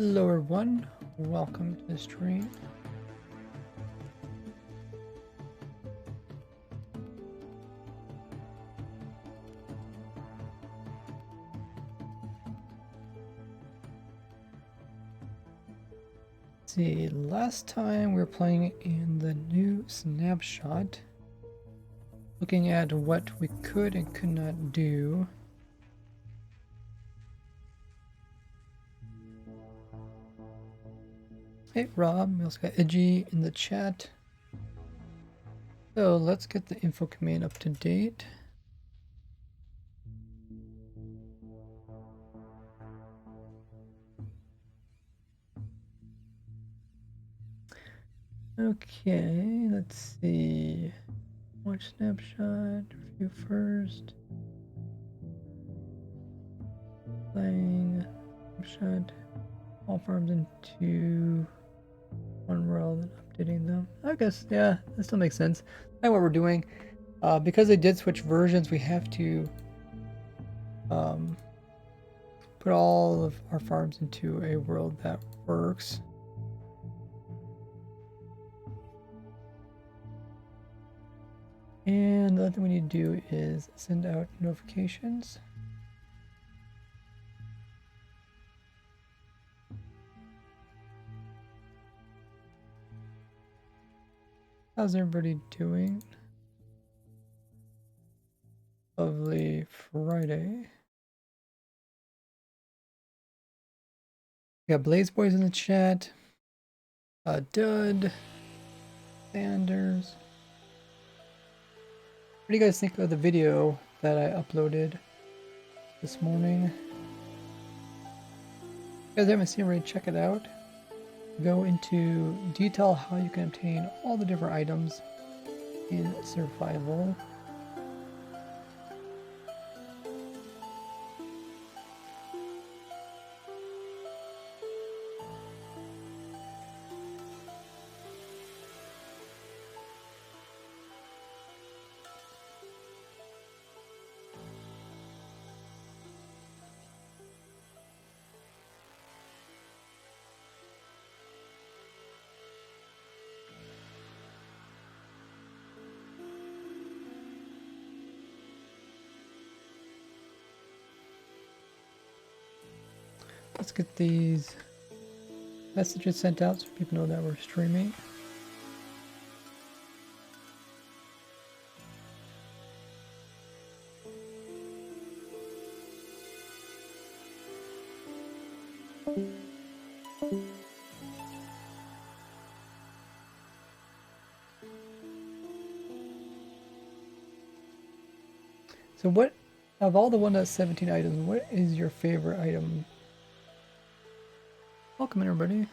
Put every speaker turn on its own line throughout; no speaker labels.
Hello everyone, welcome to the stream. Let's see, last time we were playing in the new snapshot, looking at what we could and could not do. Hey Rob, we also got Edgy in the chat. So let's get the info command up to date. Okay, let's see. Watch snapshot, review first. Playing snapshot. All farms into one world and updating them. I guess, yeah, that still makes sense. That's what we're doing. Because they did switch versions, we have to put all of our farms into a world that works. And the other thing we need to do is send out notifications. How's everybody doing? Lovely Friday. We got Blaze Boys in the chat. Dud. Sanders. What do you guys think of the video that I uploaded this morning? If you guys haven't seen it already, check it out. Go into detail how you can obtain all the different items in survival. Let's get these messages sent out so people know that we're streaming. So what, of all the 1.17 items, what is your favorite item? Welcome everybody.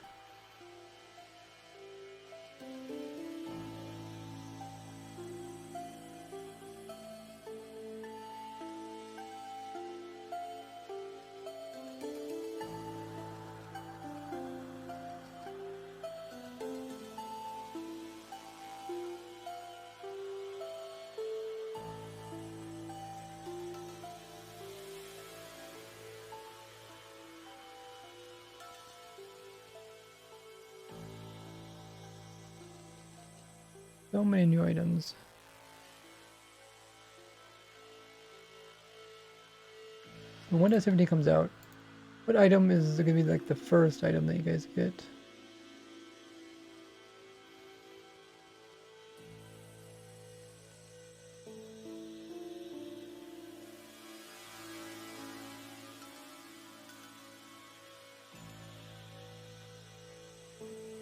So many new items. When 1.17 comes out, what item is going to be like the first item that you guys get?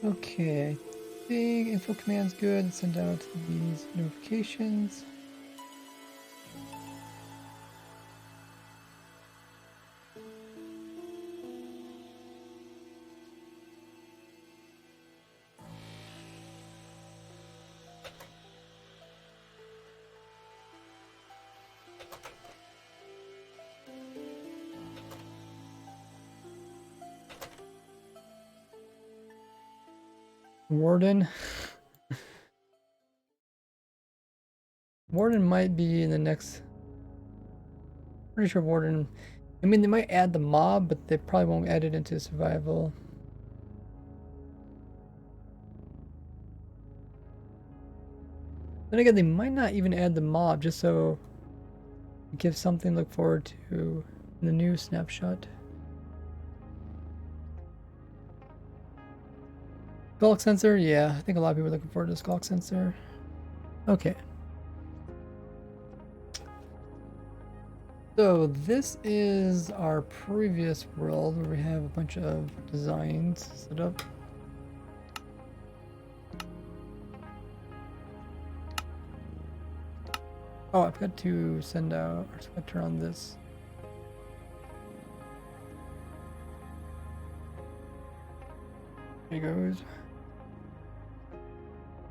Okay, I think info command's good. Send out these notifications. Warden. Warden might be in the next. Pretty sure Warden. I mean, they might add the mob, but they probably won't add it into survival. Then again, they might not even add the mob just so it gives something to look forward to in the new snapshot. Skulk sensor, yeah, I think a lot of people are looking forward to the skulk sensor. Okay. So this is our previous world where we have a bunch of designs set up. Oh, I forgot to send out, or I turn on this. There he goes.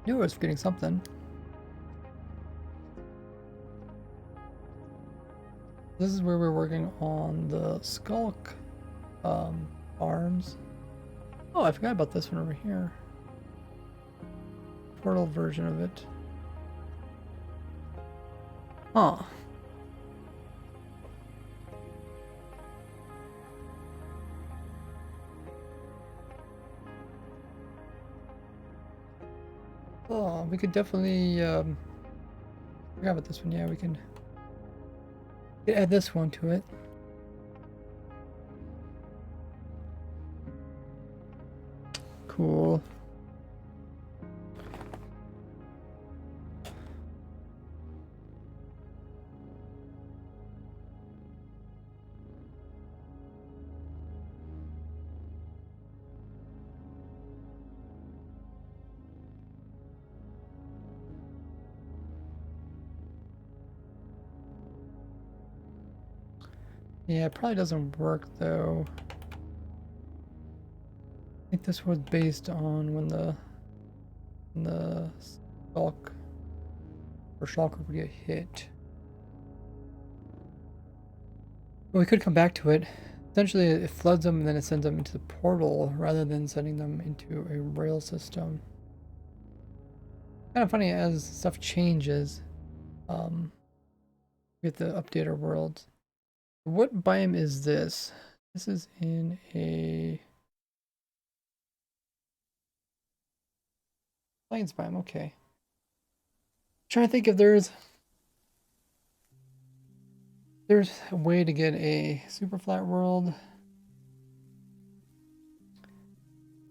Knew I was forgetting something. This is where we're working on the skulk arms. Oh, I forgot about this one over here. Portal version of it. Huh. Oh, we could definitely forgot about this one. Yeah, we can add this one to it. Cool. Yeah, it probably doesn't work though. I think this was based on when the stalk or shulker would get hit. But we could come back to it. Essentially, it floods them and then it sends them into the portal rather than sending them into a rail system. Kind of funny as stuff changes. We have to update our worlds. What biome is this? This is in a plains biome. Okay. Trying to think if there's a way to get a super flat world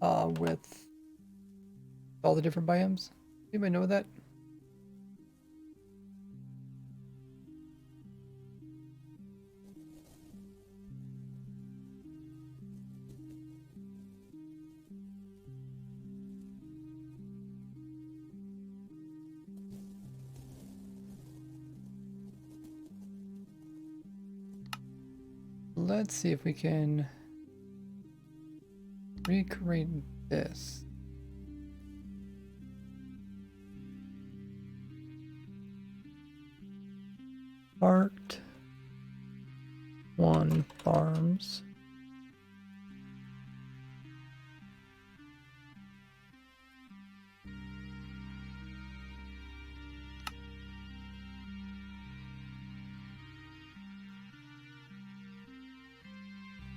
with all the different biomes. Anybody know that? Let's see if we can recreate this. Part 1 farms.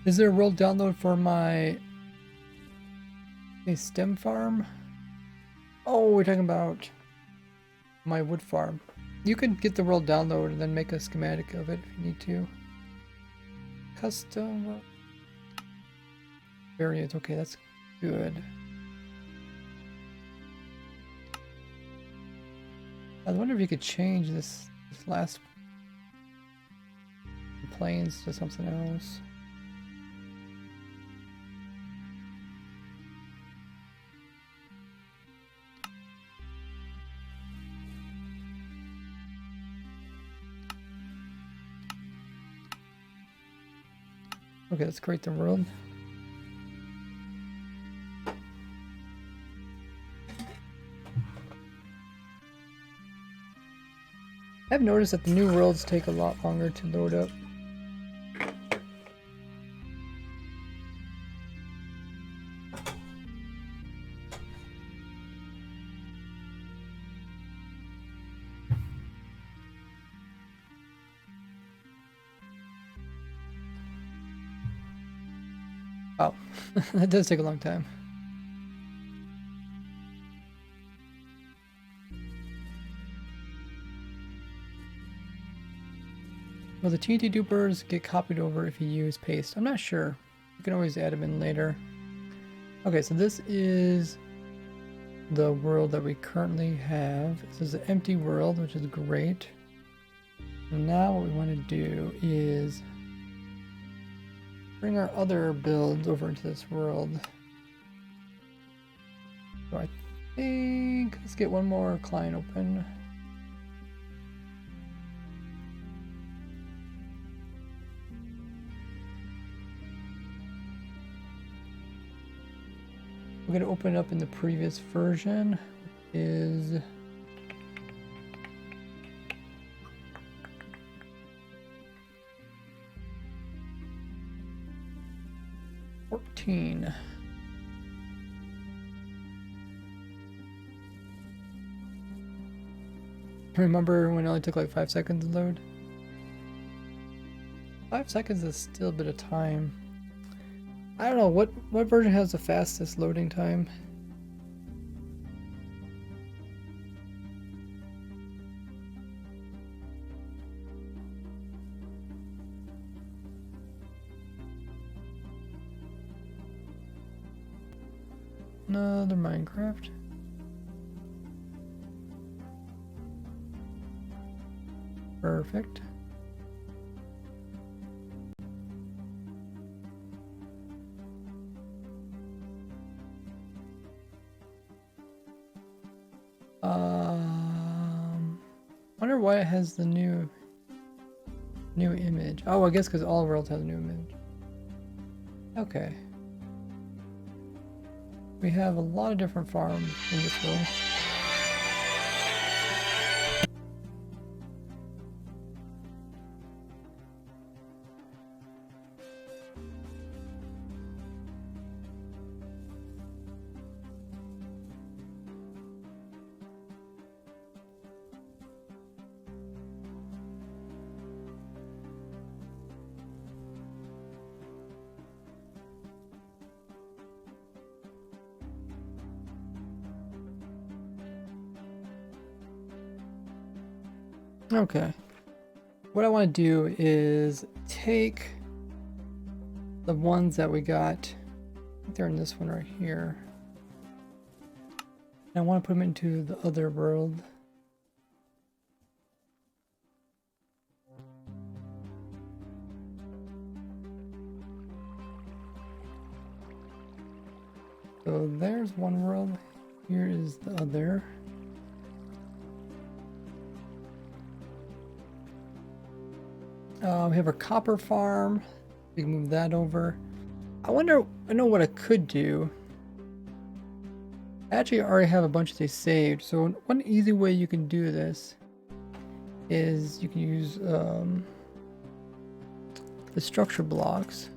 Is there a world download for my stem farm? Oh, we're talking about my wood farm. You can get the world download and then make a schematic of it if you need to. Custom variants. Okay, that's good. I wonder if you could change this last plains to something else. Okay, let's create the world. I've noticed that the new worlds take a lot longer to load up. Oh, that does take a long time. Will the TNT dupers get copied over if you use paste? I'm not sure. You can always add them in later. Okay, so this is the world that we currently have. This is an empty world, which is great. And now what we want to do is bring our other builds over into this world. So I think let's get one more client open. We're going to open it up in the previous version, which is remember when it only took like 5 seconds to load? 5 seconds is still a bit of time. I don't know, what version has the fastest loading time? Another Minecraft. Perfect. Wonder why it has the new image. Oh, I guess because all worlds have a new image. Okay. We have a lot of different farms in this world. Okay. What I want to do is take the ones that we got. I think they're in this one right here. And I want to put them into the other world. So there's one world. Here is the other. We have a copper farm. We can move that over. I know what I could do. I actually already have a bunch of these saved. So one easy way you can do this is you can use the structure blocks.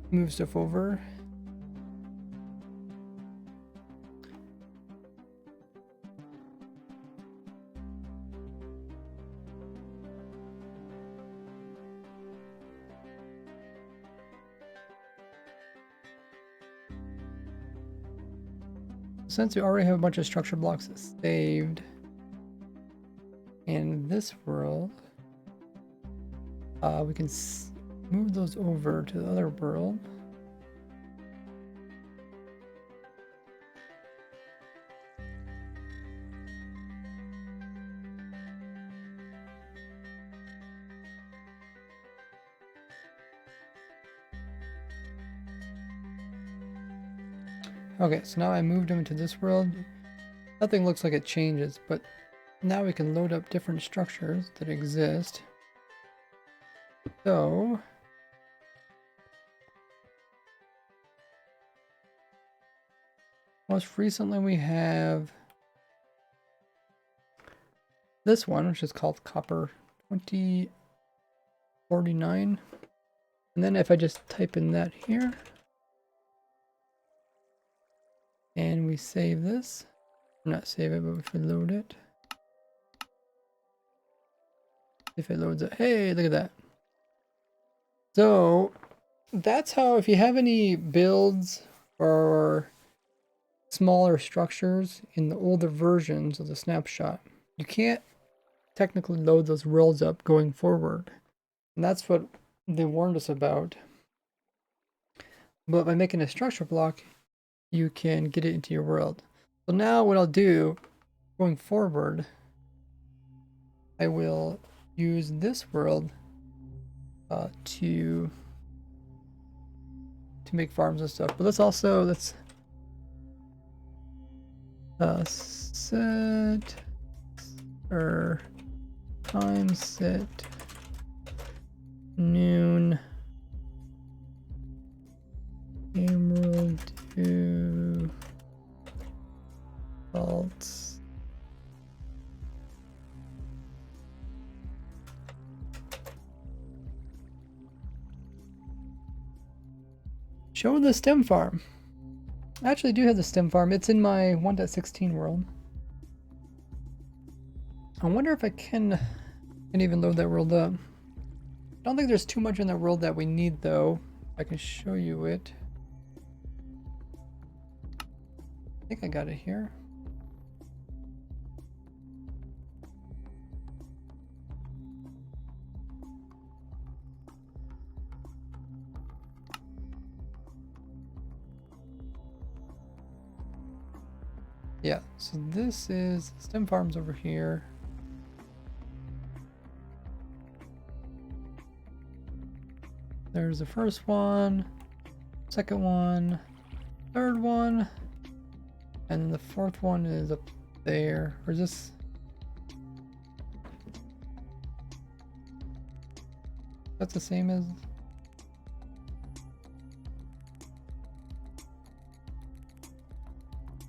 Move stuff over. Since we already have a bunch of structure blocks saved in this world, we can move those over to the other world. Okay, so now I moved them into this world. Nothing looks like it changes, but now we can load up different structures that exist. So most recently we have this one, which is called Copper 2049. And then if I just type in that here, and we save this, not save it, but if we load it, if it loads it, hey, look at that. So that's how, if you have any builds or smaller structures in the older versions of the snapshot, you can't technically load those worlds up going forward. And that's what they warned us about. But by making a structure block, you can get it into your world. So now what I'll do going forward, I will use this world to make farms and stuff. But let's set or time set noon emerald to vaults. Show the stem farm. I actually do have the stem farm. It's in my 1.16 world. I wonder if I can even load that world up. I don't think there's too much in that world that we need though. I can show you it. I think I got it here. Yeah, so this is stem farms over here. There's the first one, second one, third one, and then the fourth one is up there. Or is this? That's the same as?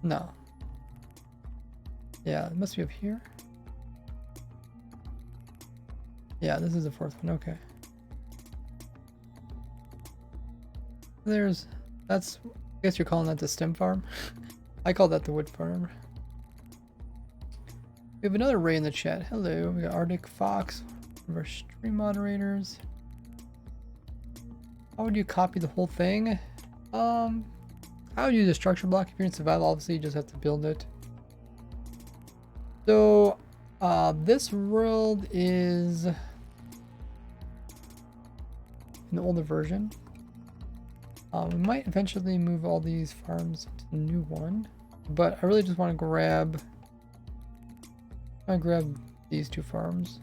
No. Yeah, it must be up here. Yeah, this is the fourth one, okay. That's, I guess you're calling that the stem farm? I call that the wood farm. We have another Ray in the chat. Hello, we got Arctic Fox, one of our stream moderators. How would you copy the whole thing? I would use a structure block. If you're in survival, obviously you just have to build it. So, this world is an older version. We might eventually move all these farms to the new one, but I really just want to grab these two farms.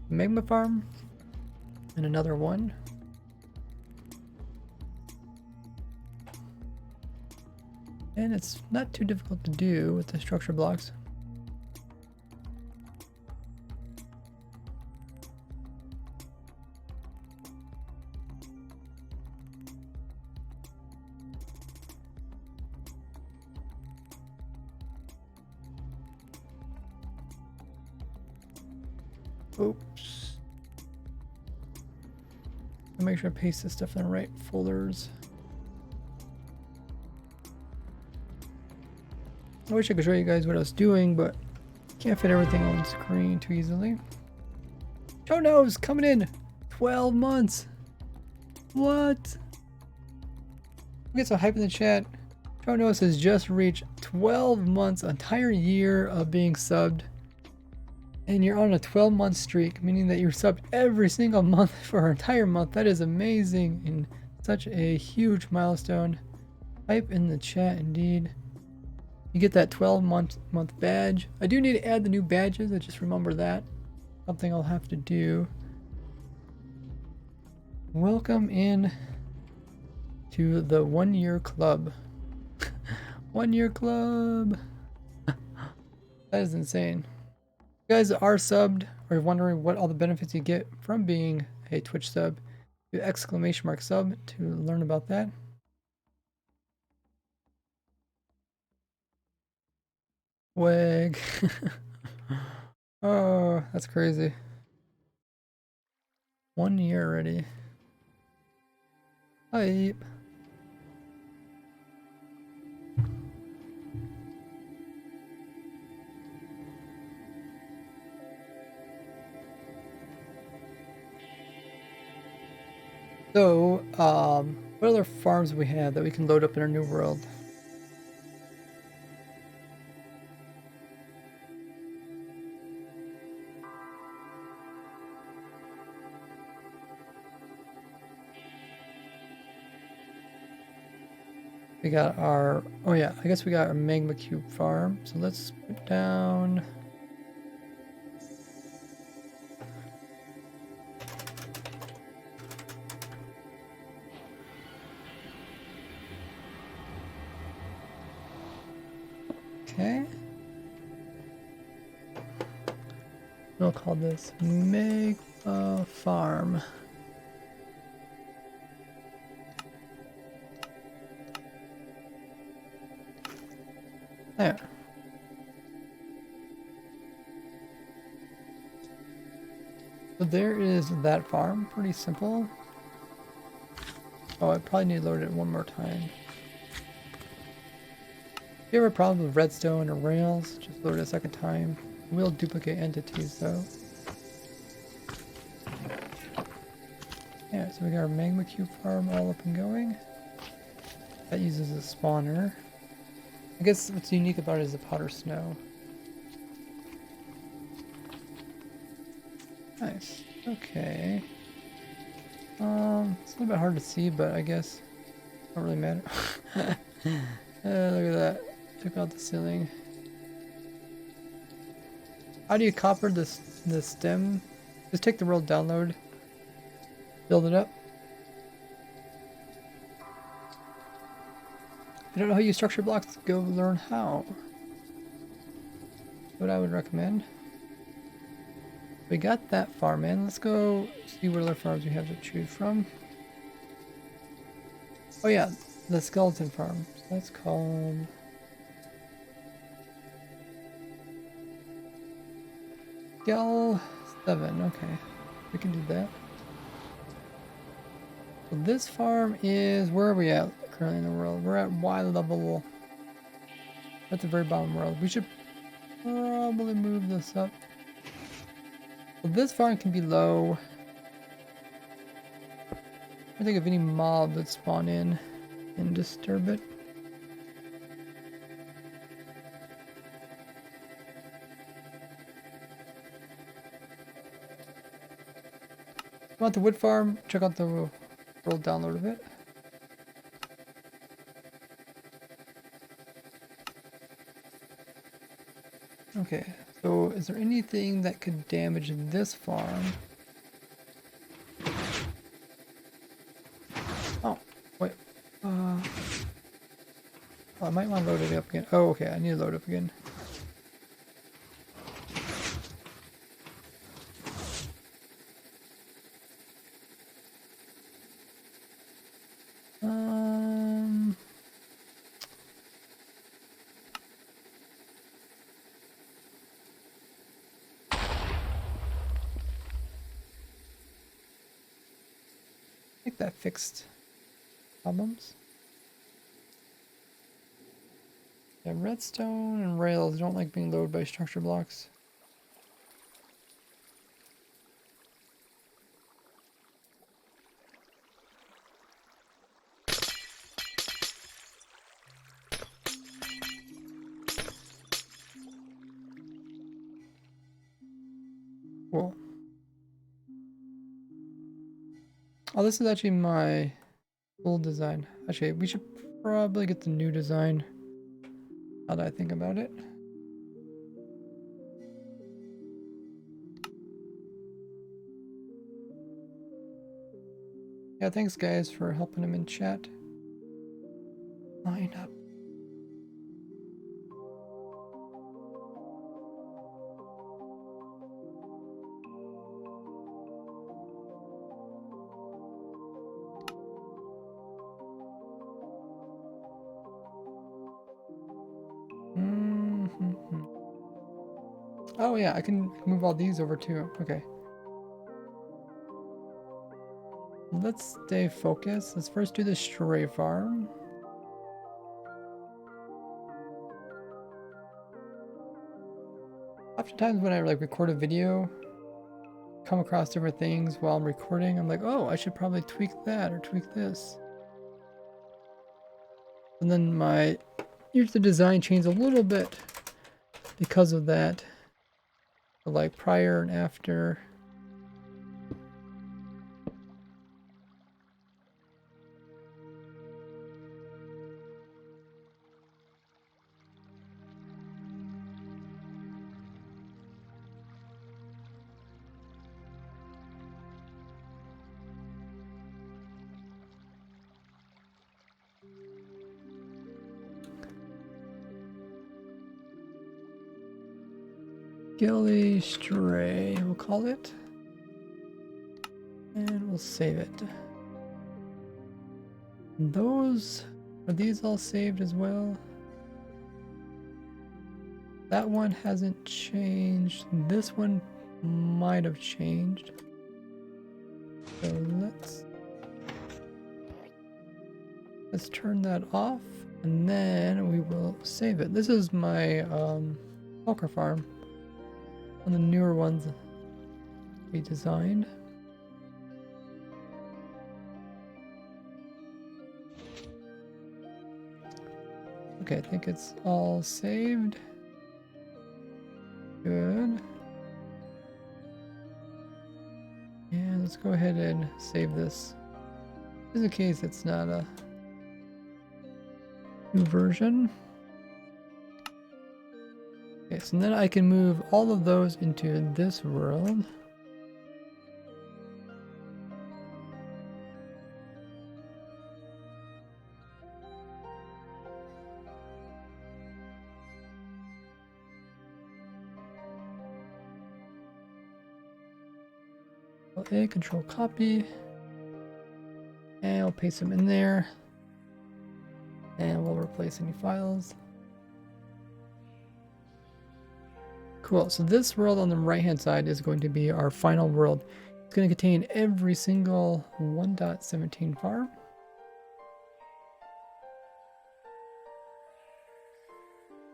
Magma farm and another one. And it's not too difficult to do with the structure blocks. Oops. I'll make sure I paste this stuff in the right folders. I wish I could show you guys what I was doing, but can't fit everything on screen too easily. Joe knows coming in 12 months. What? We get some hype in the chat. Joe knows has just reached 12 months, an entire year of being subbed. And you're on a 12-month streak, meaning that you're subbed every single month for an entire month. That is amazing and such a huge milestone. Hype in the chat indeed. You get that 12-month badge. I do need to add the new badges. I just remember that. Something I'll have to do. Welcome in to the 1 year club. 1 year club. That is insane. If you guys are subbed or you're wondering what all the benefits you get from being a Twitch sub, do !sub to learn about that. Wag. Oh, that's crazy. 1 year already. Hype. So, What other farms we have that we can load up in our new world? We got our, oh yeah, I guess we got our magma cube farm. So let's put down. Okay. We'll call this magma farm. There. So there is that farm. Pretty simple. Oh, I probably need to load it one more time. If you have a problem with redstone or rails, just load it a second time. It will duplicate entities though. Yeah, so we got our magma cube farm all up and going. That uses a spawner. I guess what's unique about it is the powder snow. Nice. Okay. It's a little bit hard to see, but I guess it don't really matter. Look at that. Took out the ceiling. How do you copper this stem? Just take the world download. Build it up. If you don't know how you structure blocks, go learn how. What I would recommend. We got that farm in. Let's go see what other farms we have to choose from. Oh yeah, the skeleton farm. So that's called Gel 7. Okay, we can do that. So this farm is, where are we at currently in the world? We're at Y level. At the very bottom world. We should probably move this up. So this farm can be low. I think of any mob that spawn in and disturb it. Want the wood farm? Check out the world download of it. Okay, so is there anything that could damage this farm? Oh, wait. Oh, I might want to load it up again. Oh, okay, I need to load up again. I think that fixed problems. Yeah, redstone and rails don't like being loaded by structure blocks. Cool. Oh, this is actually my old design. Actually, we should probably get the new design. Now that I think about it. Yeah, thanks guys for helping him in chat. Line up. Oh yeah, I can move all these over too. Okay. Let's stay focused. Let's first do the stray farm. Oftentimes when I like record a video, come across different things while I'm recording, I'm like, oh, I should probably tweak that or tweak this. And then my user design changed a little bit because of that. So like prior and after. Gilly Stray, we'll call it. And we'll save it. And those, are these all saved as well? That one hasn't changed. This one might have changed. So let's turn that off and then we will save it. This is my poker farm. On the newer ones we designed. Okay, I think it's all saved. Good. And let's go ahead and save this. Just in case it's not a new version. Okay, so then I can move all of those into this world. A, control copy. And I'll paste them in there. And we'll replace any files. Cool, so this world on the right hand side is going to be our final world. It's going to contain every single 1.17 farm.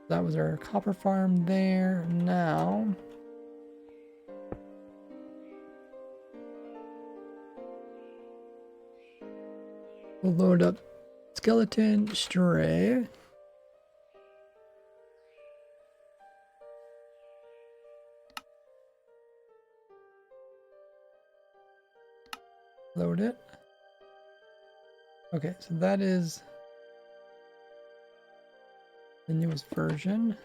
That was our copper farm there. Now we'll load up skeleton stray. Load it. Okay, so that is the newest version.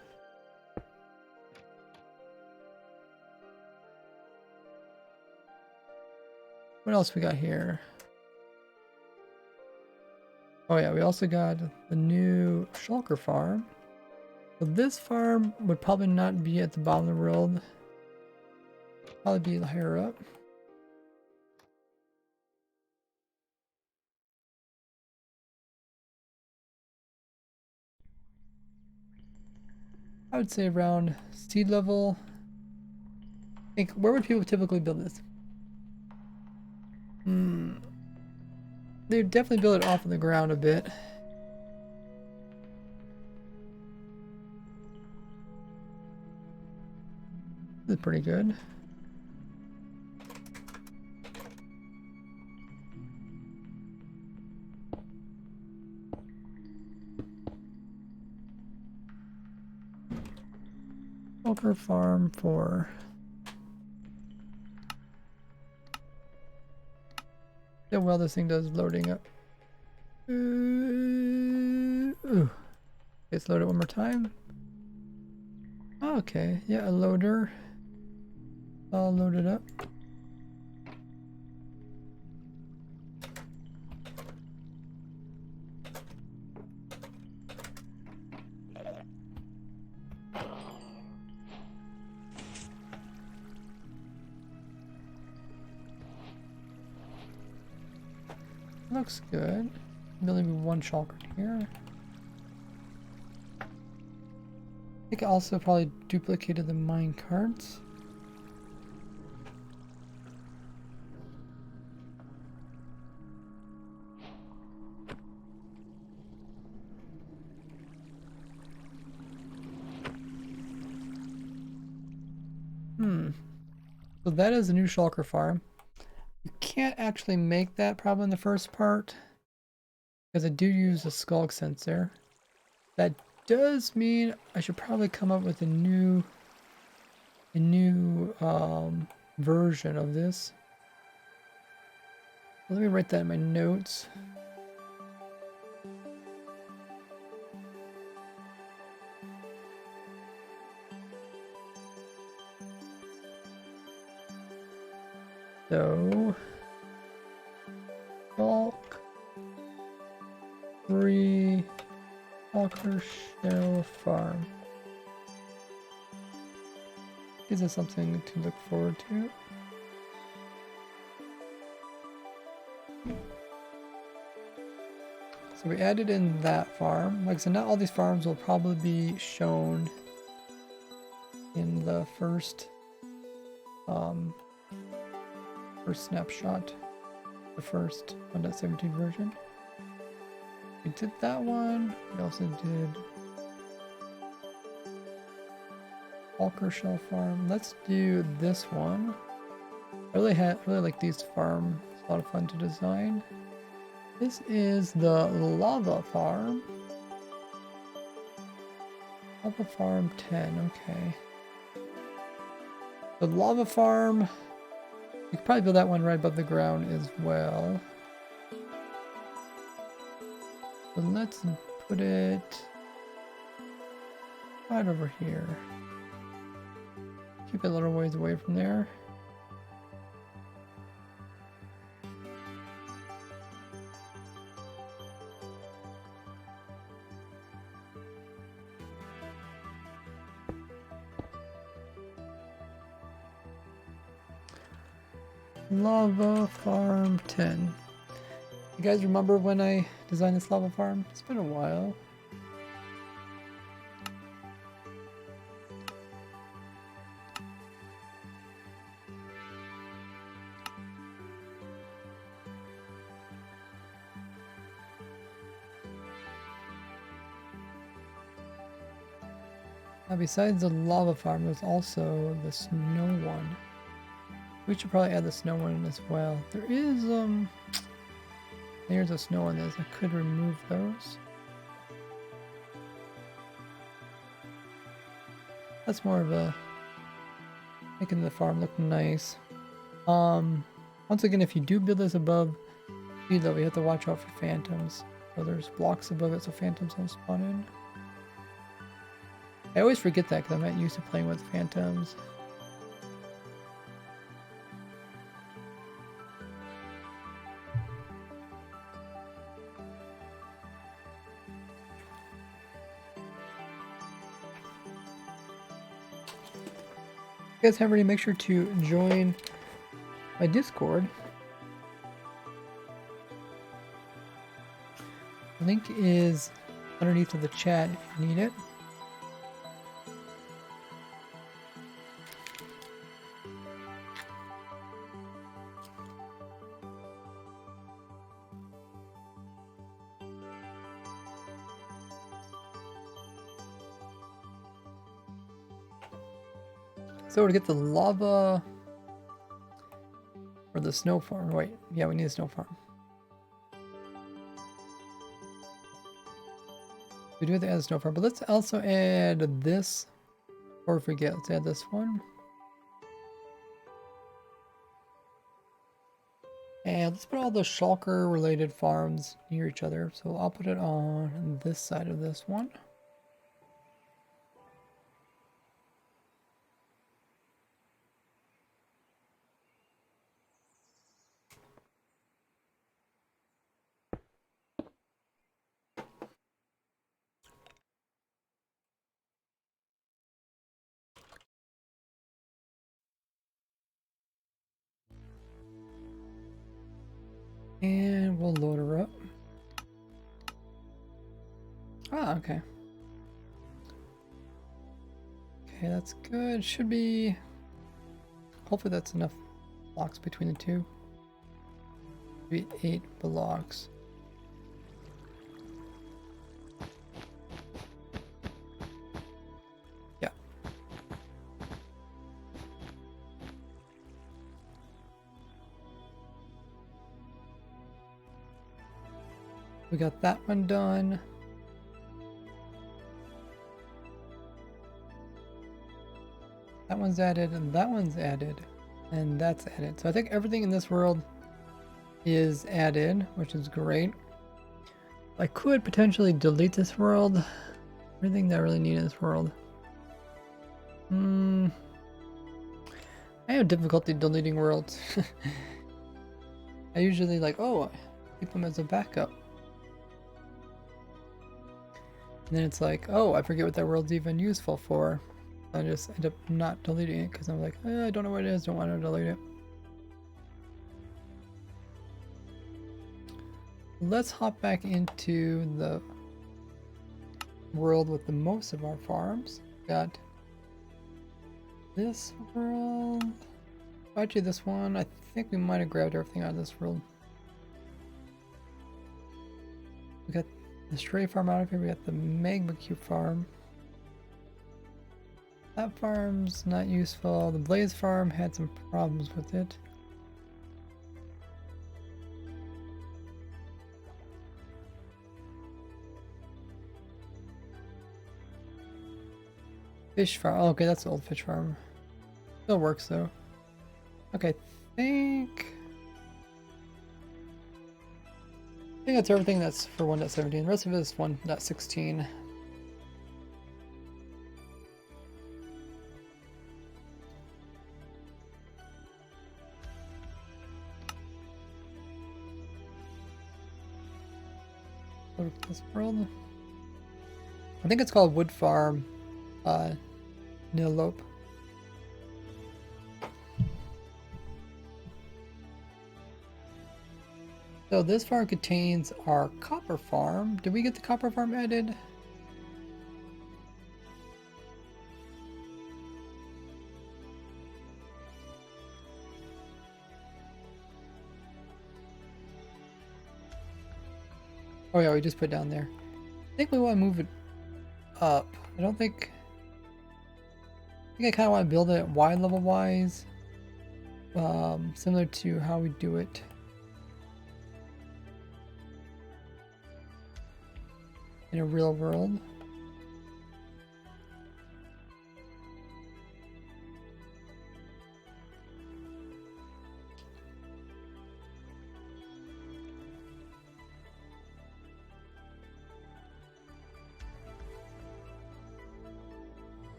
What else we got here? Oh yeah, we also got the new shulker farm. So this farm would probably not be at the bottom of the world. Probably be higher up. I would say around sea level. I think, where would people typically build this? They would definitely build it off of the ground a bit. This is pretty good. Poker farm for how well this thing does loading up. Let's load it one more time. Okay, yeah, a loader. All loaded up. Looks good. There'll be one shulker here. I think I also probably duplicated the mine carts. So that is a new shulker farm. You can't actually make that probably in the first part. because I do use a skulk sensor. That does mean I should probably come up with a new version of this. Let me write that in my notes. So, bulk, free, Walker Shell Farm. Gives us something to look forward to. So we added in that farm. Like I said, not all these farms will probably be shown in the first snapshot, the first 1.17 version. We did that one. We also did Walker Shell Farm. Let's do this one. I really like these farms. It's a lot of fun to design. This is the Lava Farm. Lava Farm 10, okay. The Lava Farm, you could probably build that one right above the ground as well. But let's put it right over here. Keep it a little ways away from there. Lava Farm 10. You guys remember when I designed this lava farm? It's been a while. Now besides the lava farm, there's also the snow one. We should probably add the snow one in as well. There is layers of snow on this. I could remove those. That's more of a making the farm look nice. Once again, if you do build this above speed level, you have to watch out for phantoms. So there's blocks above it so phantoms don't spawn in. I always forget that because I'm not used to playing with phantoms. If you guys haven't already, make sure to join my Discord. The link is underneath of the chat if you need it. So to get the lava or the snow farm, wait, yeah, we need a snow farm. We do have to add a snow farm, but let's also add this, or forget, let's add this one. And let's put all the shulker related farms near each other. So I'll put it on this side of this one. And we'll load her up. Ah, okay. Okay, that's good. Should be... Hopefully that's enough blocks between the two. Maybe 8 blocks. Yeah. We got that one done. That one's added, and that one's added, and that's added. So I think everything in this world is added, which is great. I could potentially delete this world. Everything that I really need in this world. I have difficulty deleting worlds. I usually like, oh, keep them as a backup. And then it's like, oh, I forget what that world's even useful for. I just end up not deleting it because I'm like, I don't know what it is, don't want to delete it. Let's hop back into the world with the most of our farms. Got this world. Actually, this one, I think we might have grabbed everything out of this world. We got the stray farm out of here, we got the magma cube farm. That farm's not useful. The blaze farm had some problems with it. Fish farm. Oh, okay, that's the old fish farm. Still works though. Okay, I think that's everything that's for 1.17. The rest of it is 1.16. This world. I think it's called Wood Farm Nilope. So this farm contains our copper farm. Did we get the copper farm added? Oh yeah, we just put it down there. I think we want to move it up. I think I kind of want to build it wide level wise, similar to how we do it in a real world.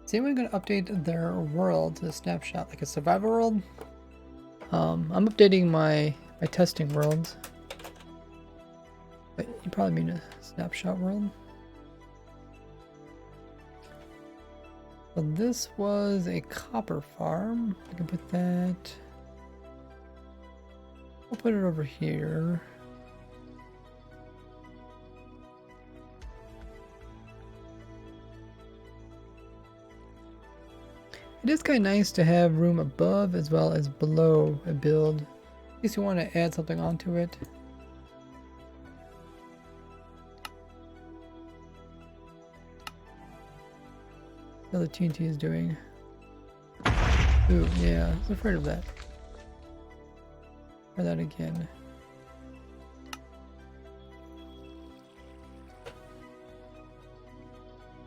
Is anyone going to update their world to a snapshot, like a survival world? I'm updating my testing worlds. But you probably mean a snapshot world. So this was a copper farm. I can put that. I'll put it over here. It is kind of nice to have room above as well as below a build, in case you want to add something onto it. How the TNT is doing. Ooh, yeah, I was afraid of that. Try that again.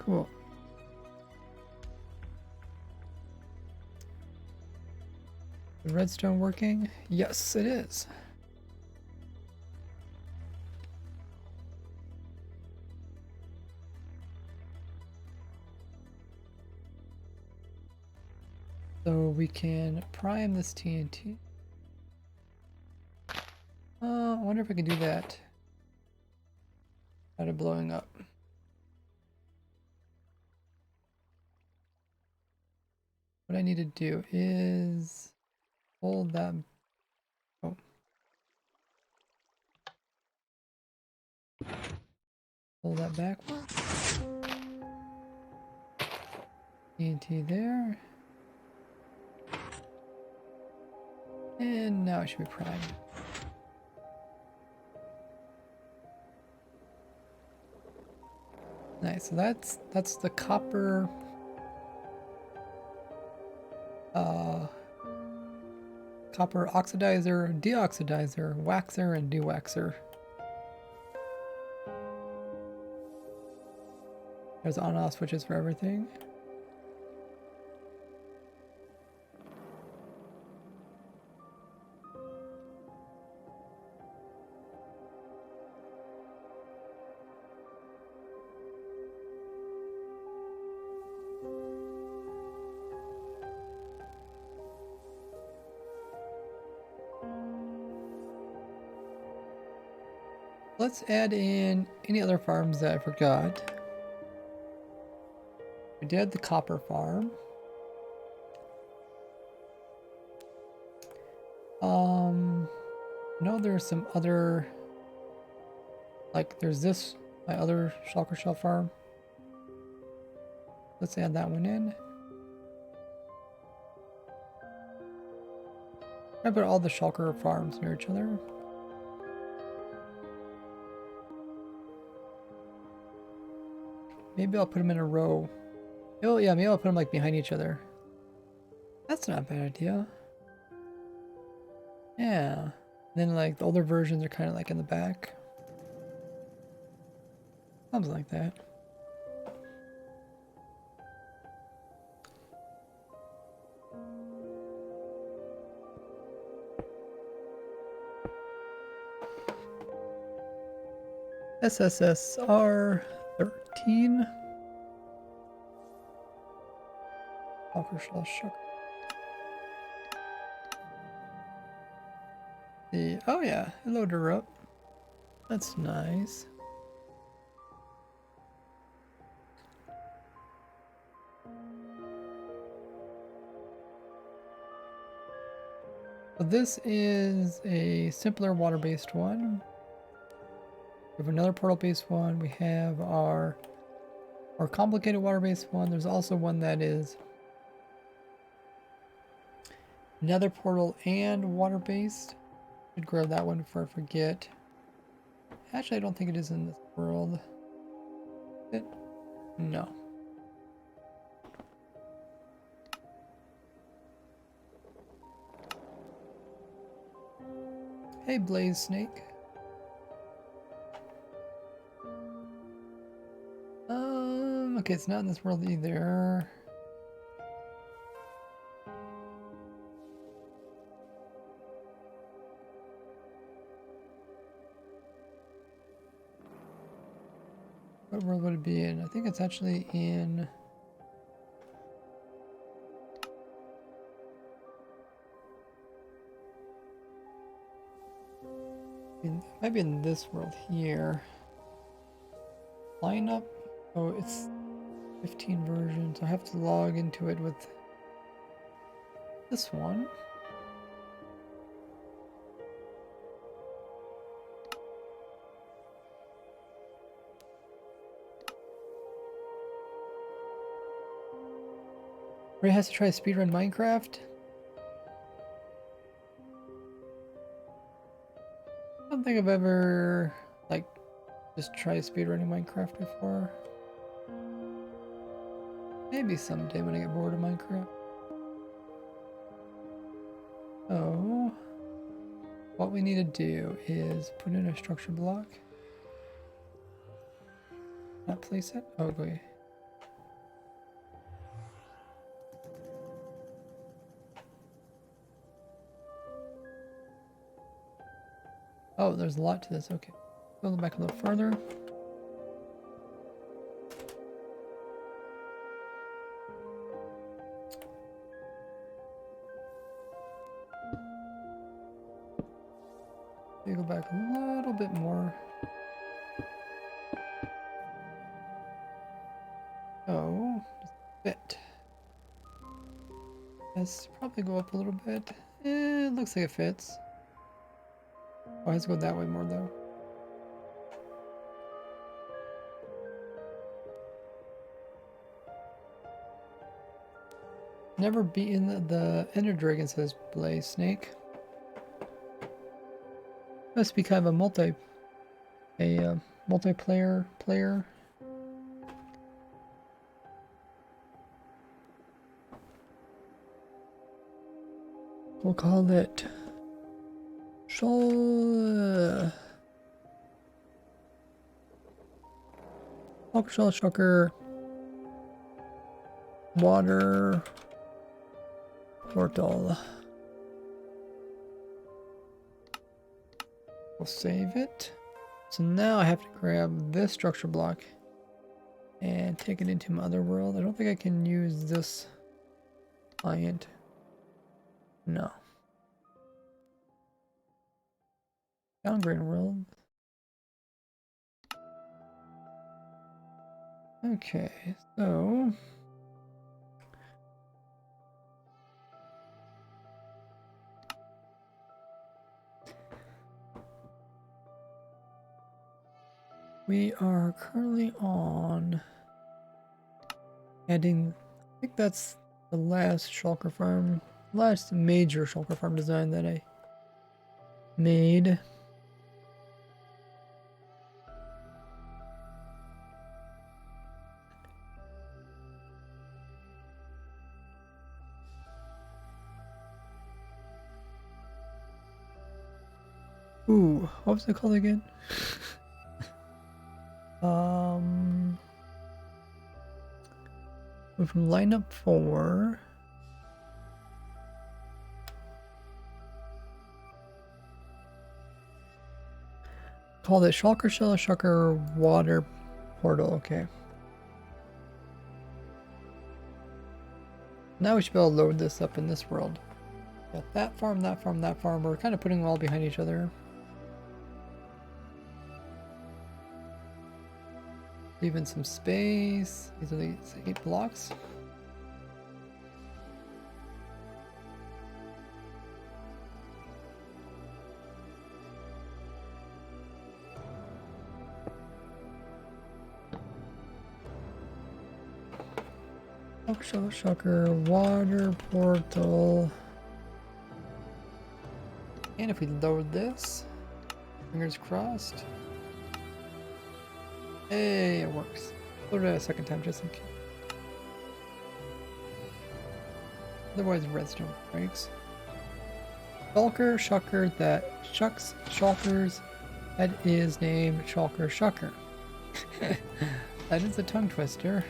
Cool. The redstone working? Yes, it is. So we can prime this TNT. I wonder if I can do that without it blowing up. What I need to do is hold that. Oh. Hold that backward. TNT there. And now it should be primed. Nice. So that's the copper copper oxidizer, deoxidizer, waxer, and dewaxer. There's on-off switches for everything. Let's add in any other farms that I forgot. We did the copper farm. No, there's some other, like there's this, my other shulker shell farm. Let's add that one in. I put all the shulker farms near each other. Maybe I'll put them in a row. Oh yeah, maybe I'll put them like behind each other. That's not a bad idea. Yeah. And then like the older versions are kind of like in the back. Something like that. SSSR 13. Shulker shell sugar. Oh yeah, it loaded her up. That's nice. So this is a simpler water-based one. We have another portal-based one. We have our more complicated water-based one. There's also one that is nether portal and water-based. Should grab that one before I forget. Actually, I don't think it is in this world. No. Hey, Blaze Snake. Okay, it's not in this world either. What world would it be in? I think it's actually in... It might be in this world here. Lineup? Oh, it's 15 versions. I have to log into it with this one. Ray has to try speedrun Minecraft. I don't think I've ever, like, just tried speedrunning Minecraft before. Maybe someday when I get bored of Minecraft. Oh, what we need to do is put in a structure block. Not place it? Oh, okay. Oh, there's a lot to this. Okay. Go back a little further. You go back a little bit more. Oh, fit. Let's probably go up a little bit. It looks like it fits. Oh, it has to go that way more though. Never beaten the Ender Dragon, says Blaze Snake. Must be kind of a multiplayer player. we'll call it Shulker Shulker Water Portal. We'll save it. So now I have to grab this structure block and take it into my other world. I don't think I can use this client. No. Downgrade world. Okay, so we are currently on adding, I think that's the last shulker farm, last major shulker farm design that I made. Ooh, what was it called again? Went from lineup 4. Called it Shulker Water Portal. Okay. Now we should be able to load this up in this world. Got that farm, that farm, that farm. We're kind of putting them all behind each other. Leaving some space. These are these 8 blocks. Shulker Water Portal. And if we load this, fingers crossed. Hey, it works. Load it a second time just in case. Otherwise, redstone breaks. Shulker that shucks shulkers. That is named Shulker. That is a tongue twister.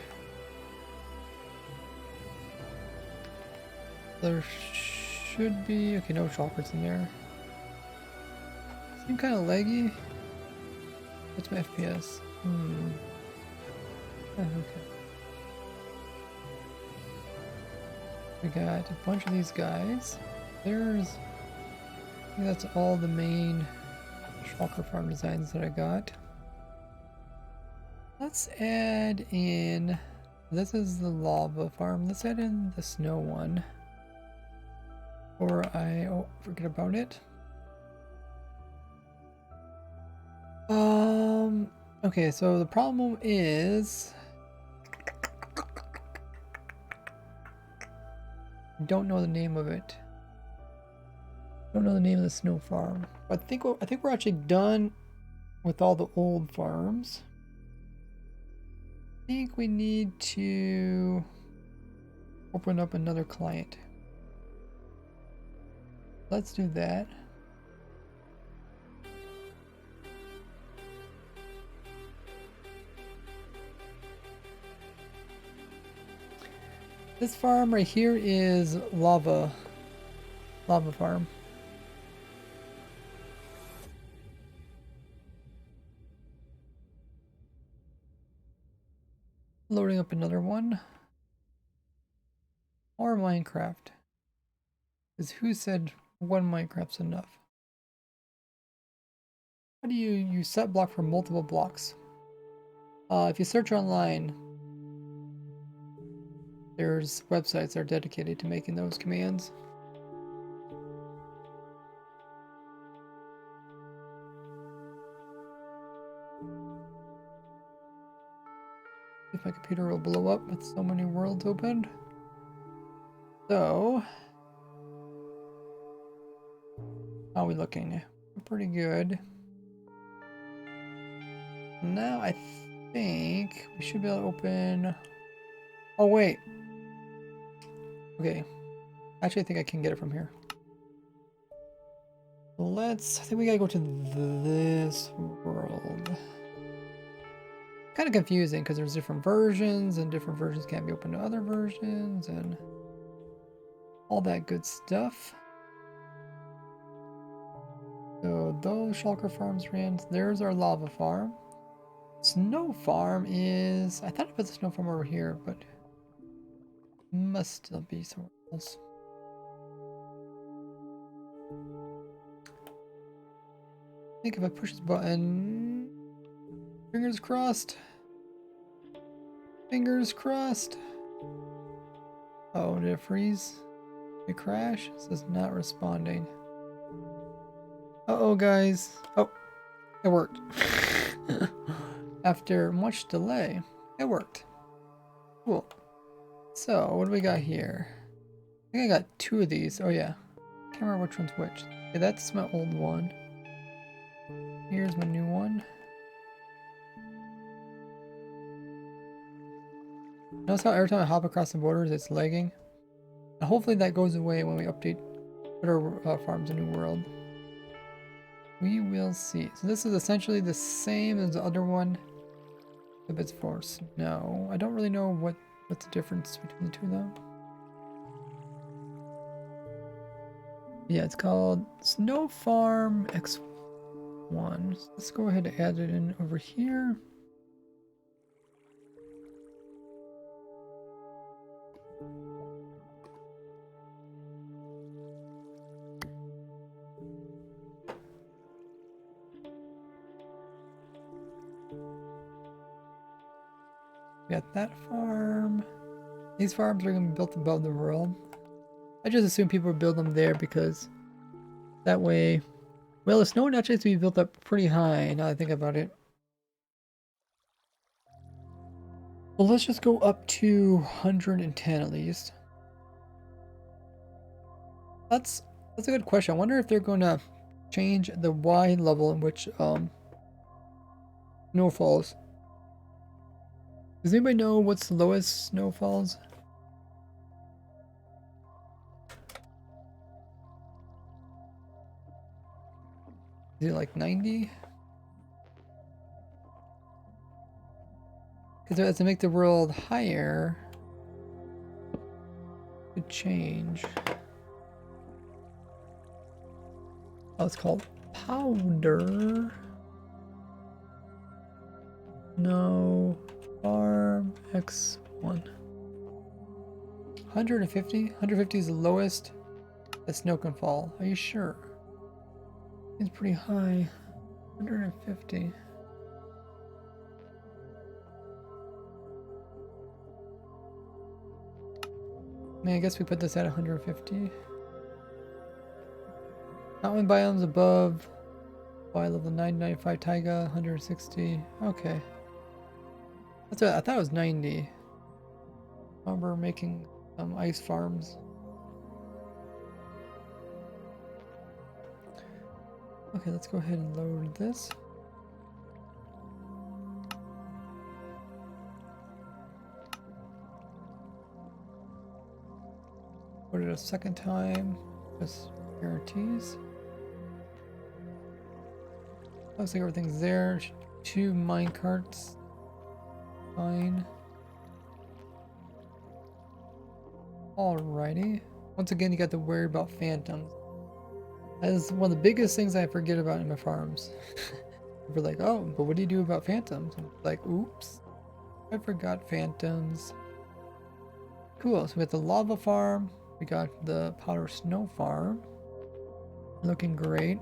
There should be, okay, no shulkers in there. Seem kind of laggy. What's my FPS? Oh, okay. We got a bunch of these guys. There's, I think that's all the main shulker farm designs that I got. Let's add in, this is the lava farm. Let's add in the snow one. Or I forget about it. Okay, so the problem is I don't know the name of it. Don't know the name of the snow farm. But I think we're actually done with all the old farms. I think we need to open up another client. Let's do that. This farm right here is lava farm. Loading up another one. Or Minecraft. Because who said one Minecraft's enough? How do you set block for multiple blocks? If you search online, there's websites that are dedicated to making those commands. If my computer will blow up with so many worlds opened. So, how are we looking? We're pretty good. Now I think we should be able to open. Oh wait. Okay. Actually, I think I can get it from here. I think we gotta go to this world. Kind of confusing because there's different versions and different versions can't be open to other versions and all that good stuff. So those shulker farms ran. There's our lava farm. Snow farm is... I thought I put the snow farm over here, but must still be somewhere else. I think if I push this button... Fingers crossed. Fingers crossed. Oh, did it freeze? Did it crash? It says not responding. Uh-oh, guys. Oh, it worked. After much delay, it worked. Cool. So, what do we got here? I think I got 2 of these. Oh, yeah. Can't remember which one's which. Okay, that's my old one. Here's my new one. Notice how every time I hop across the borders, it's lagging? And hopefully that goes away when we update our farms a new world. We will see. So this is essentially the same as the other one. If it's for snow. I don't really know what's the difference between the two of them. Yeah, it's called Snow Farm X1. So let's go ahead and add it in over here. Got that farm. These farms are going to be built above the world. I just assume people would build them there because that way... Well, the snow naturally has to be built up pretty high now that I think about it. Well, let's just go up to 110 at least. That's a good question. I wonder if they're going to change the Y level in which snow falls. Does anybody know what's the lowest snow falls? Is it like 90? Because to make the world higher, it could change. Oh, it's called powder. No. Farm X1. 150? 150 is the lowest that snow can fall. Are you sure? It's pretty high. 150. I mean, I guess we put this at 150. Mountain biomes above. Y level 995 taiga, 160. Okay. That's what I thought it was 90. I remember making some ice farms. Okay, let's go ahead and load this. Put it a second time. Just guarantees. Looks like everything's there. 2 mine carts. Fine. Alrighty. Once again, you got to worry about phantoms. That is one of the biggest things I forget about in my farms. We're like, oh, but what do you do about phantoms? I'm like, oops, I forgot phantoms. Cool, so we got the lava farm. We got the powder snow farm. Looking great.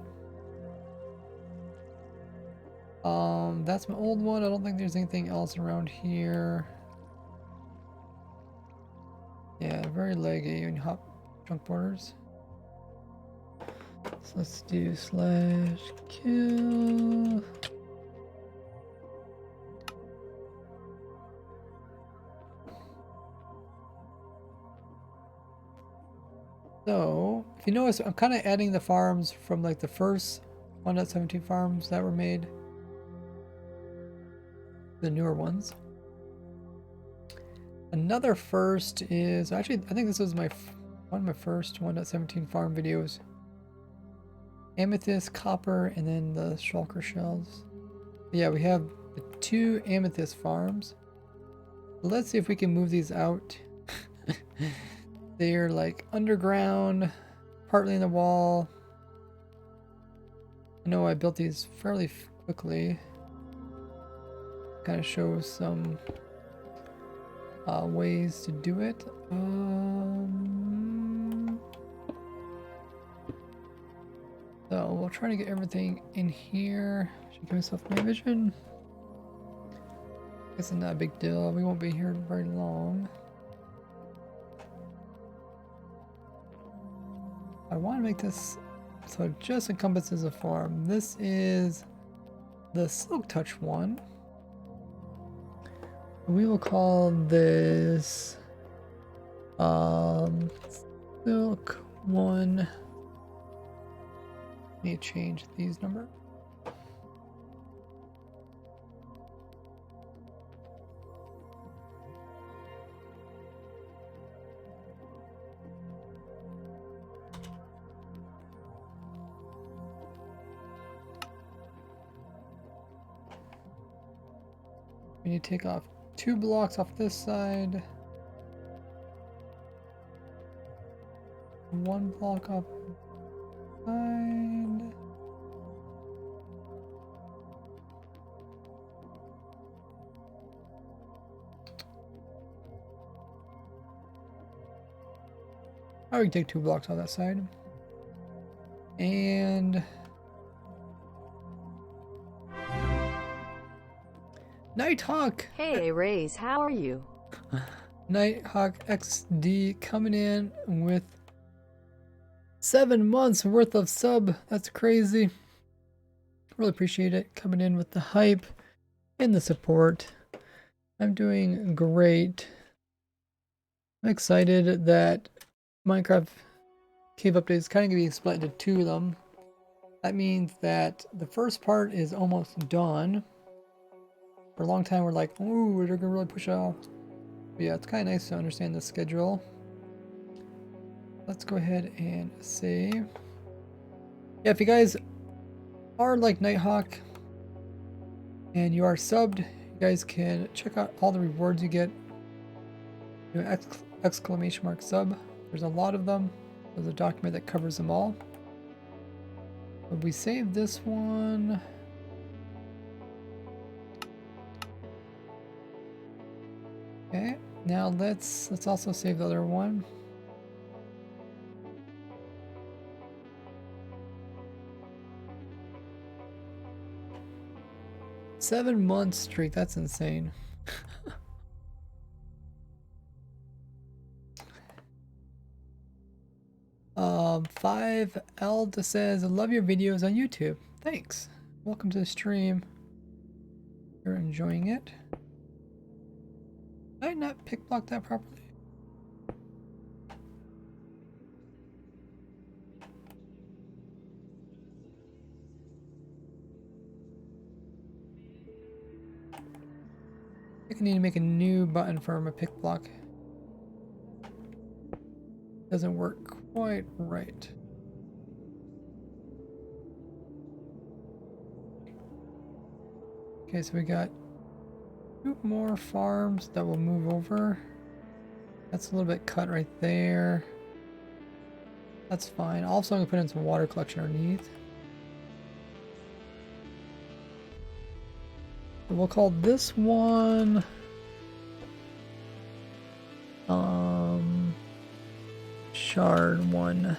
That's my old one. I don't think there's anything else around here. Yeah, very laggy when you hop trunk borders. So let's do /kill. So, if you notice, I'm kind of adding the farms from like the first 1.17 farms that were made. The newer ones. Another first is actually I think this was one of my first 1.17 farm videos. amethyst, copper, and then the shulker shells. Yeah, we have the 2 amethyst farms. Let's see if we can move these out. They're like underground, partly in the wall. I know I built these fairly quickly. Kind of shows some ways to do it. So we'll try to get everything in here. Should give myself night vision. Guess it's not a big deal. We won't be here very long. I want to make this so it just encompasses a farm. This is the Silk Touch one. We will call this Silk 1. Need to change these numbers. We need to take off 2 blocks off this side. 1 block off this side. Oh, we can take 2 blocks off that side. And Nighthawk!
Hey Rays, how are you?
Nighthawk XD coming in with 7 months worth of sub. That's crazy. Really appreciate it. Coming in with the hype and the support. I'm doing great. I'm excited that Minecraft Cave Update is kind of going to be split into 2 of them. That means that the first part is almost done. For a long time we're like, ooh, they're gonna really push it off. But yeah, it's kind of nice to understand the schedule. Let's go ahead and save. Yeah, if you guys are like Nighthawk and you are subbed, you guys can check out all the rewards you get. Do an exclamation mark sub. There's a lot of them. There's a document that covers them all. But we save this one. Okay, now let's also save the other one. Seven-month streak, that's insane. 5 Elda says, I love your videos on YouTube. Thanks. Welcome to the stream. You're enjoying it. Did I not pick block that properly? I think I need to make a new button for my pick block. Doesn't work quite right. Okay, so we got 2 more farms that will move over. That's a little bit cut right there. That's fine. Also, I'm gonna put in some water collection underneath. We'll call this one Shard 1.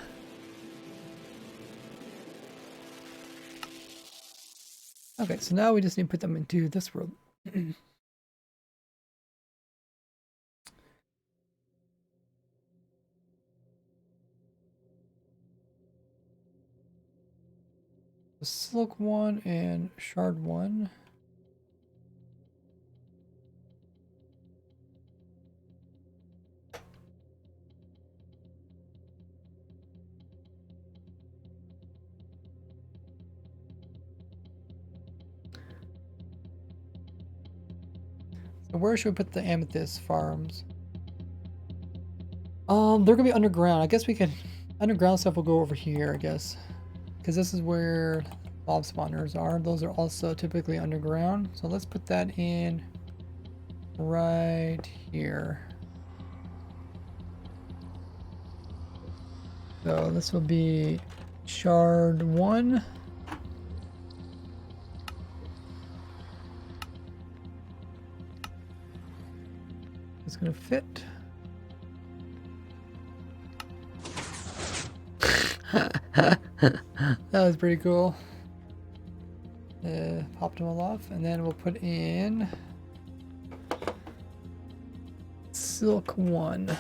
Okay, so now we just need to put them into this world. Silk 1 and Shard 1. So where should we put the amethyst farms? They're gonna be underground. I guess we can underground stuff will go over here, I guess. because this is where mob spawners are. Those are also typically underground. So let's put that in right here. So this will be shard 1. It's gonna fit. That was pretty cool. Popped them all off, and then we'll put in silk 1.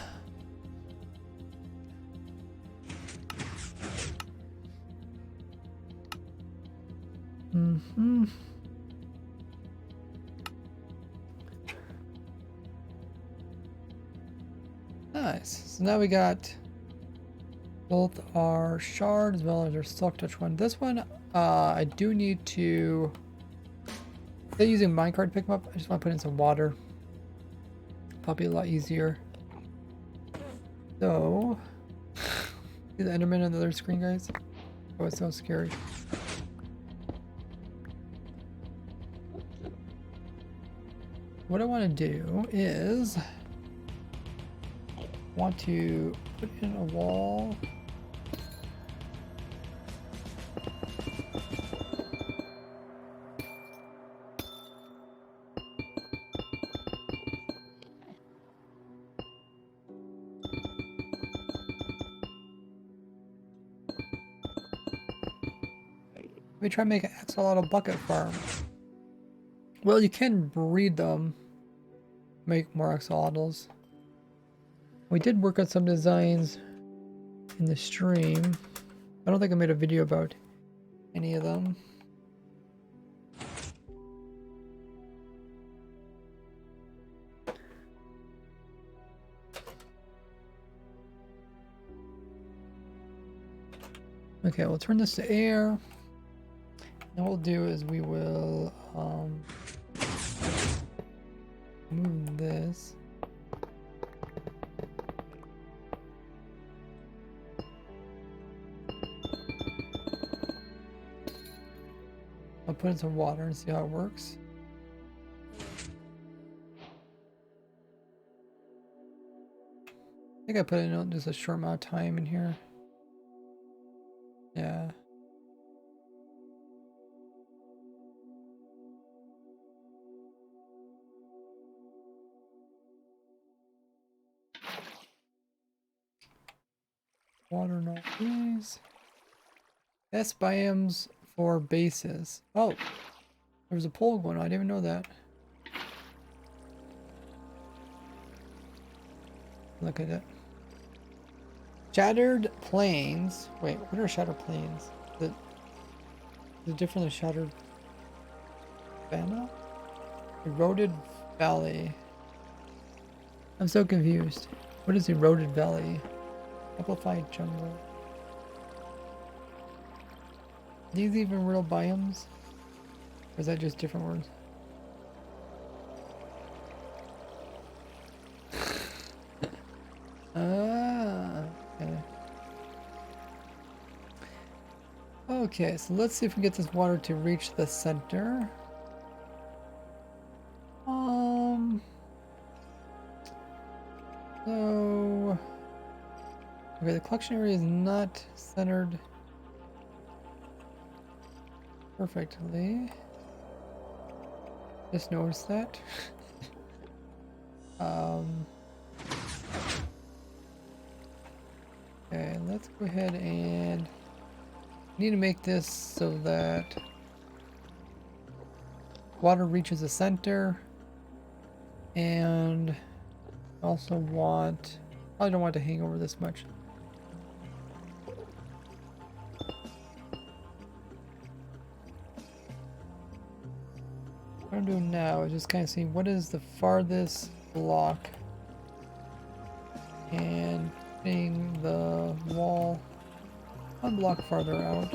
Nice. So now we got both our shard as well as our silk touch 1. This one, I do need to. Instead of using minecart pick 'em up, I just want to put in some water. Probably a lot easier. So, see the Enderman on the other screen, guys? Oh, it's so scary. What I want to do is want to put in a wall. Let me try and make an axolotl bucket farm. Well, you can breed them, make more axolotls. We did work on some designs in the stream. I don't think I made a video about any of them. Okay, we'll turn this to air. And what we'll do is we will move this. I'll put in some water and see how it works. I think I put in just a short amount of time in here. Yeah. Water not these. Best biomes for bases. Oh, there's a poll going on. I didn't even know that. Look at it. Shattered plains. Wait, what are shattered plains? Is it different than shattered Vanna? Eroded valley. I'm so confused. What is eroded valley? Amplified jungle. Are these even real biomes? Or is that just different words? Okay. Okay, so let's see if we get this water to reach the center. So okay, the collection area is not centered perfectly. Just noticed that. Okay, let's go ahead and need to make this so that water reaches the center, and also want, I don't want it to hang over this much. What I'm doing now is just kind of seeing what is the farthest block and putting the wall one block farther out.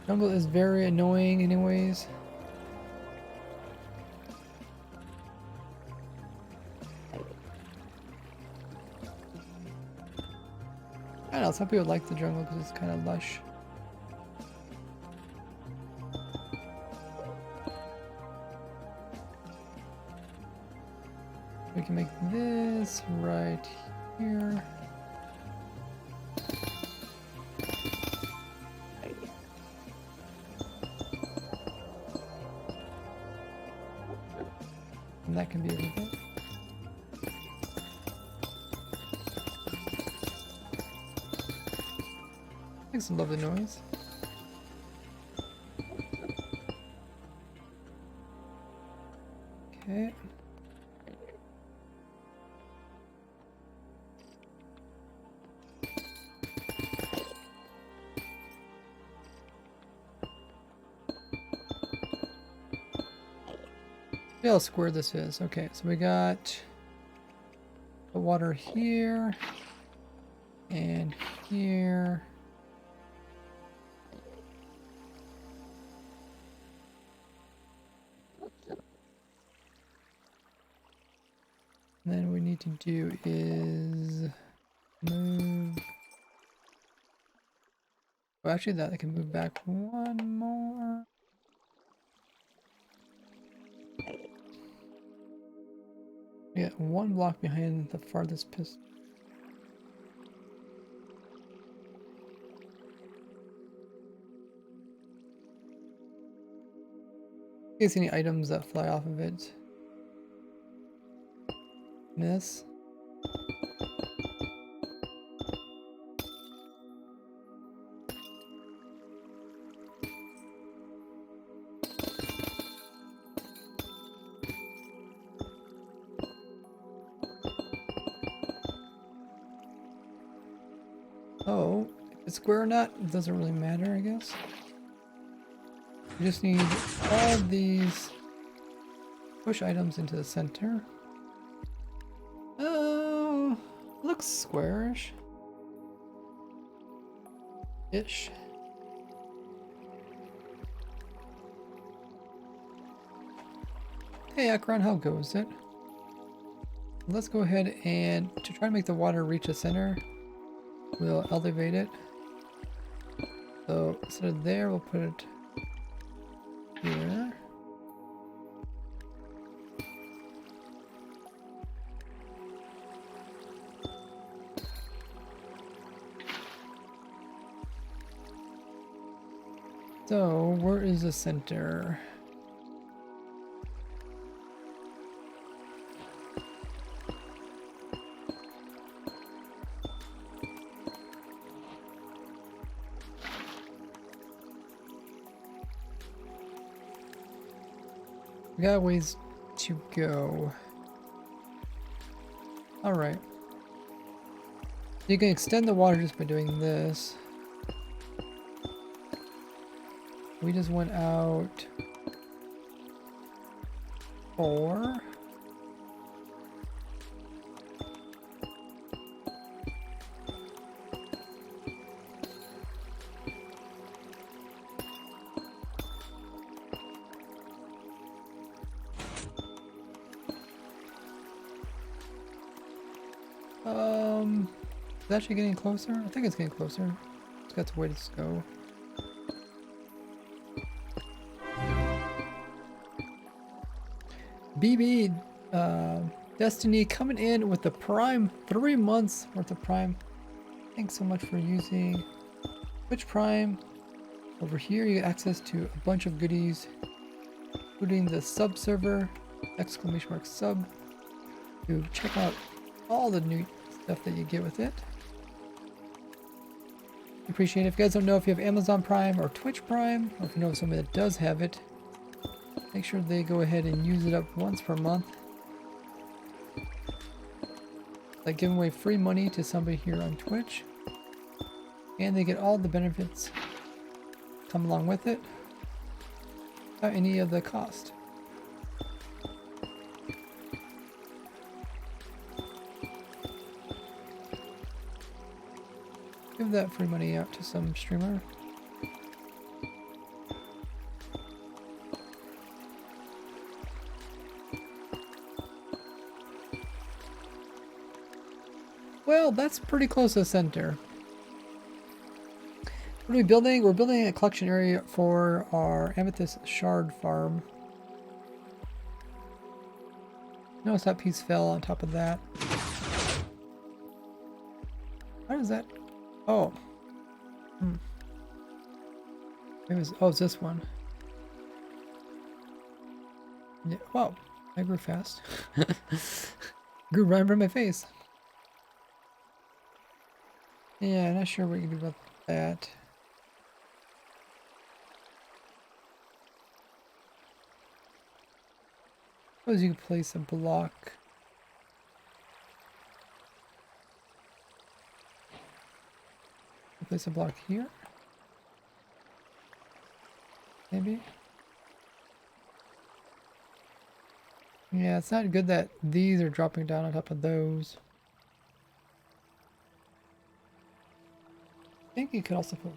Jungle is very annoying anyways. I don't know, some people like the jungle because it's kind of lush. We can make this right here. And that can be everything. Makes a lovely noise. Okay. See how square this is. Okay, so we got the water here and here. And then what we need to do is move. Oh, actually, that I can move back one more. Yeah, one block behind the farthest piston. In case any items that fly off of it. Miss. Oh, if it's square or not, it doesn't really matter, I guess. We just need all these push items into the center. Oh, looks squarish. Ish. Hey Akron, how goes it? Let's go ahead and to try to make the water reach the center, we'll elevate it. So instead of there, we'll put it here. So where is the center? We got ways to go. Alright. You can extend the water just by doing this. We just went out 4. Is it actually getting closer? I think it's getting closer. It's got to wait to go. BB, Destiny coming in with the Prime, 3 months worth of Prime. Thanks so much for using Twitch Prime. Over here you get access to a bunch of goodies, including the sub server, !sub, to check out all the new stuff that you get with it. Appreciate it. If you guys don't know if you have Amazon Prime or Twitch Prime, or if you know somebody that does have it, make sure they go ahead and use it up once per month. Like giving away free money to somebody here on Twitch. And they get all the benefits come along with it without any of the cost. Give that free money out to some streamer. Well, that's pretty close to the center. What are we building? We're building a collection area for our amethyst shard farm. Notice that piece fell on top of that. How does that? Oh. It was. Oh, it's this one. Yeah. Wow. I grew fast. Grew right in front of my face. Yeah, not sure what you can do about that. Suppose you could place a block. Place a block here. Maybe. Yeah, it's not good that these are dropping down on top of those. I think you could also put.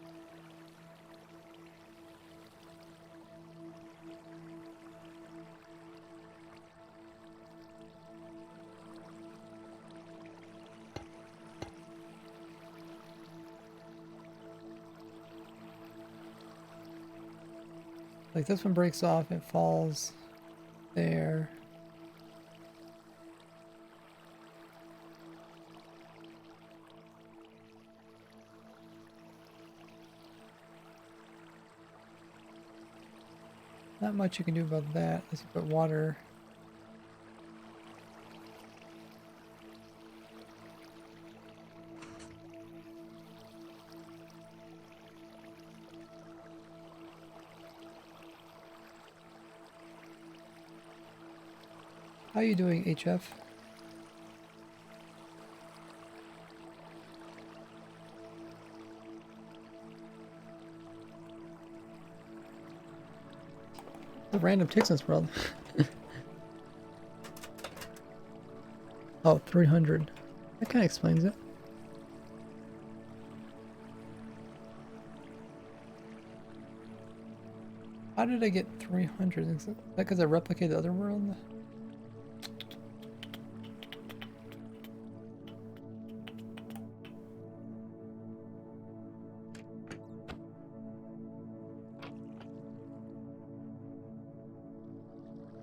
Like this one breaks off, it falls there. Not much you can do about that unless you put water. How are you doing, HF? The random ticks in this world. Oh, 300. That kind of explains it. How did I get 300? Is that because I replicated the other world?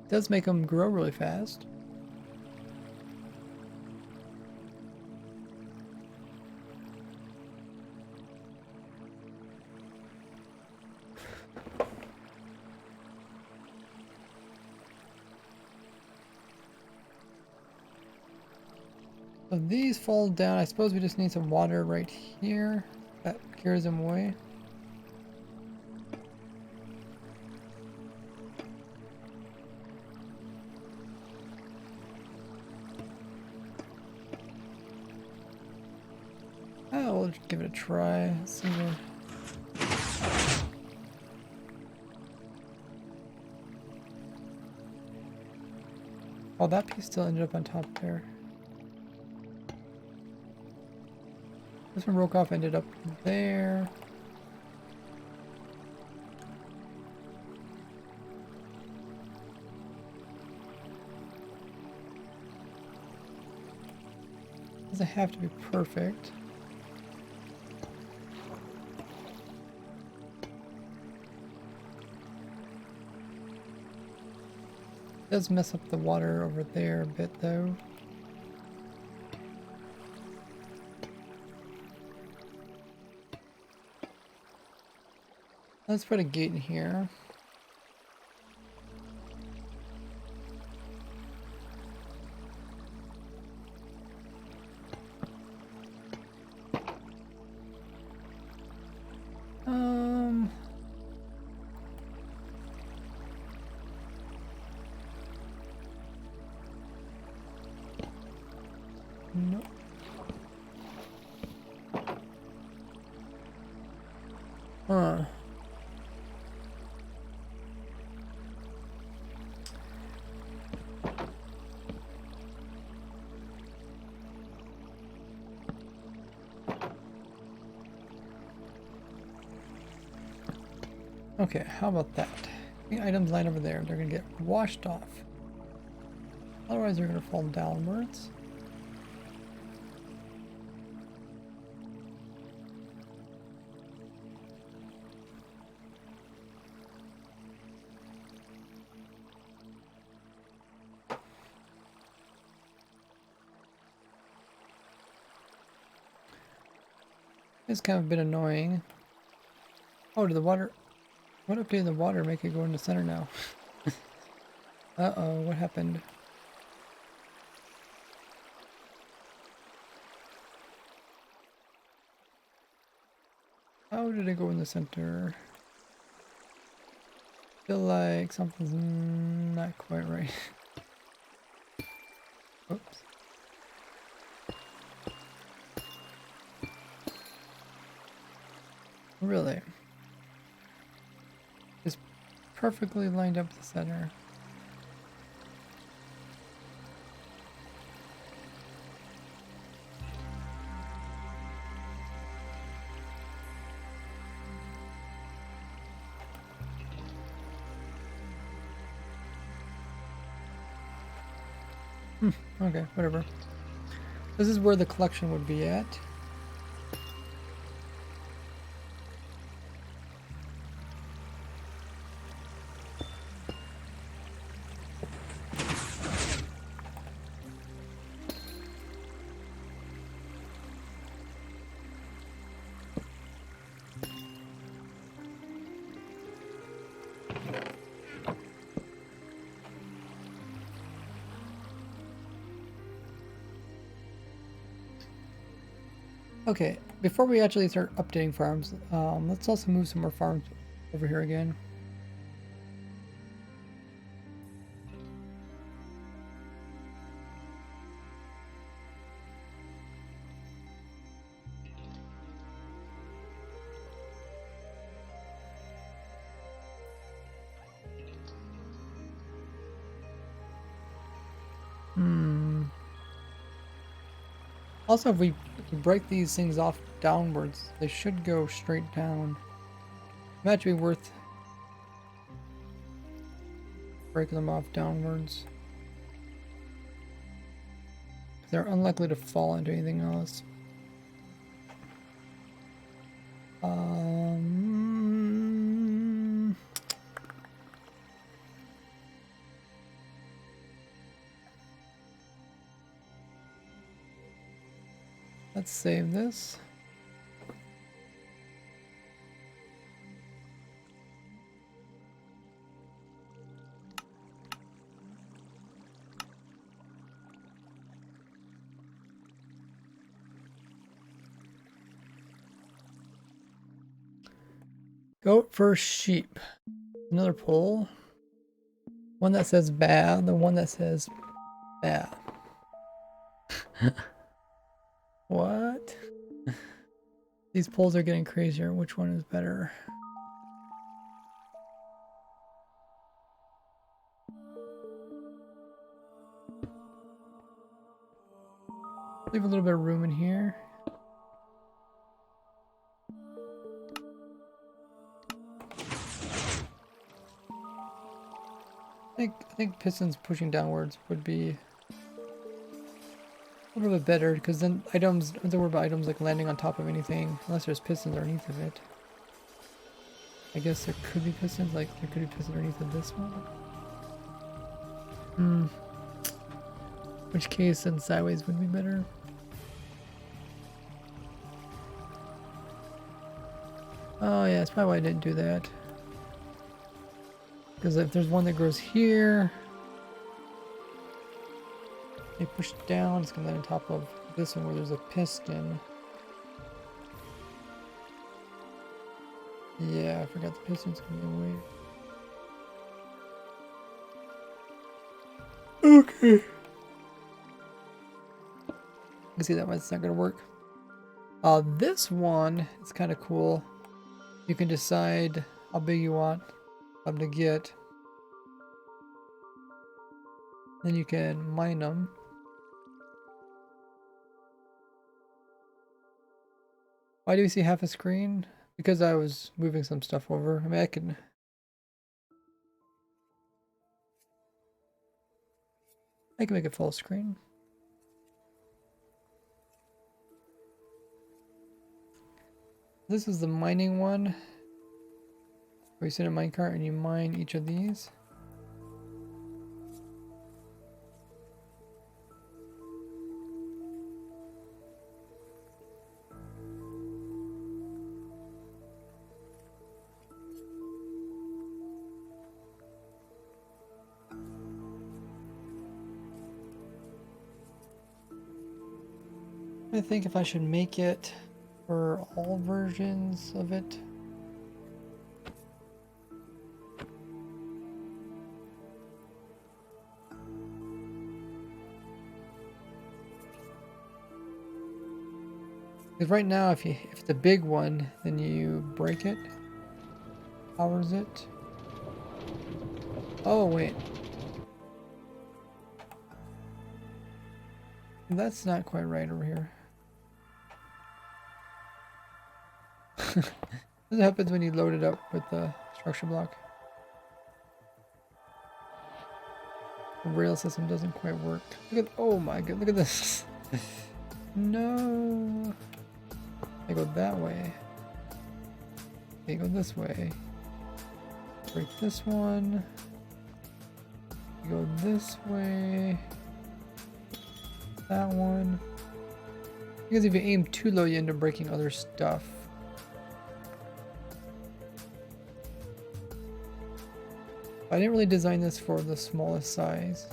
It does make them grow really fast. So these fall down. I suppose we just need some water right here. That carries them away. Oh, we'll give it a try. Let's see where. Oh, that piece still ended up on top there. This one broke off, ended up there. Doesn't have to be perfect. It does mess up the water over there a bit though. Let's put a gate in here. No. Huh. Okay, how about that? The items line over there, they're gonna get washed off. Otherwise they're gonna fall downwards. It's kind of a bit annoying. Oh, did the water... What updated the water make it go in the center now? Uh-oh, what happened? How did it go in the center? Feel like something's not quite right. Oops. Really? It's perfectly lined up the center. Okay, whatever. This is where the collection would be at. Okay, before we actually start updating farms, let's also move some more farms over here again. Also, if we break these things off downwards, they should go straight down. It might be worth breaking them off downwards. They're unlikely to fall into anything else. Let's save this. Goat versus sheep. Another poll. One that says bad, the one that says bad. What? These polls are getting crazier. Which one is better? Leave a little bit of room in here. I think pistons pushing downwards would be a little bit better, because then items, don't worry about items like landing on top of anything, unless there's pistons underneath of it. I guess there could be pistons, like there could be pistons underneath of this one. Which case then sideways would be better. Oh yeah, that's probably why I didn't do that. Because if there's one that grows here, they push it down, it's gonna land on top of this one where there's a piston. Yeah, I forgot the piston's gonna be away. Okay. You can see that one's not gonna work. This one is kind of cool. You can decide how big you want them to get. Then you can mine them. Why do we see half a screen? Because I was moving some stuff over. I mean, I can make it full screen. This is the mining one, where you sit in a minecart and you mine each of these. I think if I should make it for all versions of it. Because right now, if it's a big one, then you break it, powers it. Oh wait, that's not quite right over here. This happens when you load it up with the structure block. The rail system doesn't quite work. Look at, oh my god, look at this. No. I go that way. They go this way. Break this one. You go this way. That one. Because if you aim too low, you end up breaking other stuff. I didn't really design this for the smallest size.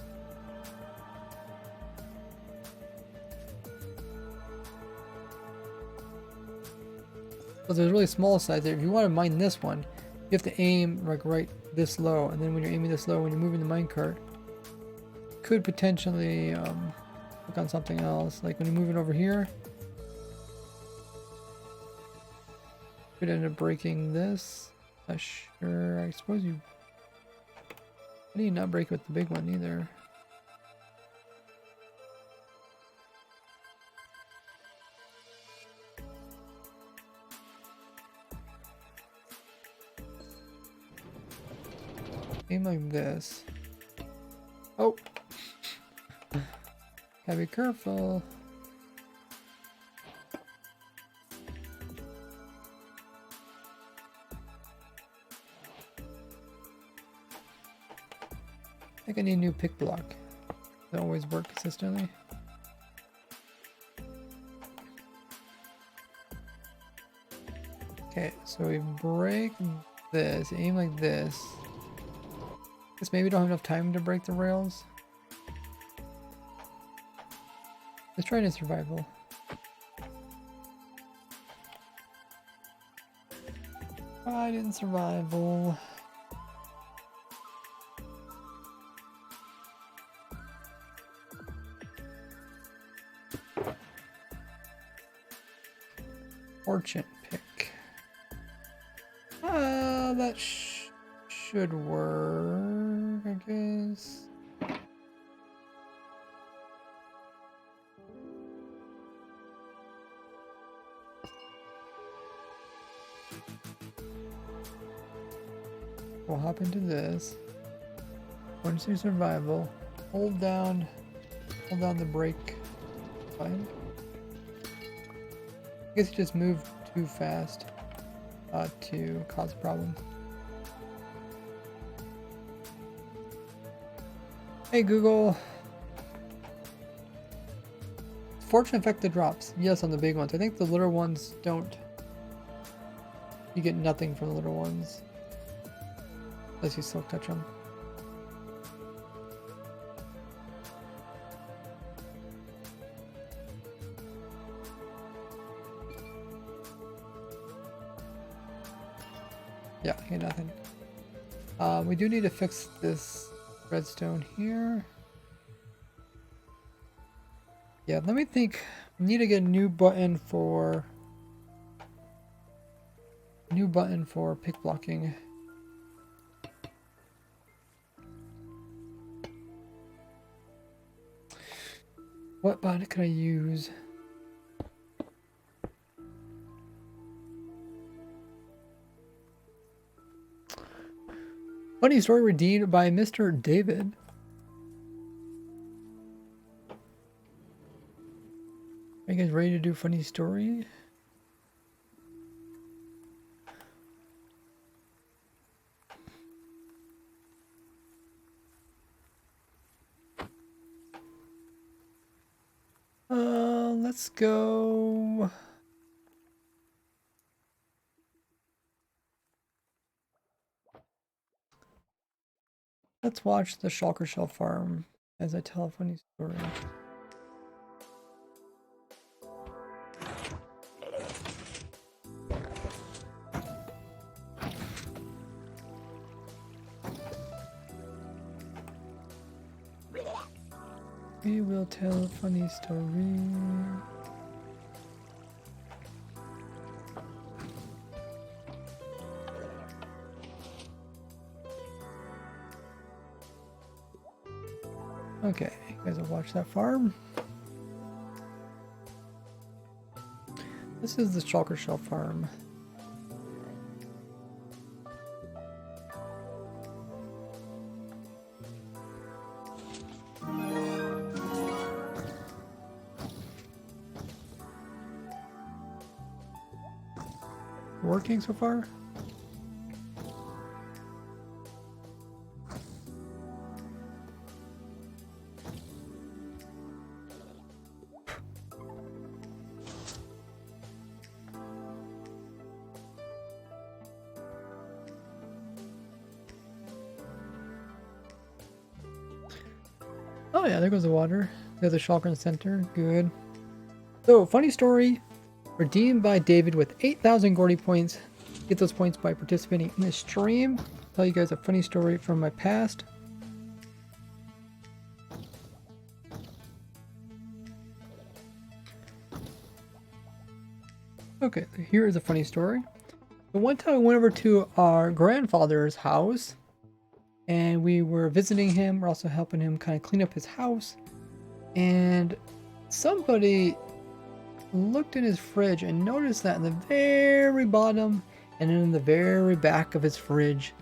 So there's really small size there. If you want to mine this one, you have to aim like right this low, and then when you're aiming this low, when you're moving the minecart, could potentially click on something else. Like when you move it over here, could end up breaking this. Sure, I suppose you. How do you not break with the big one either? Aim like this. Oh! Gotta be careful. I think I need a new pick block. They always work consistently. Okay, so we break this, aim like this. Guess maybe we don't have enough time to break the rails. Let's try it in survival. I didn't survival. Fortune pick. That should work, I guess. We'll hop into this. Once you survival, hold down the brake button. I guess you just moved too fast to cause a problem. Hey Google. Fortune affect the drops. Yes, on the big ones. I think the little ones don't. You get nothing from the little ones. Unless you silk touch them. Yeah, I get nothing. We do need to fix this redstone here. Yeah, let me think. We need to get a new button for pick blocking. What button could I use? Funny story redeemed by Mr. David. Are you guys ready to do funny story? Let's go. Let's watch the Shulker Shell farm as I tell a funny story. We will tell a funny story. Okay, you guys will watch that farm. This is the Shulker Shell farm. Working so far? Oh yeah, there goes the water. There's a shulker in the center. Good. So, funny story. Redeemed by David with 8,000 Gordy points. Get those points by participating in this stream. Tell you guys a funny story from my past. Okay, here is a funny story. So one time I went over to our grandfather's house and we were visiting him. We're also helping him kind of clean up his house. And somebody looked in his fridge and noticed that in the very bottom and in the very back of his fridge,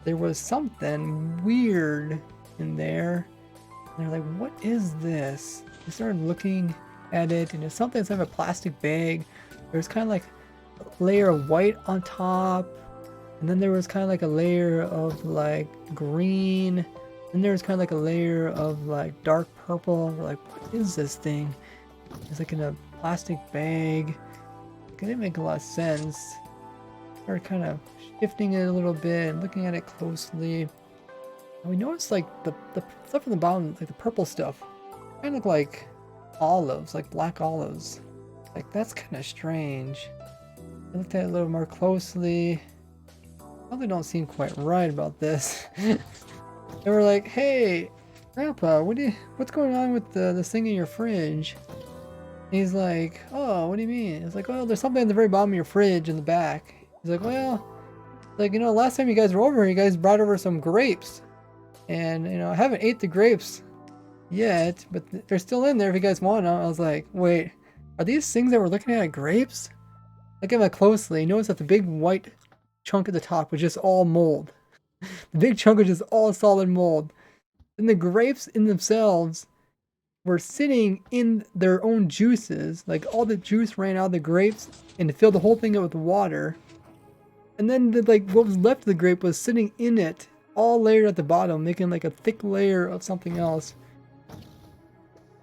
there was something weird in there. And they're like, what is this? They started looking at it, and it's something inside of a plastic bag. There's kind of like a layer of white on top, and then there was kind of like a layer of like green, and there was kind of like a layer of like dark purple. We're like, what is this thing? It's like in a plastic bag. It didn't make a lot of sense. Started kind of shifting it a little bit and looking at it closely. And we noticed like the stuff on the bottom, like the purple stuff, kind of look like olives, like black olives. Like, that's kind of strange. I looked at it a little more closely. Something don't seem quite right about this. And we're like, hey, Grandpa, what's going on with this thing in your fridge? And he's like, oh, what do you mean? It's like, well, there's something at the very bottom of your fridge in the back. He's like, well, like, last time you guys were over here, you guys brought over some grapes. And, I haven't ate the grapes yet, but they're still in there if you guys want them. I was like, wait, are these things that we're looking at grapes? Look at that closely. Notice that the big white chunk at the top was just all mold. The big chunk was just all solid mold. And the grapes in themselves were sitting in their own juices. Like, all the juice ran out of the grapes and it filled the whole thing up with water. And then what was left of the grape was sitting in it, all layered at the bottom, making like a thick layer of something else.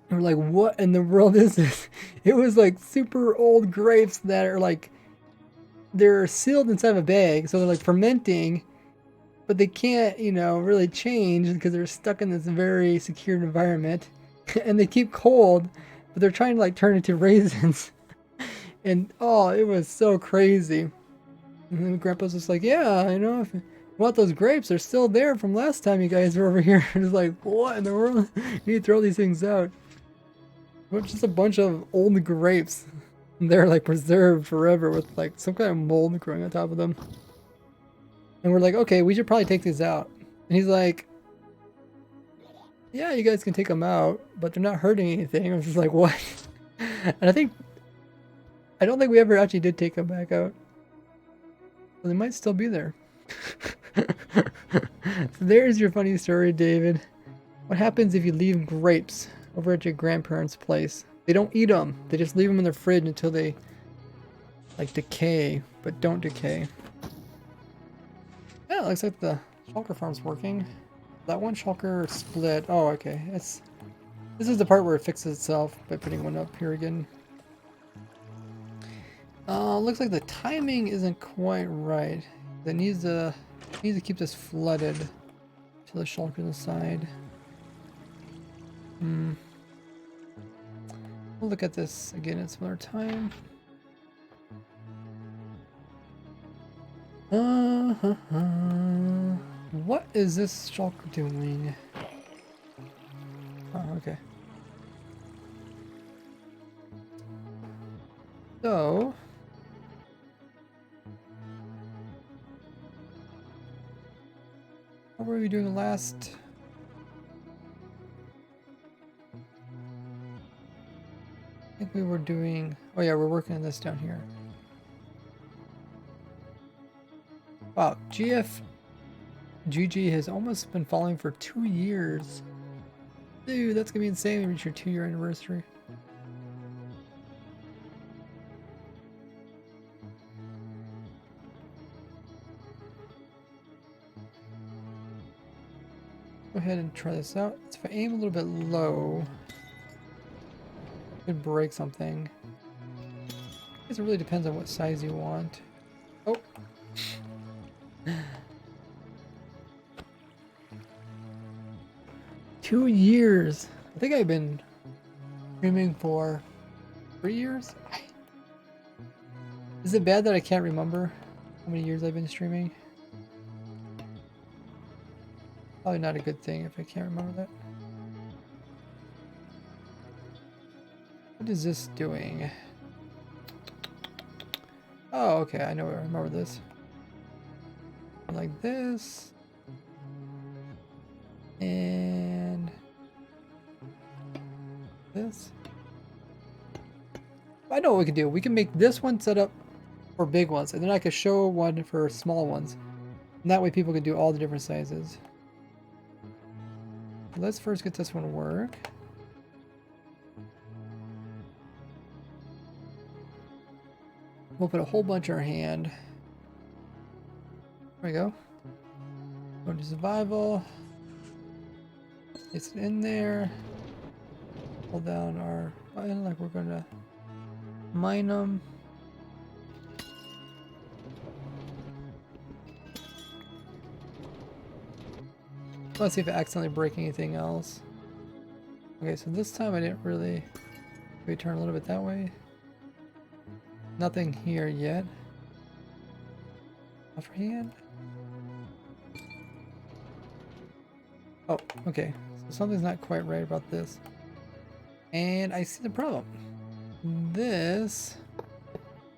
And we're like, what in the world is this? It was like super old grapes that are like, they're sealed inside of a bag, so they're like fermenting, but they can't, really change because they're stuck in this very secured environment. And they keep cold, but they're trying to like turn into raisins. And oh, it was so crazy. And then Grandpa's just like, yeah, if you want those grapes, they're still there from last time you guys were over here. And it's like, what in the world? You need to throw these things out. But just a bunch of old grapes. They're like preserved forever with like some kind of mold growing on top of them. And we're like, okay, we should probably take these out. And he's like, yeah, you guys can take them out, but they're not hurting anything. I was just like, what? And I don't think we ever actually did take them back out. So they might still be there. So there's your funny story, David. What happens if you leave grapes over at your grandparents' place? They don't eat them. They just leave them in their fridge until they like decay, but don't decay. Yeah, it looks like the shulker farm's working. That one shulker split. Oh, okay. This is the part where it fixes itself by putting one up here again. Looks like the timing isn't quite right. It needs to keep this flooded to the shulker on the side. We'll look at this again at some other time. What is this shulker doing? Oh, okay. So, what were we doing last? I think we were doing, oh yeah, we're working on this down here. Wow, GG has almost been following for 2 years. Dude, that's gonna be insane when we reach your 2-year anniversary. Go ahead and try this out. So if I aim a little bit low, it could break something. I guess it really depends on what size you want. Oh. 2 years. I think I've been streaming for 3 years. Is it bad that I can't remember how many years I've been streaming? Probably not a good thing if I can't remember that. What is this doing? Oh, okay, I know, I remember this. Like this. And this. I know what we can do. We can make this one set up for big ones, and then I could show one for small ones. And that way people can do all the different sizes. Let's first get this one to work. We'll put a whole bunch in our hand. There we go. Go to survival. Place it in there. Hold down our button like we're gonna mine them. Let's see if I accidentally break anything else. Okay, so this time I didn't really... Maybe turn a little bit that way. Nothing here yet. Upper hand. Oh, okay. So something's not quite right about this. And I see the problem. This is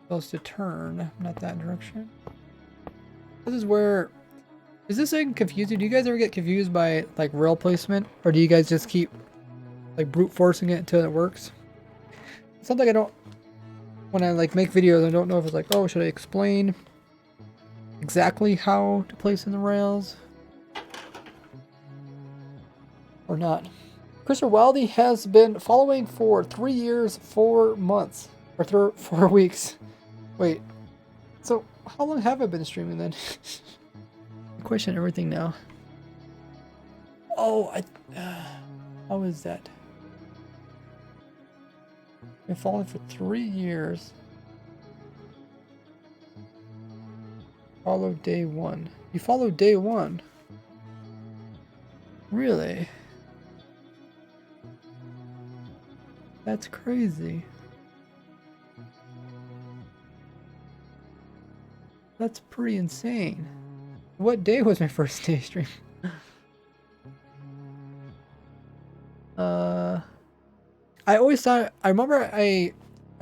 supposed to turn, not that direction. This is where... Is this thing confusing? Do you guys ever get confused by like rail placement? Or do you guys just keep like brute forcing it until it works? Something I don't... When I like make videos, I don't know if it's like, oh, should I explain exactly how to place in the rails? Or not. Christopher Wildy has been following for 3 years, 4 months. Or 4 weeks. Wait. So, how long have I been streaming then? I question everything now. Oh, how is that? Been following for 3 years. Follow day 1. You follow day 1? Really? That's crazy. That's pretty insane. What day was my first day stream? I always thought, I remember I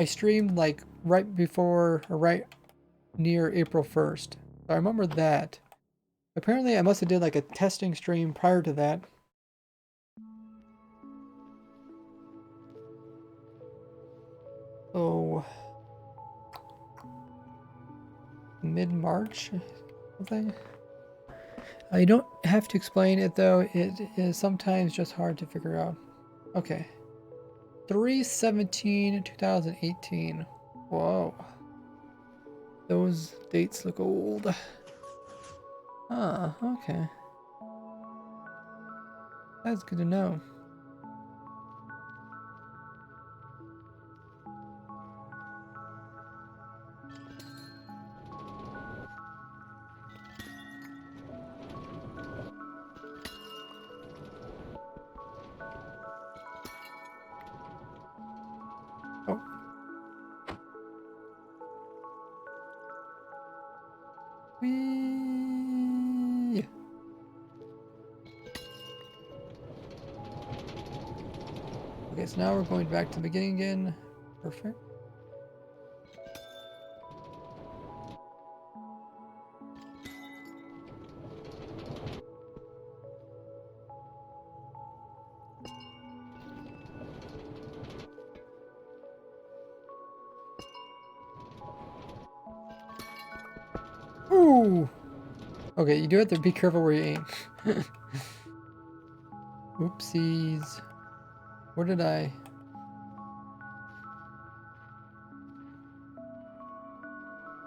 streamed like right before or right near April 1st. So I remember that. Apparently I must have did like a testing stream prior to that. So mid-March, something. You don't have to explain it though. It is sometimes just hard to figure out. Okay. 3/17/2018. Whoa. Those dates look old. Ah, okay. That's good to know. Oh. Whee! Okay, so now we're going back to the beginning again. Perfect. Ooh! Okay, you do have to be careful where you aim. Oopsies. Where did I...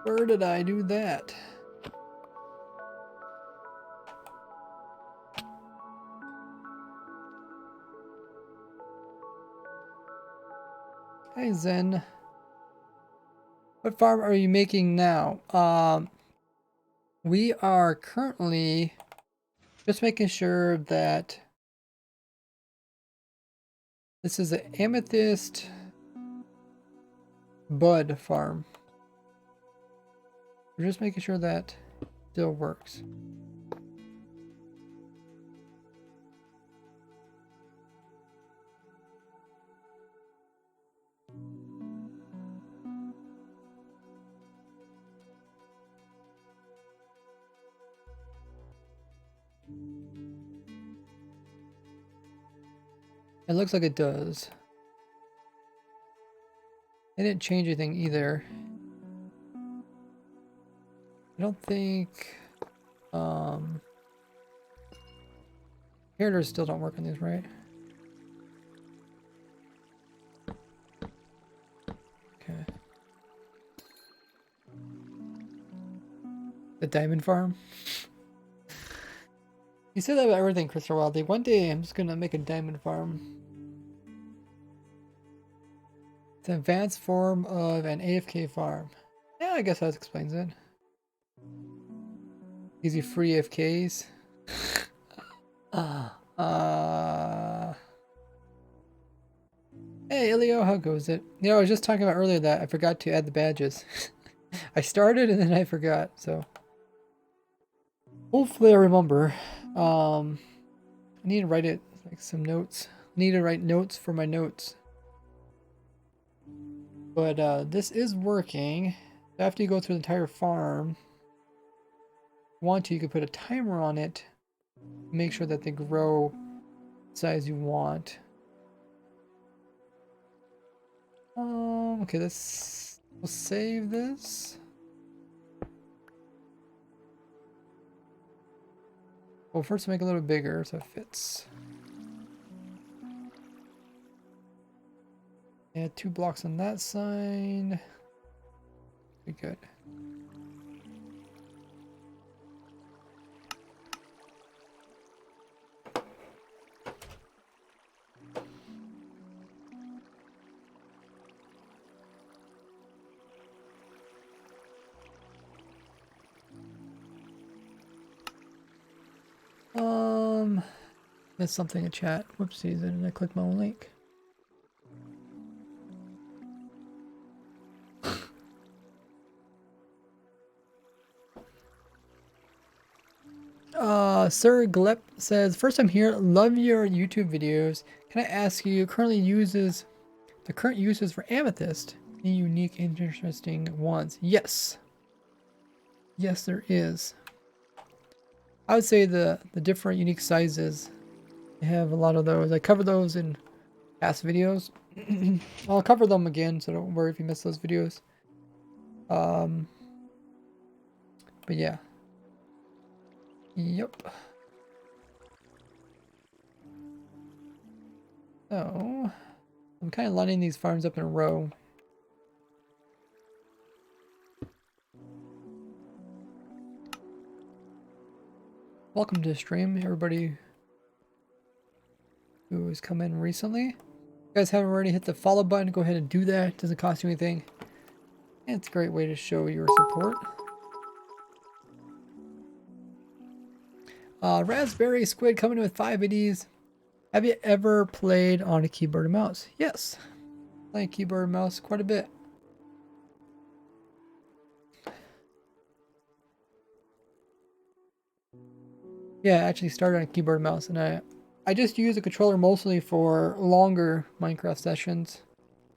Where did I do that? Hey Zen. What farm are you making now? We are currently just making sure that this is an amethyst bud farm. We're just making sure that still works. It looks like it does. They didn't change anything either. I don't think characters still don't work on these, right? Okay. The diamond farm? You said that about everything, Crystal Wildy. One day I'm just gonna make a diamond farm. It's an advanced form of an AFK farm. Yeah, I guess that explains it. Easy free AFKs. Hey Ilio, how goes it? You know, I was just talking about earlier that I forgot to add the badges. I started and then I forgot, so hopefully I remember. I need to write it, like some notes. I need to write notes for my notes. But this is working. After you go through the entire farm, if you want to, you can put a timer on it. Make sure that they grow the size you want. Okay, we'll save this. Well, first make it a little bigger so it fits. Add 2 blocks on that side. Be good. Missed something in chat. Whoopsies, and I clicked my own link. Sir Glep says, first time here, love your YouTube videos. Can I ask you, current uses for amethyst? Any unique, interesting ones? Yes. Yes, there is. I would say the different unique sizes. I have a lot of those. I covered those in past videos. I'll cover them again, so don't worry if you missed those videos. But yeah. Yep. So, I'm kind of lining these farms up in a row. Welcome to the stream, everybody who has come in recently. If you guys haven't already hit the follow button, go ahead and do that. It doesn't cost you anything. And it's a great way to show your support. Raspberry Squid coming in with 5 IDs. Have you ever played on a keyboard and mouse? Yes. Playing keyboard and mouse quite a bit. Yeah, I actually started on keyboard and mouse, and I just use a controller mostly for longer Minecraft sessions.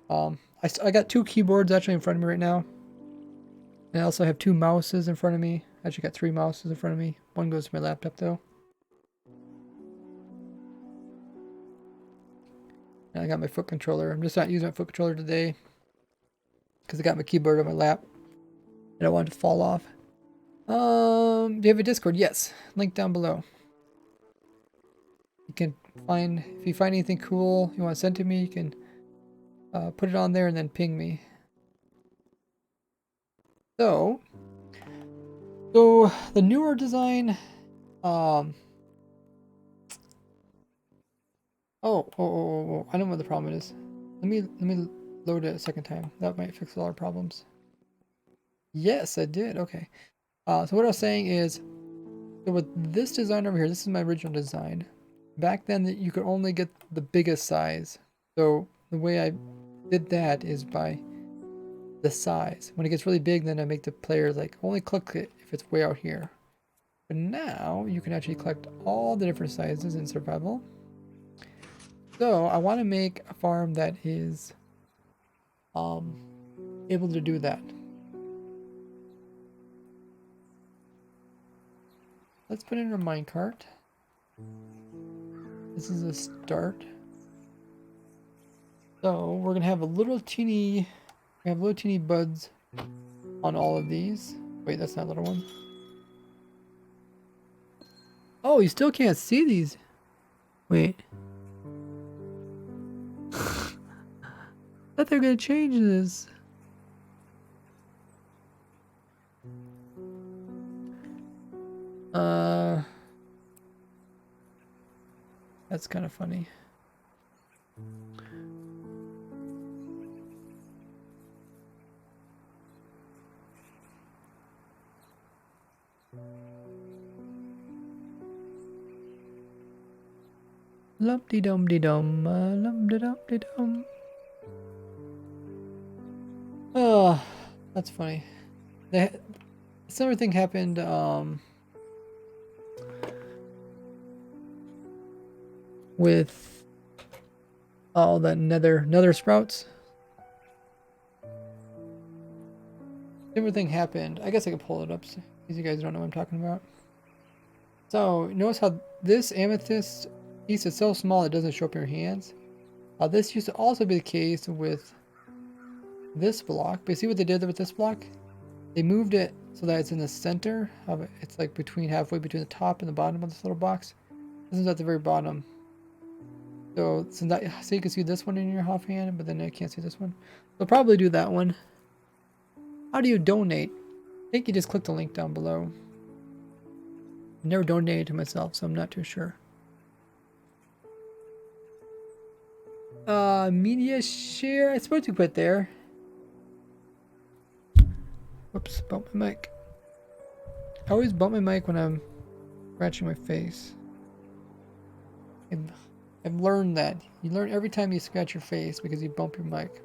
I got 2 keyboards actually in front of me right now. And I also have 2 mouses in front of me. I actually got 3 mouses in front of me. One goes to my laptop though. And I got my foot controller. I'm just not using my foot controller today because I got my keyboard on my lap. I don't want it to fall off. Do you have a Discord? Yes. Link down below. You can find, if you find anything cool you want to send to me, you can put it on there and then ping me. So the newer design, oh, I know what the problem is. Let me load it a second time. That might fix all our problems. Yes, I did. Okay. So what I was saying is, so with this design over here, this is my original design. Back then, that you could only get the biggest size. So the way I did that is by the size. When it gets really big, then I make the players like only click it if it's way out here. But now you can actually collect all the different sizes in survival. So I want to make a farm that is able to do that. Let's put in our minecart. This is a start. So we're gonna have a little teeny, we have little teeny buds on all of these. Wait, that's not a little one. Oh, you still can't see these. Wait. I thought they're gonna change this. That's kind of funny. Lump-de-dum-de-dum, lump-de-dum-de-dum. Oh, that's funny. A similar thing happened, with all the nether sprouts. Similar thing happened. I guess I could pull it up so you guys don't know what I'm talking about. So notice how this amethyst piece is so small it doesn't show up in your hands. This used to also be the case with this block, but see what they did with this block? They moved it so that it's in the center of it. It's like halfway between the top and the bottom of this little box. This is at the very bottom. So you can see this one in your offhand, but then I can't see this one. They'll probably do that one. How do you donate? I think you just click the link down below. I never donated to myself, so I'm not too sure. Media share. I suppose you put there. Whoops, bump my mic. I always bump my mic when I'm scratching my face. I've learned that. You learn every time you scratch your face because you bump your mic.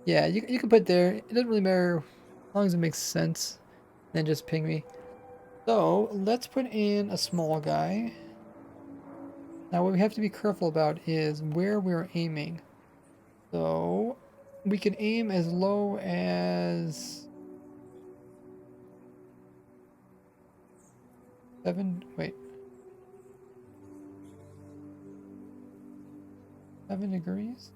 Yeah, you can put there. It doesn't really matter as long as it makes sense. Then just ping me. So let's put in a small guy. Now what we have to be careful about is where we're aiming. So we can aim as low as 7 degrees.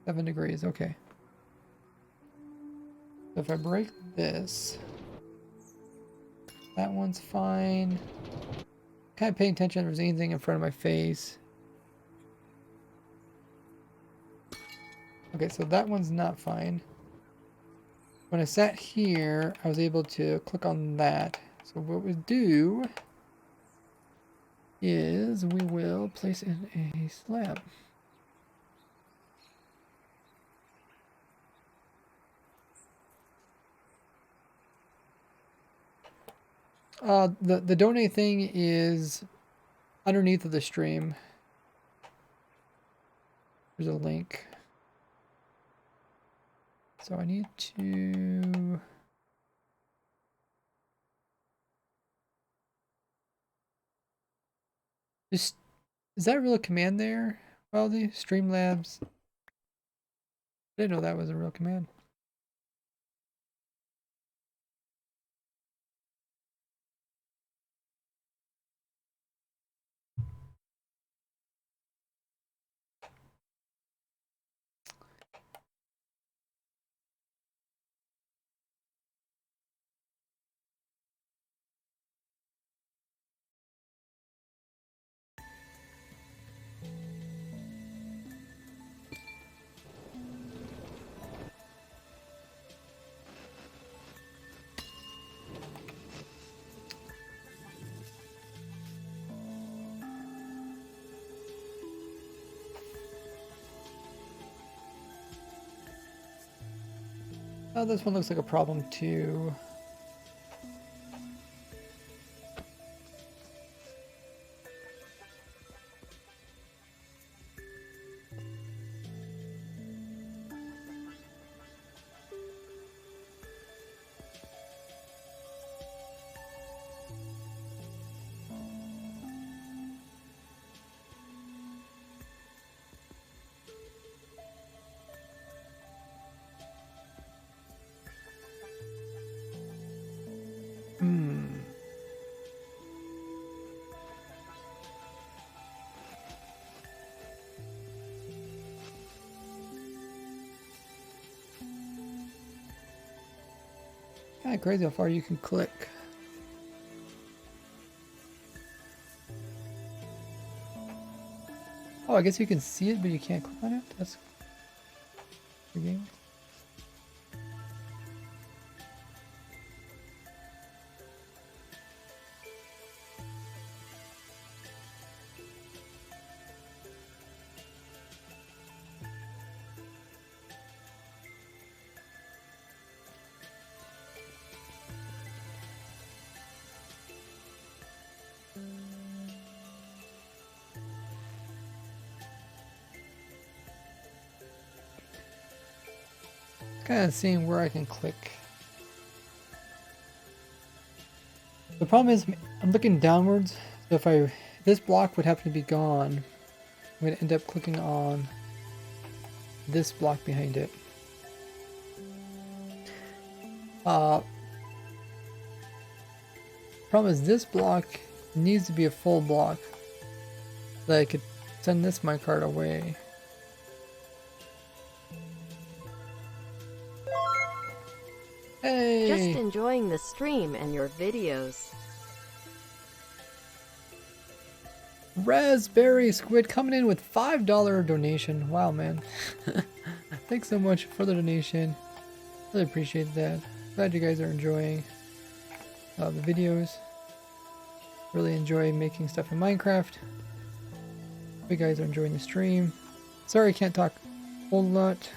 7 degrees, okay. So if I break this, that one's fine. Kind of paying attention if there's anything in front of my face. Okay, so that one's not fine. When I sat here, I was able to click on that. So what we do is we will place in a slab. The donate thing is underneath of the stream. There's a link. So I need to... Just, is that a real command there? Well, the Streamlabs. I didn't know that was a real command. This one looks like a problem too. Kind of crazy how far you can click. Oh, I guess you can see it, but you can't click on it? That's intriguing. Kind of seeing where I can click. The problem is I'm looking downwards, so if this block would happen to be gone, I'm going to end up clicking on this block behind it. Problem is this block needs to be a full block so that I could send this minecart away. Hey!
Just enjoying the stream and your videos.
Raspberry Squid coming in with $5 donation. Wow, man. Thanks so much for the donation. Really appreciate that. Glad you guys are enjoying the videos. Really enjoy making stuff in Minecraft. Hope you guys are enjoying the stream. Sorry I can't talk a whole lot.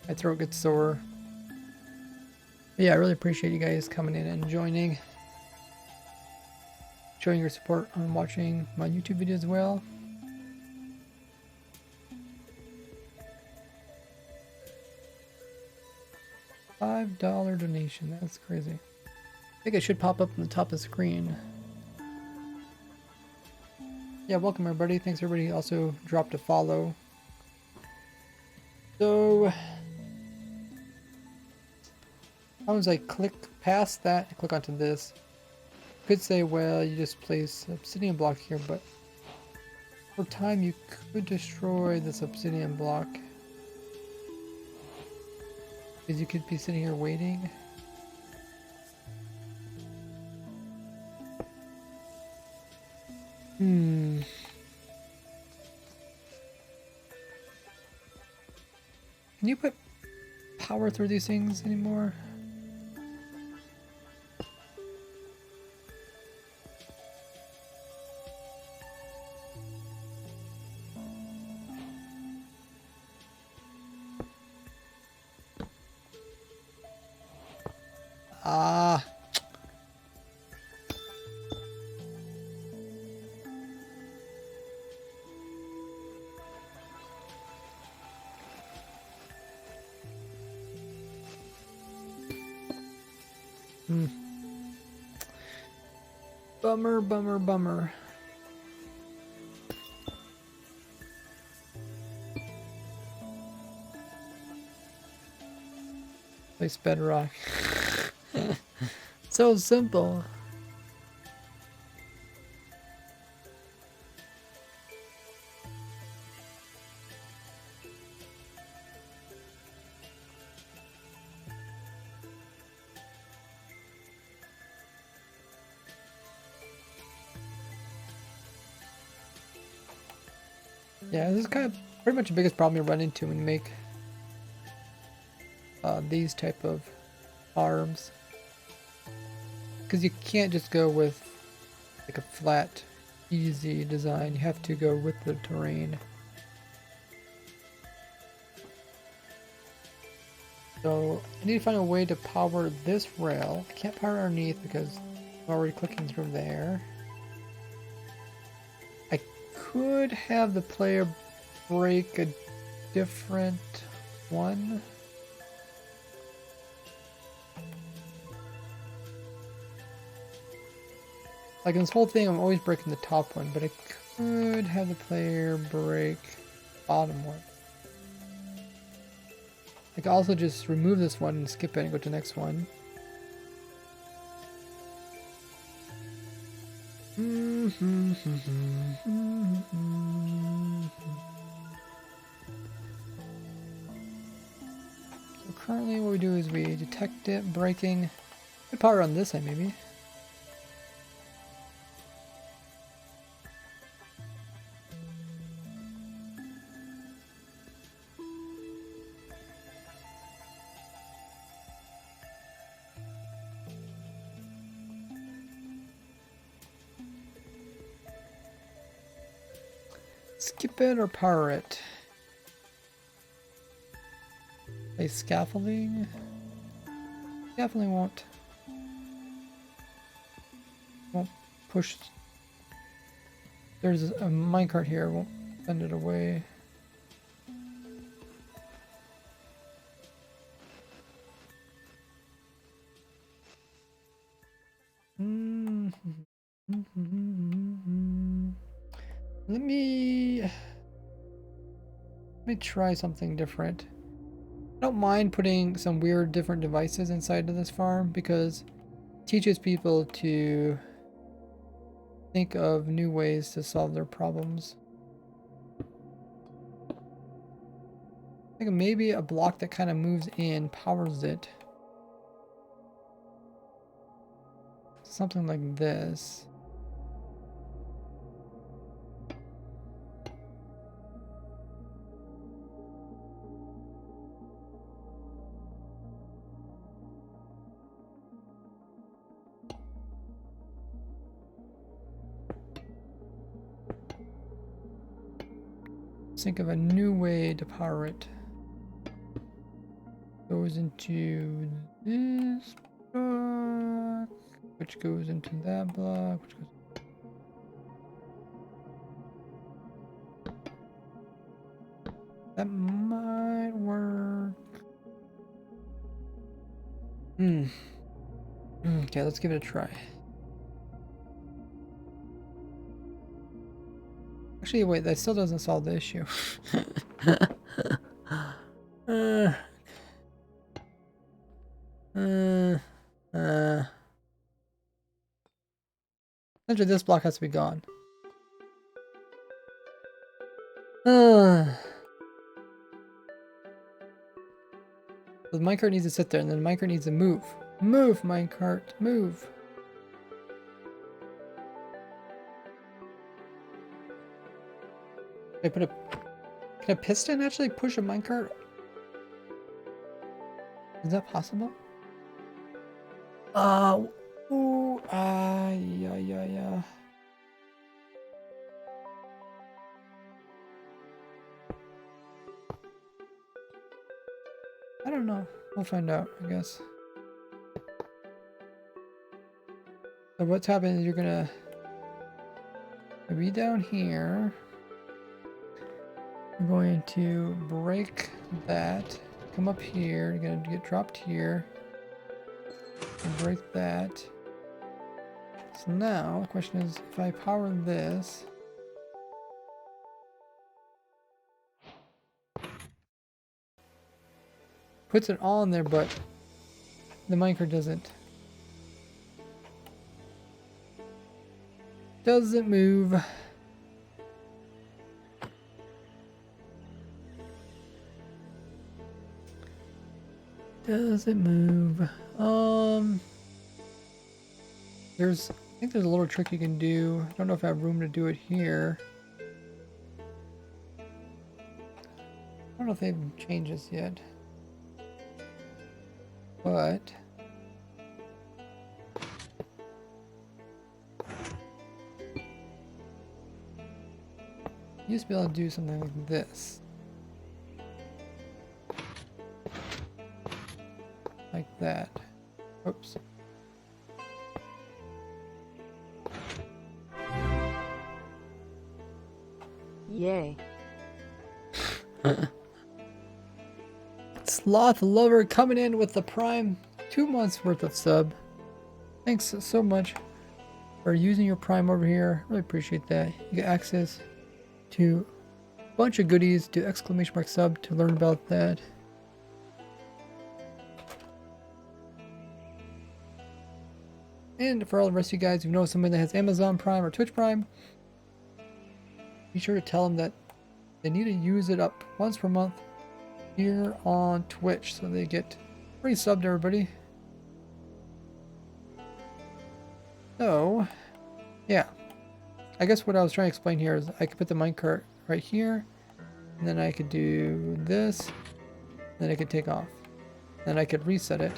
My throat gets sore. But yeah, I really appreciate you guys coming in and joining. Showing your support on watching my YouTube videos as well. $5 donation, that's crazy. I think it should pop up on the top of the screen. Yeah, welcome everybody. Thanks everybody also dropped a follow. So as I click past that and click onto this, you could say, well, you just place an obsidian block here, but for time you could destroy this obsidian block. Because you could be sitting here waiting. Can you put power through these things anymore? Ah. Bummer, bummer, bummer. Place bedrock. So simple. Yeah, this is kind of pretty much the biggest problem you run into when you make these type of farms. Because you can't just go with like a flat easy design. You have to go with the terrain. So I need to find a way to power this rail. I can't power underneath because I'm already clicking through there. I could have the player break a different one. Like in this whole thing, I'm always breaking the top one, but I could have the player break the bottom one. I could also just remove this one and skip it and go to the next one. So currently what we do is we detect it breaking. Good power on this side maybe. Skip it or power it? A scaffolding? Scaffolding won't push. There's a minecart here, won't send it away. Let me try something different. I don't mind putting some weird different devices inside of this farm because it teaches people to think of new ways to solve their problems. I think maybe a block that kind of moves in powers it. Something like this. Think of a new way to power it. Goes into this block, which goes into that block, which goes. That might work. Okay, let's give it a try. Actually, wait, that still doesn't solve the issue. Essentially, this block has to be gone. The minecart needs to sit there, and then the minecart needs to move. Move, minecart, move. Can a piston actually push a minecart? Is that possible? Yeah. I don't know. We'll find out, I guess. So what's happening is you're gonna be down here. We're going to break that. Come up here. You're gonna get dropped here. And break that. So now the question is, if I power this, puts it all in there, but the minecart doesn't move. Doesn't move. I think there's a little trick you can do. I don't know if I have room to do it here. I don't know if they've changed this yet. But used to be able to do something like this. Like that. Oops.
Yay.
Sloth Lover coming in with the Prime 2 months worth of sub. Thanks so much for using your Prime over here. Really appreciate that. You get access to a bunch of goodies, to exclamation mark sub to learn about that. And for all the rest of you guys who know somebody that has Amazon Prime or Twitch Prime, be sure to tell them that they need to use it up once per month here on Twitch so they get free sub to everybody. So, yeah. I guess what I was trying to explain here is I could put the minecart right here, and then I could do this, then I could take off. Then I could reset it.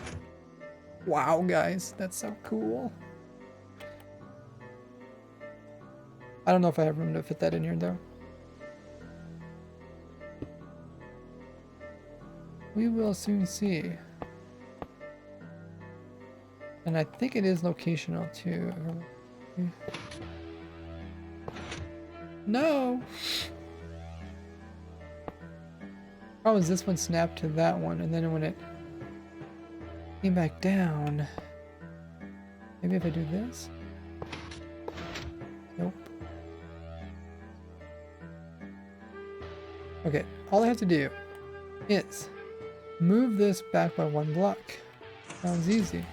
Wow, guys, that's so cool. I don't know if I have room to fit that in here, though. We will soon see. And I think it is locational, too. No! Problem is this one snapped to that one, and then when it came back down... Maybe if I do this? Nope. Okay, all I have to do is move this back by 1 block. Sounds easy.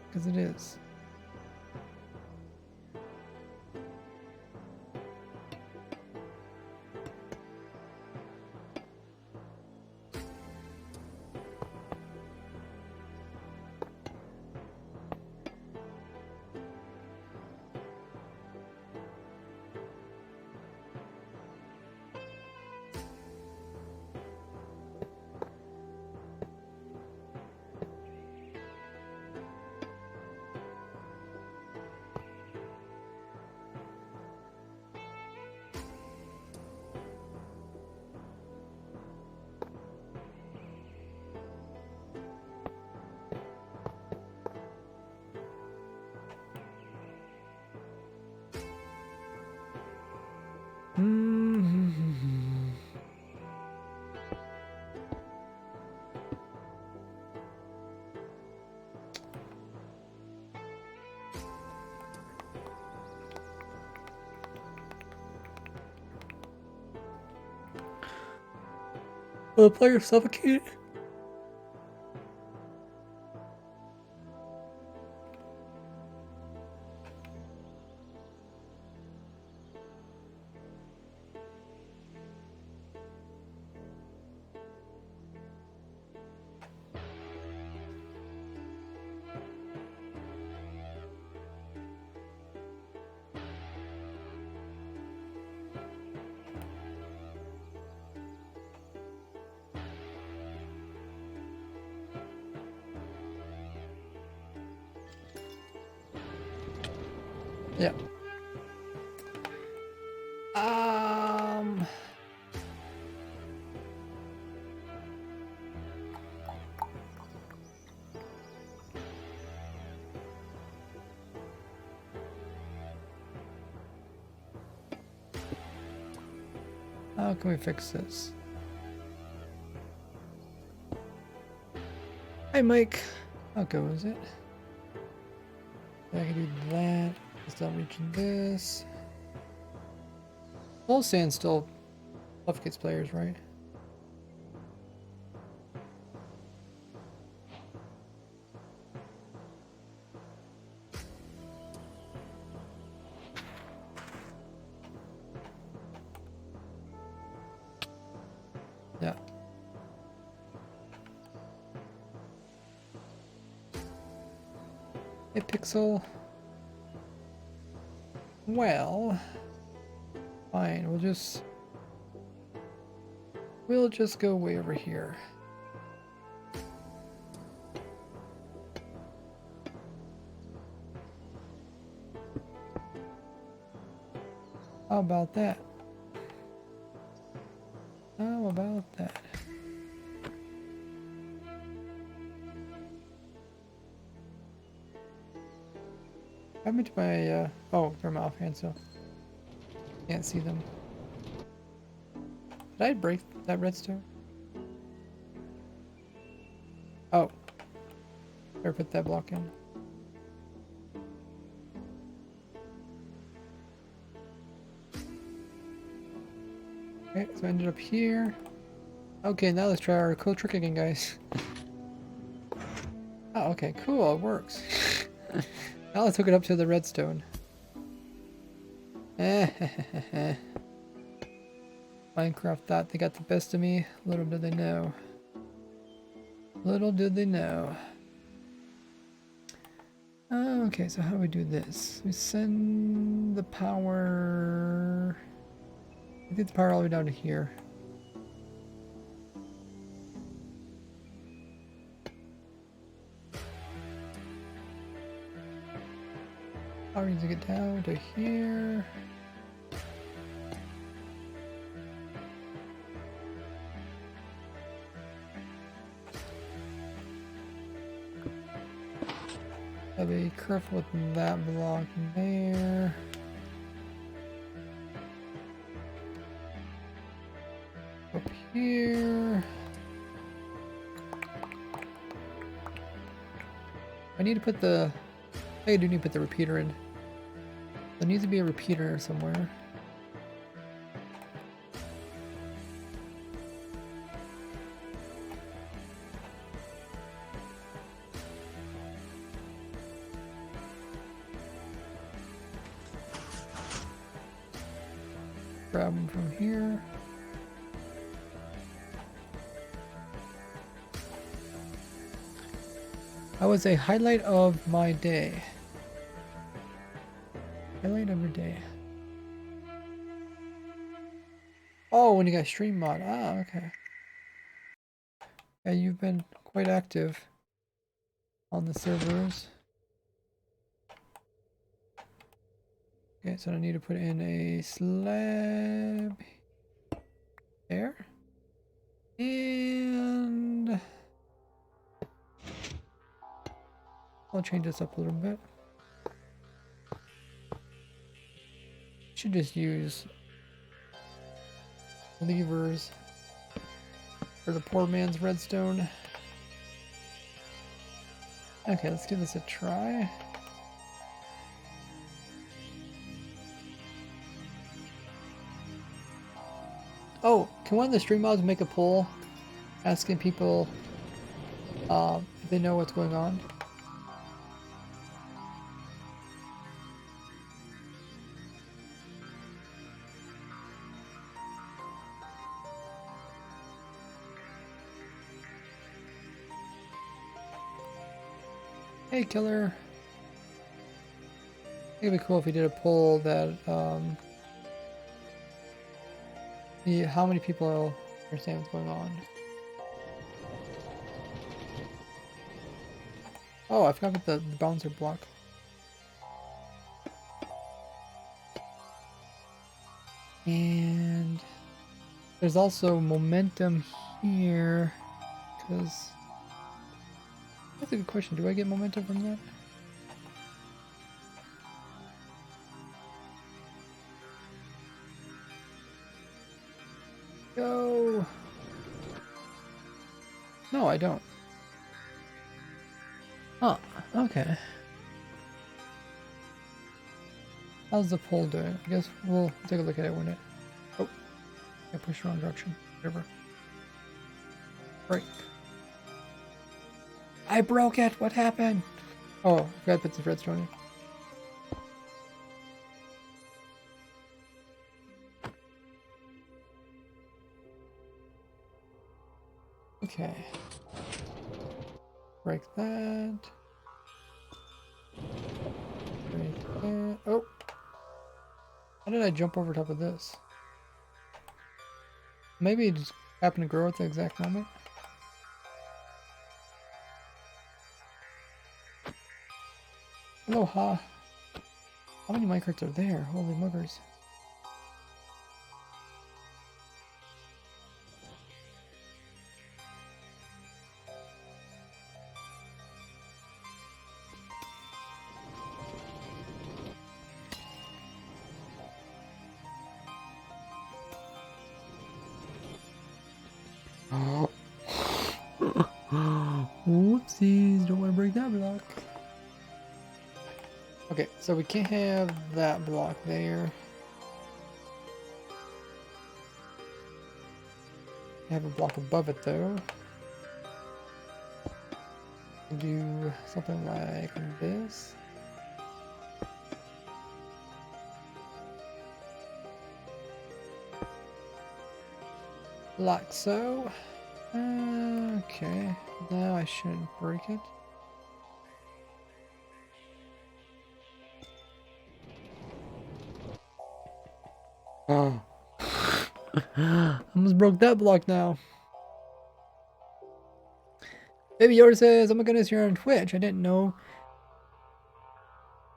Because it is. Will the player suffocate? Yeah. How can we fix this? Hey, Mike. How goes it? I can do that. It's not reaching this. Full sand still suffocates players, right? Yeah. Hey, Pixel. Well, fine. We'll just go way over here. How about that? How about that? What happened to my, oh, they're my offhand, so can't see them. Did I break that redstone? Oh. Better put that block in. Okay, so I ended up here. Okay, now let's try our cool trick again, guys. Oh, okay, cool, it works. Now let's hook it up to the redstone. Minecraft thought they got the best of me. Little did they know. Little did they know. Okay, so how do we do this? We send the power... I think the power all the way down to here. Power needs to get down to here. Gotta be careful with that block there. Up here. I need to put the... I do need to put the repeater in. There needs to be a repeater somewhere. Grab them from here. That was a highlight of my day. Highlight of your day. Oh, when you got stream mod. Ah, okay. Yeah, you've been quite active on the servers. Okay, so I need to put in a slab there. And I'll change this up a little bit. Should just use levers for the poor man's redstone. Okay, let's give this a try. Oh, can one of the stream mods make a poll asking people if they know what's going on? Hey, killer. It'd be cool if we did a poll that how many people understand what's going on. Oh, I forgot about the bouncer block. And there's also momentum here, because that's a good question. Do I get momentum from that? Go! No, I don't. Huh, okay. How's the poll doing? I guess we'll take a look at it when it... Oh, I pushed the wrong direction. Whatever. Break. I broke it! What happened? Oh, I forgot to put the redstone in. Okay. Break that. Break that. Oh! How did I jump over top of this? Maybe it just happened to grow at the exact moment. Aloha! How many minecarts are there? Holy muggers. Whoopsies, don't want to break that block. Okay, so we can't have that block there. Have a block above it though. Do something like this. Like so. Okay, now I shouldn't break it. Oh. Almost broke that block now. Baby Yoda says, oh my goodness, you're on Twitch. I didn't know.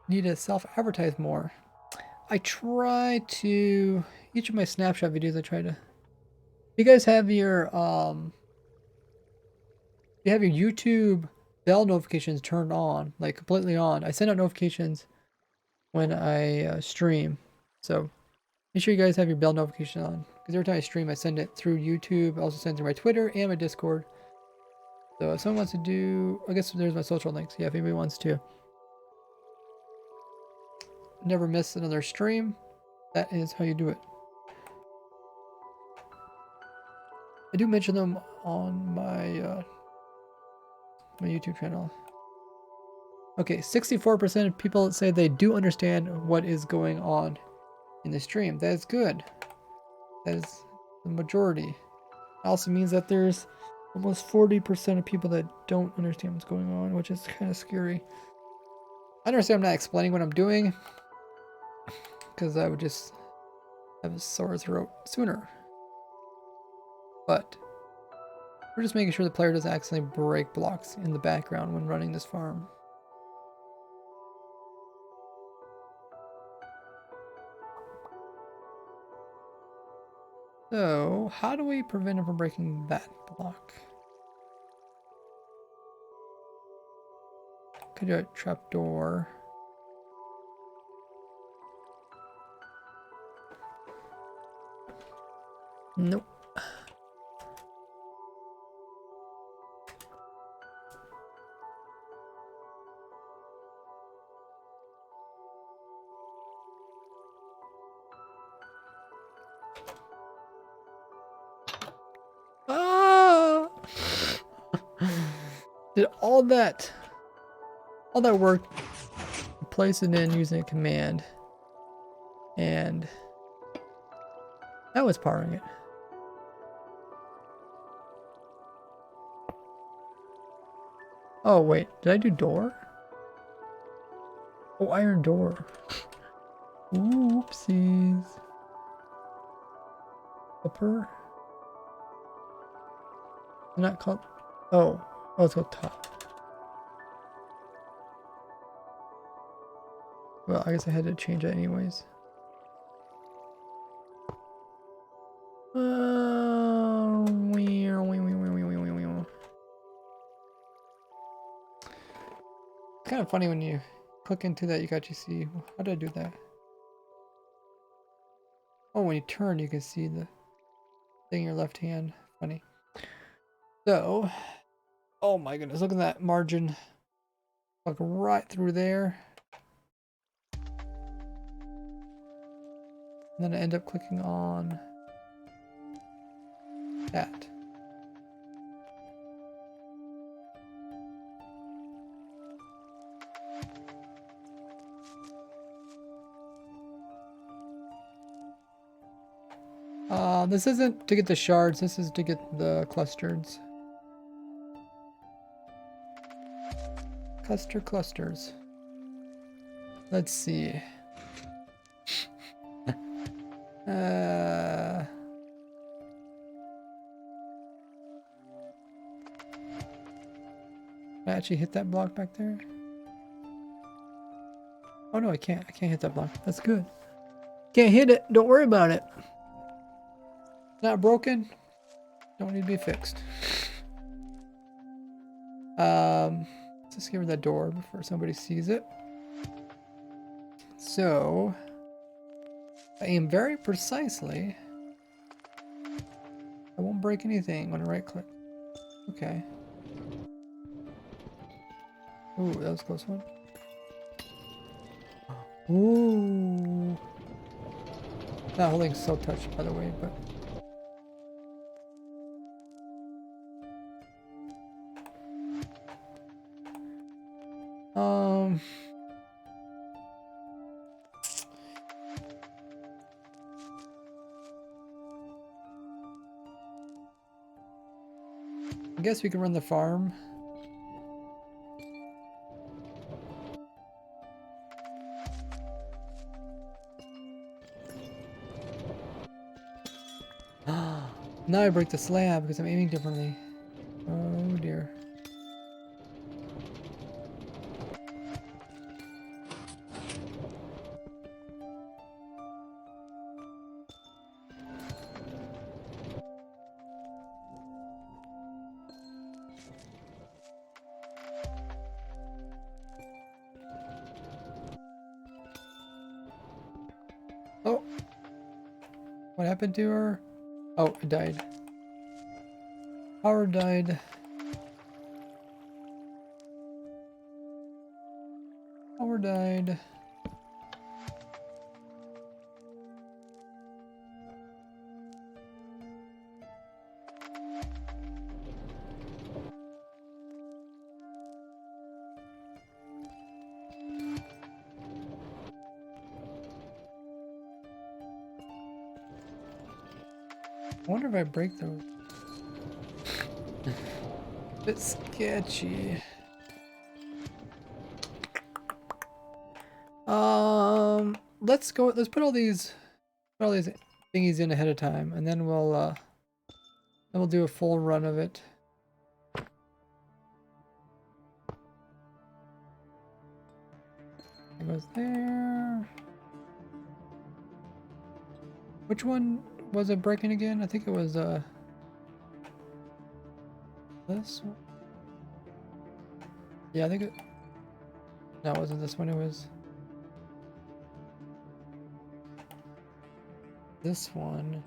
Need to self-advertise more. I try to, each of my snapshot videos, I try to. You guys have your, you have your YouTube bell notifications turned on, like completely on. I send out notifications when I stream. So make sure you guys have your bell notification on. Because every time I stream, I send it through YouTube. I also send it through my Twitter and my Discord. So if someone wants to do, I guess there's my social links. Yeah, if anybody wants to never miss another stream, that is how you do it. I do mention them on my my YouTube channel. Okay, 64% of people say they do understand what is going on in the stream. That is good. That is the majority. It also means that there's almost 40% of people that don't understand what's going on, which is kind of scary. I understand I'm not explaining what I'm doing, because I would just have a sore throat sooner. But we're just making sure the player doesn't accidentally break blocks in the background when running this farm. So, how do we prevent him from breaking that block? Could do a trapdoor. Nope. Ah! Did all that work, place it in using a command, and that was powering it. Oh wait, did I do door? Oh, iron door. Oopsies. Upper? Not called. Oh, it's called top. Well, I guess I had to change it anyways. It's kind of funny when you click into that, you can actually see, how did I do that? Oh, when you turn, you can see the thing in your left hand. Funny. So, oh my goodness, look at that margin. Look right through there. And then I end up clicking on that. This isn't to get the shards, this is to get the clusters. Clusters. Let's see. I actually hit that block back there? Oh no, I can't. I can't hit that block. That's good. Can't hit it. Don't worry about it. Not broken. Don't need to be fixed. Let's just give her that door before somebody sees it. So, I aim very precisely. I won't break anything when I right click. Okay. Ooh, that was a close one. Ooh. Not holding silk touch, by the way, but. I guess we can run the farm. Now I break the slab because I'm aiming differently. Oh dear. Oh, what happened to her? Oh, it died. Power died. Power died. I wonder if I break those. Bit sketchy. Let's go. Let's put all these thingies in ahead of time, and then we'll do a full run of it. It goes there. Which one was it breaking again? I think it was this one. Yeah, I think it. No, it wasn't this one. It was this one.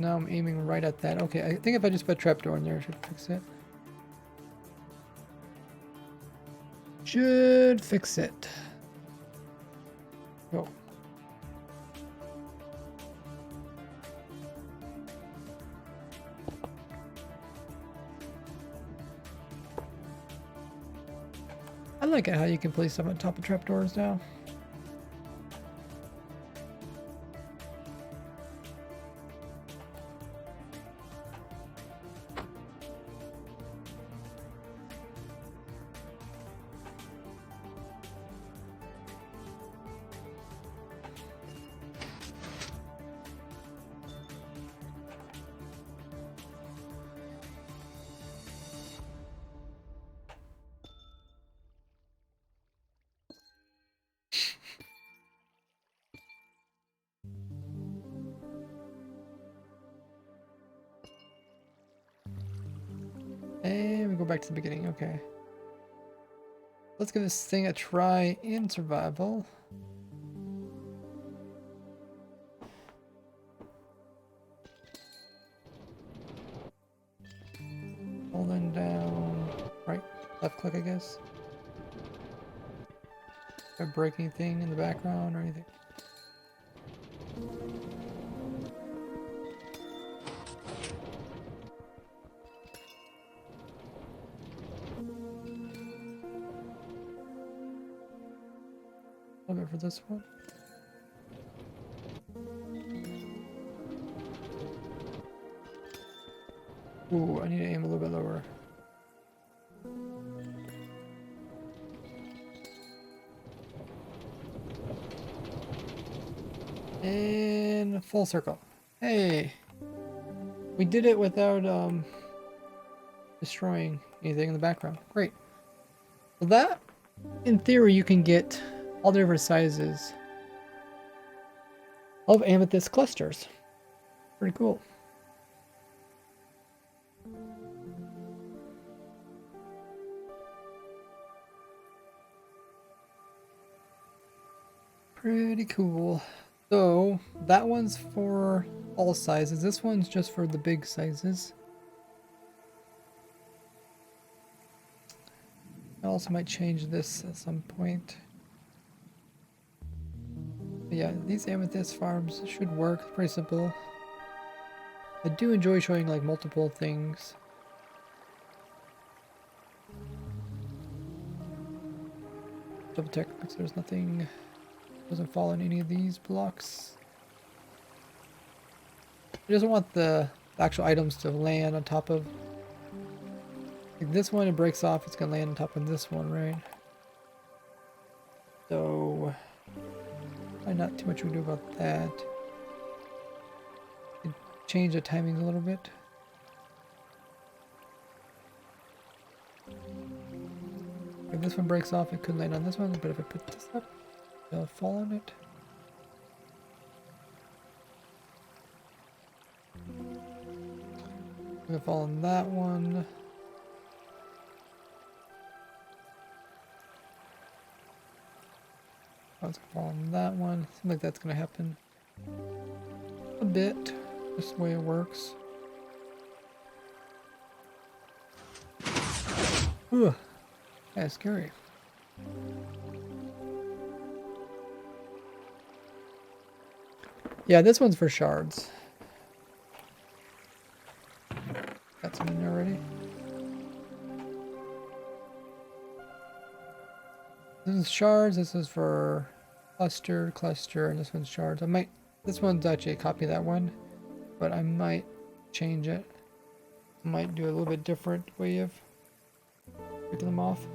Now I'm aiming right at that. Okay, I think if I just put a trapdoor in there, it should fix it. Should fix it. Go. I like it how you can place them on top of trapdoors now. And we go back to the beginning. Okay. Let's give this thing a try in survival. Holding down, right, left click, I guess. A breaking thing in the background or anything. A little bit for this one. Ooh, I need to aim a little bit lower. And full circle. Hey, we did it without destroying anything in the background. Great. Well, that, in theory, you can get all the different sizes of amethyst clusters. Pretty cool. Pretty cool. So that one's for all sizes. This one's just for the big sizes. I also might change this at some point. But yeah, these amethyst farms should work. Pretty simple. I do enjoy showing like multiple things. Double check because there's nothing, doesn't fall in any of these blocks. He doesn't want the actual items to land on top of, like this one, it breaks off, it's gonna land on top of this one, right? So not too much we can do about that. Change the timing a little bit. If this one breaks off, it could land on this one, but if I put this up, it'll fall on it. It'll fall on that one. Oh, it's gonna fall on that one. Seems like that's gonna happen a bit. Just the way it works. Ooh, that's scary. Yeah, this one's for shards. Got some in there already. This is shards, this is for cluster, and this one's shards. This one's actually a copy of that one, but I might change it. I might do a little bit different way of picking them off.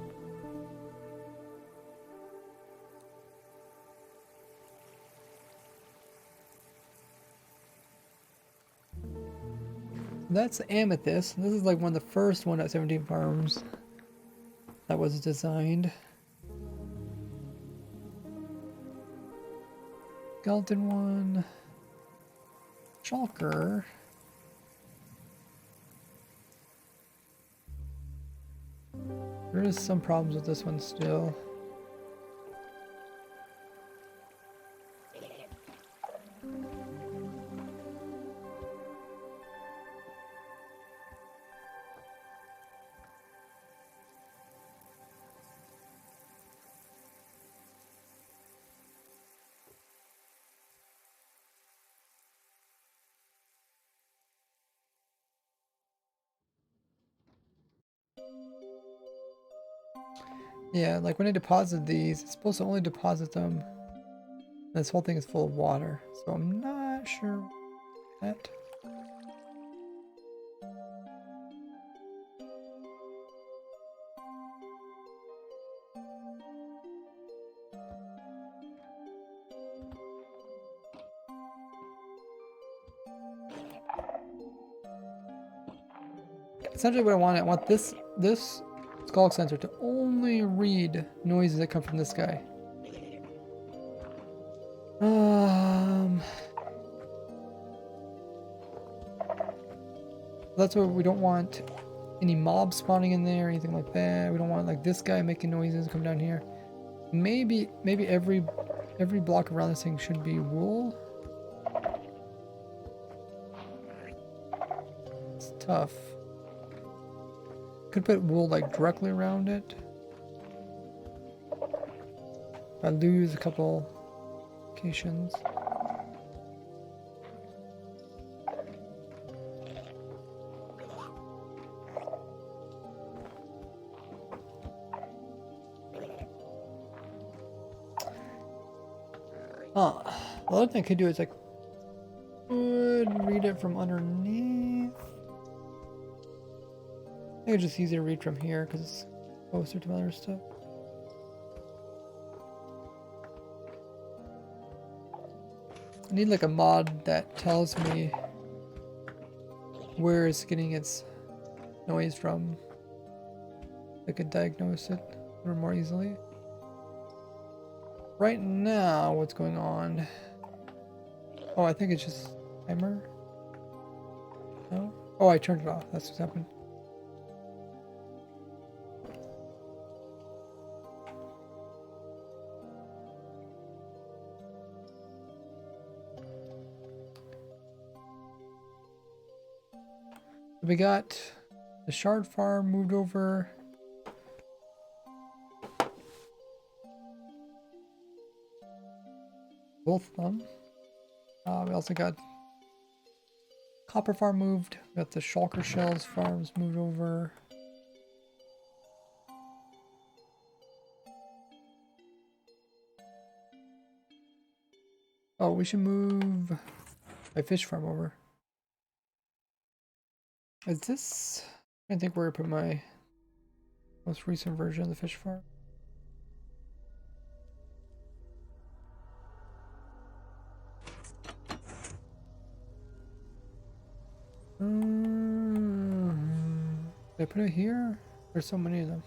That's amethyst. This is like one of the first one at 17 Farms that was designed. Skeleton one. Shulker. There is some problems with this one still. Yeah, like when I deposit these, it's supposed to only deposit them. This whole thing is full of water, so I'm not sure that. Essentially what I want this skull sensor to only read noises that come from this guy. That's what we don't want any mobs spawning in there or anything like that. We don't want like this guy making noises come down here. Maybe every block around this thing should be wool. It's tough. Could put wool like directly around it. If I lose a couple locations. The other thing I could do is like read it from underneath. I think it's just easier to read from here because it's closer to other stuff. I need like a mod that tells me where it's getting its noise from. I could diagnose it a little more easily. Right now, what's going on? Oh, I think it's just timer. No? Oh, I turned it off. That's what's happened. We got the shard farm moved over. Both of them. We also got copper farm moved. We got the shulker shells farms moved over. Oh, we should move my fish farm over. Is this... I think where I put my most recent version of the fish farm. Did I put it here? There's so many of them.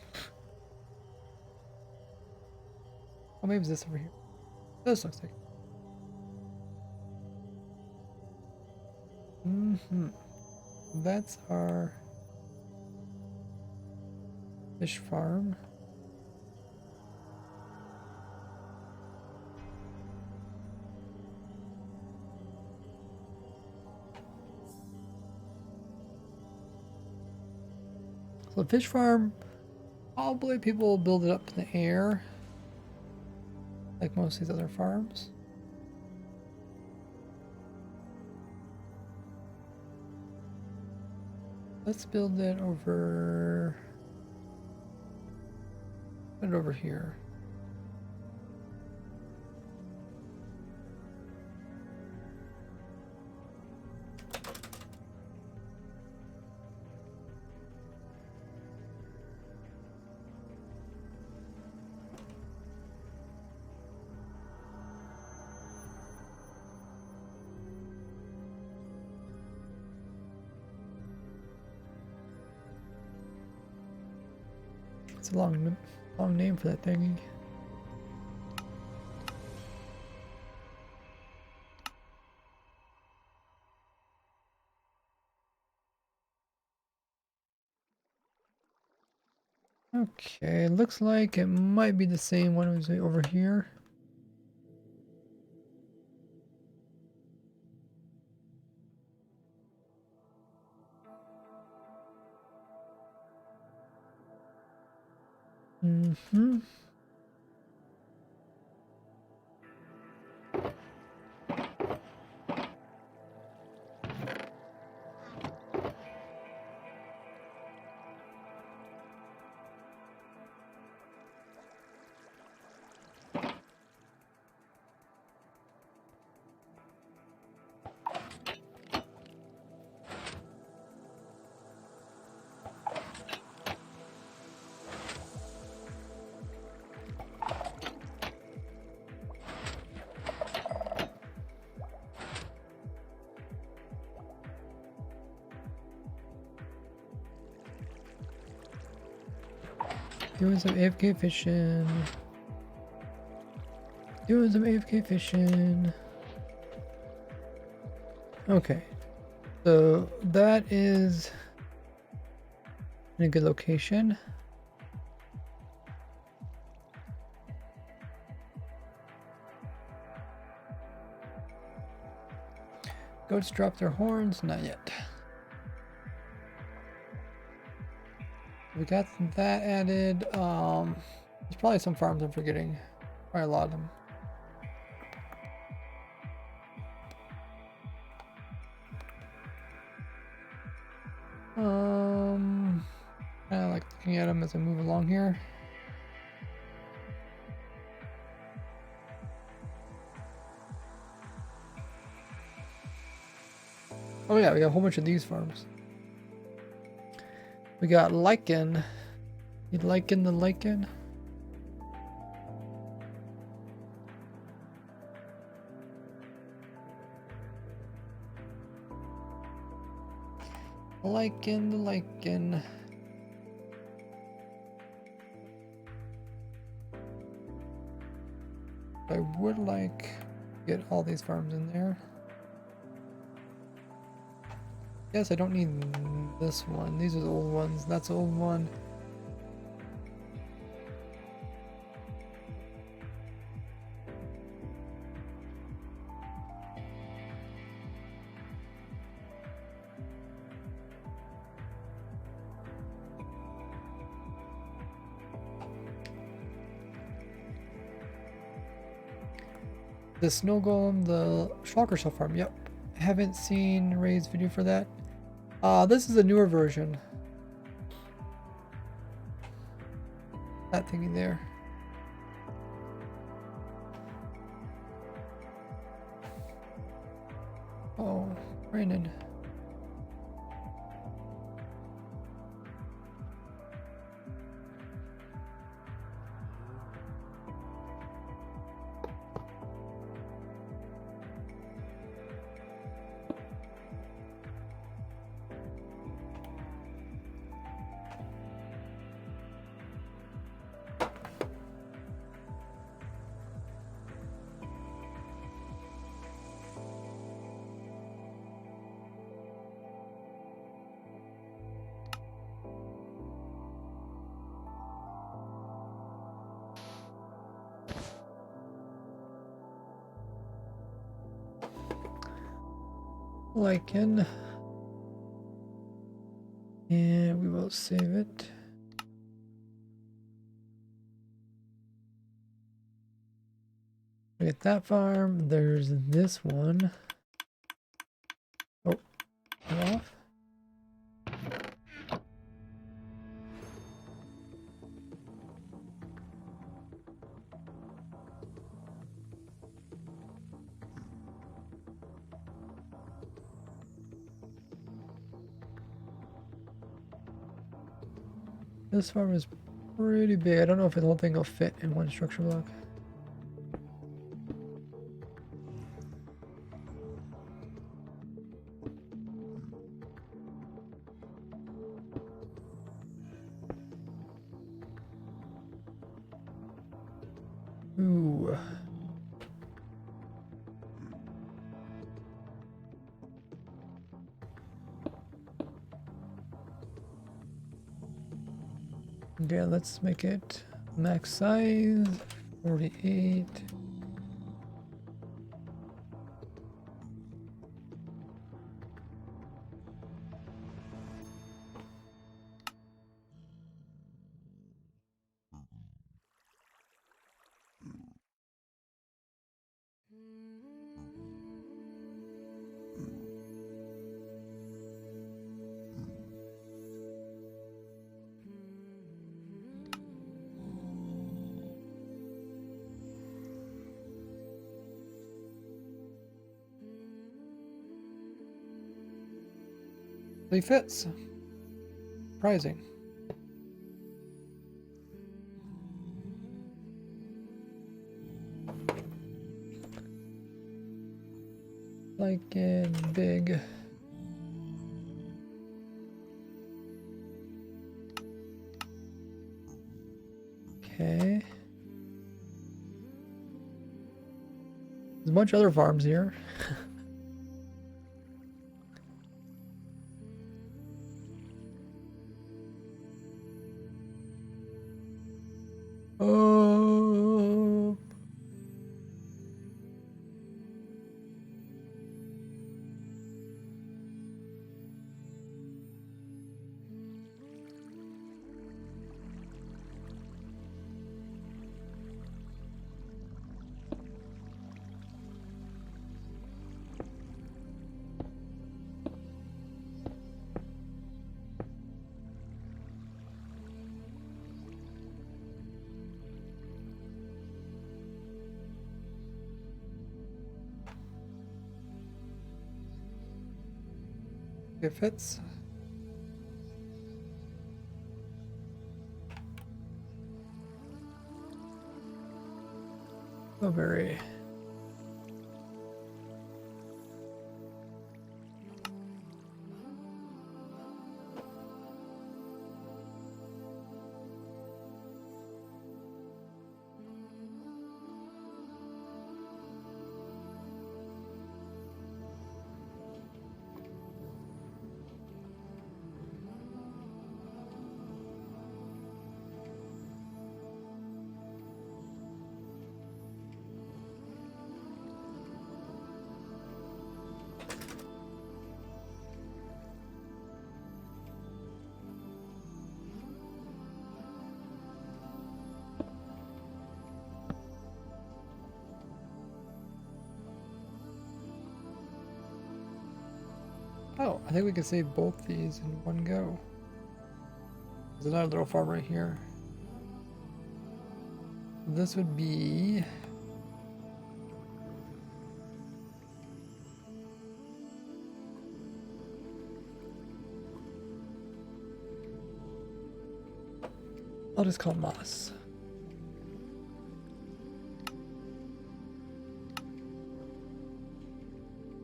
Oh, maybe it's this over here. This looks like. That's our fish farm. So the fish farm, probably people will build it up in the air, like most of these other farms. Let's build it over... Put it over here. It's a long name for that thing. Okay, looks like it might be the same one as over here. Doing some AFK fishing. Doing some AFK fishing. Okay. So that is in a good location. Goats drop their horns? Not yet. We got that added. There's probably some farms I'm forgetting. Probably a lot of them. Kind of like looking at them as I move along here. Oh yeah, we got a whole bunch of these farms. We got lichen. You liking the lichen? Lichen, the lichen. I would like to get all these farms in there. Yes, I don't need this one. These are the old ones. That's the old one. The snow golem, the shulker shell farm. Yep. Haven't seen Ray's video for that. This is a newer version. That thingy there. Oh, raining. Lichen. And we will save it. We get that farm. There's this one. Oh, get off. This farm is pretty big. I don't know if the whole thing will fit in one structure block. Ooh. Yeah, let's make it max size 48. He fits. Surprising. Like it big. Okay. There's a bunch of other farms here. Oh. It fits. Blueberry. I think we can save both these in one go. There's another little farm right here. This would be... I'll just call it moss.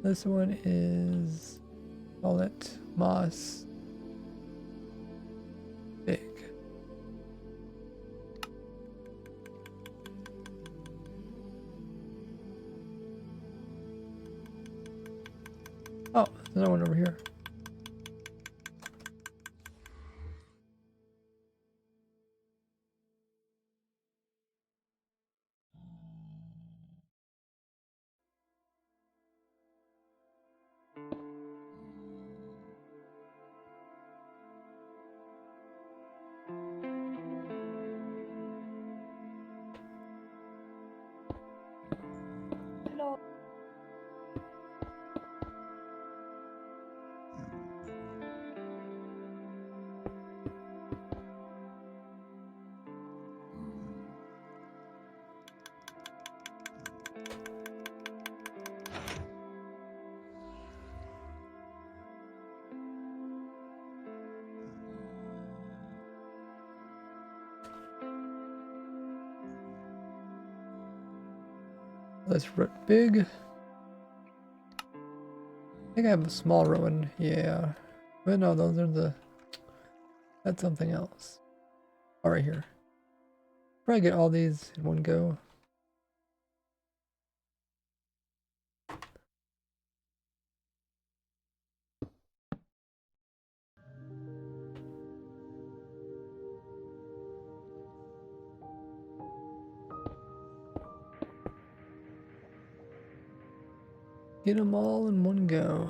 This one is, call it moss big. Oh, there's another one over here.
Hello.
Let's root big. I think I have a small ruin. Yeah. But no, those are the... That's something else. Oh, right here. Probably get all these in one go. Get them all in one go.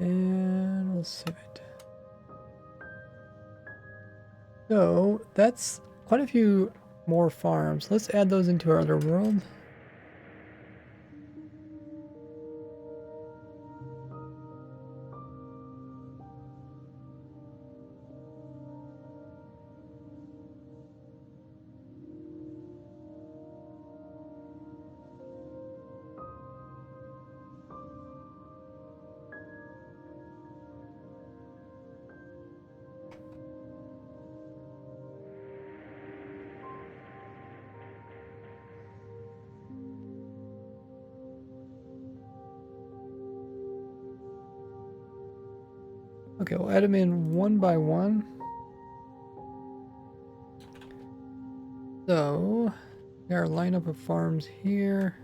And we'll save it. So that's quite a few more farms. Let's add those into our other world. Okay, we'll add them in one by one. So, we got our lineup of farms here.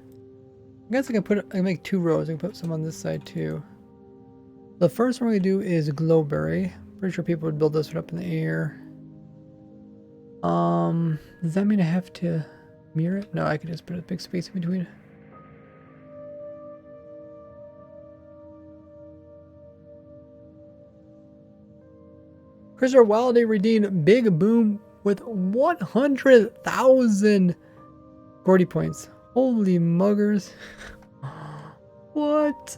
I guess I can make 2 rows. I can put some on this side too. The first one we do is glowberry. Pretty sure people would build this one up in the air. Does that mean I have to mirror it? No, I can just put a big space in between. Christopher Wilde redeemed Big Boom with 100,000 Gordy points. Holy muggers. What?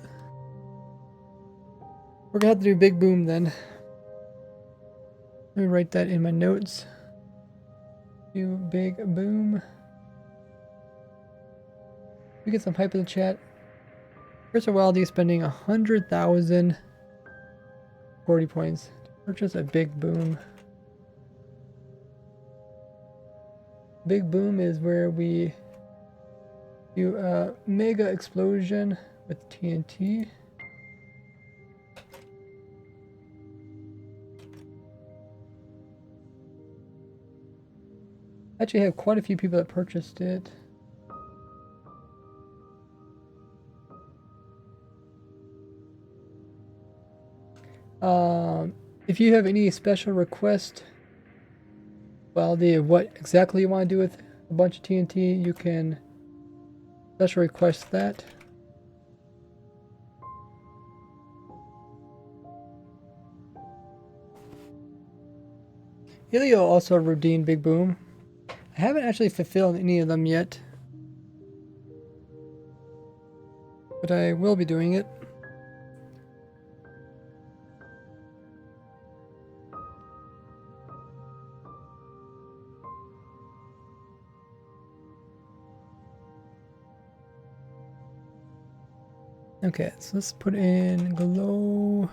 We're gonna have to do Big Boom then. Let me write that in my notes. Do Big Boom. We get some hype in the chat. Christopher Wilde spending 100,000 Gordy points to purchase a Big Boom. Big Boom is where we do a mega explosion with TNT. Actually, I have quite a few people that purchased it. if you have any special request, well, what exactly you want to do with a bunch of TNT, you can special request that. Ilio also redeemed Big Boom. I haven't actually fulfilled any of them yet, but I will be doing it. Okay, so let's put in Glowberry.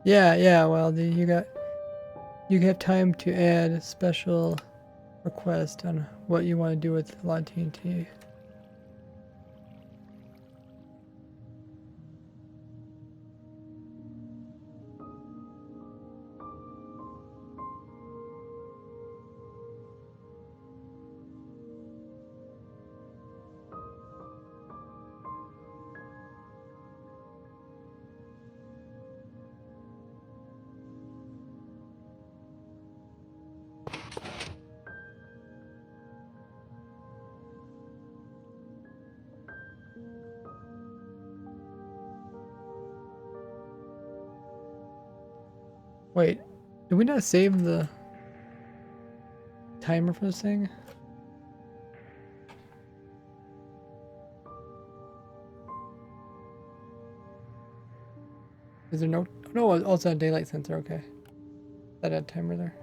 Yeah, well, you have time to add a special request on what you want to do with a lot of TNT. Wait, did we not save the timer for this thing? Is there no? No, also a daylight sensor. Okay, that had a timer there.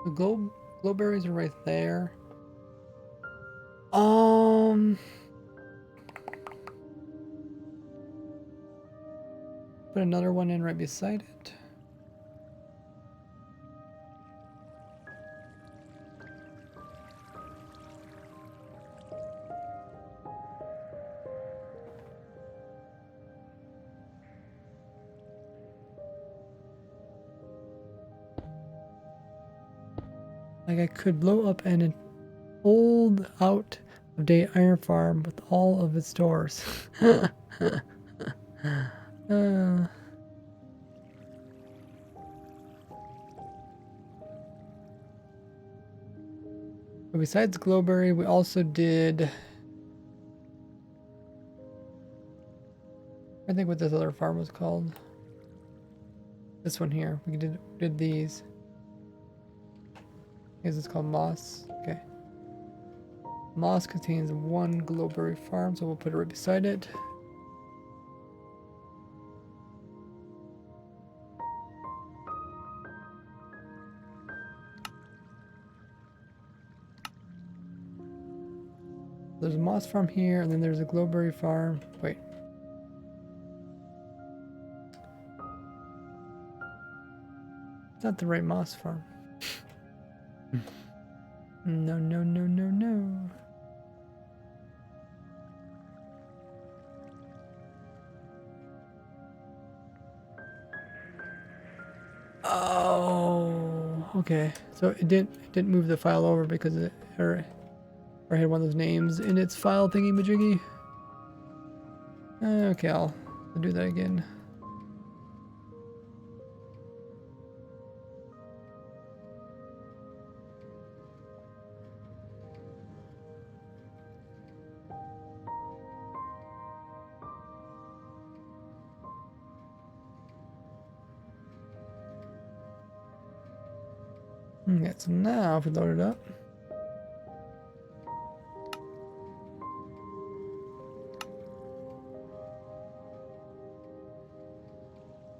The glowberries are right there. Put another one in right beside it. Like I could blow up an old out of date iron farm with all of its doors. uh, but besides Glowberry, we also did. I think what this other farm was called. This one here. We did these. Is this called Moss? Okay. Moss contains one Glowberry farm, so we'll put it right beside it. There's a moss farm here, and then there's a Glowberry farm. Wait. It's not the right moss farm. No, no, no, no, no. Oh, okay. So it didn't move the file over because it or had one of those names in its file thingy majiggy. Okay, I'll do that again. Okay, so now if we load it up.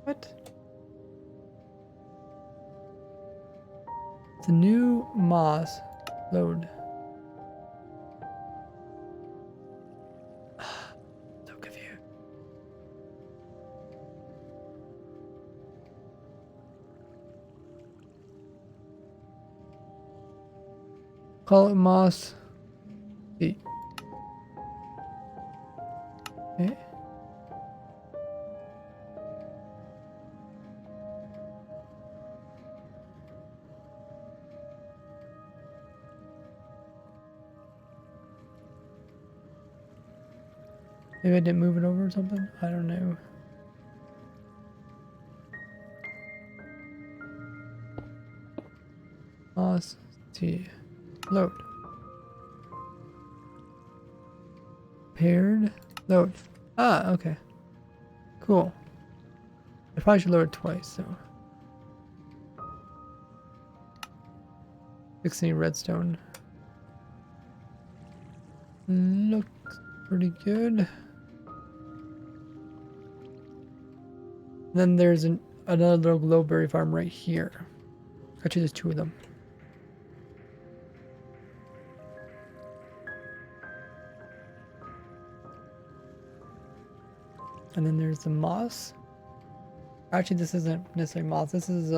What? It's a new moss load. So confused. call it moss. See. Okay. Maybe I didn't move it over or something? I don't know. Moss. See. Load. Paired. Load. Ah, okay. Cool. I probably should load it twice, so. 16 redstone. Looks pretty good. Then there's another little glowberry farm right here. Actually, there's 2 of them. And then there's the moss. Actually, this isn't necessarily moss. This is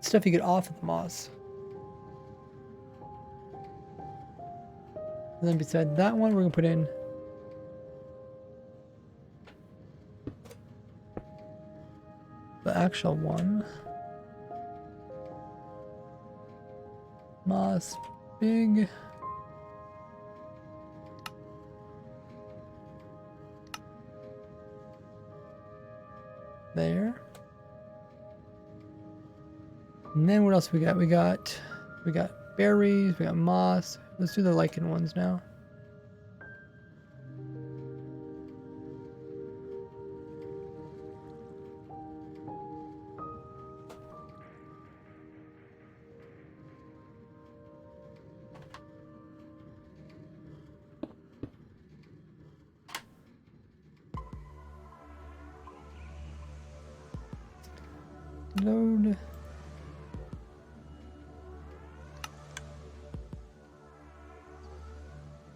stuff you get off of the moss. And then beside that one, we're gonna put in the actual one. Moss big. There. And then what else we got? We got berries, we got moss. Let's do the lichen ones now. Load.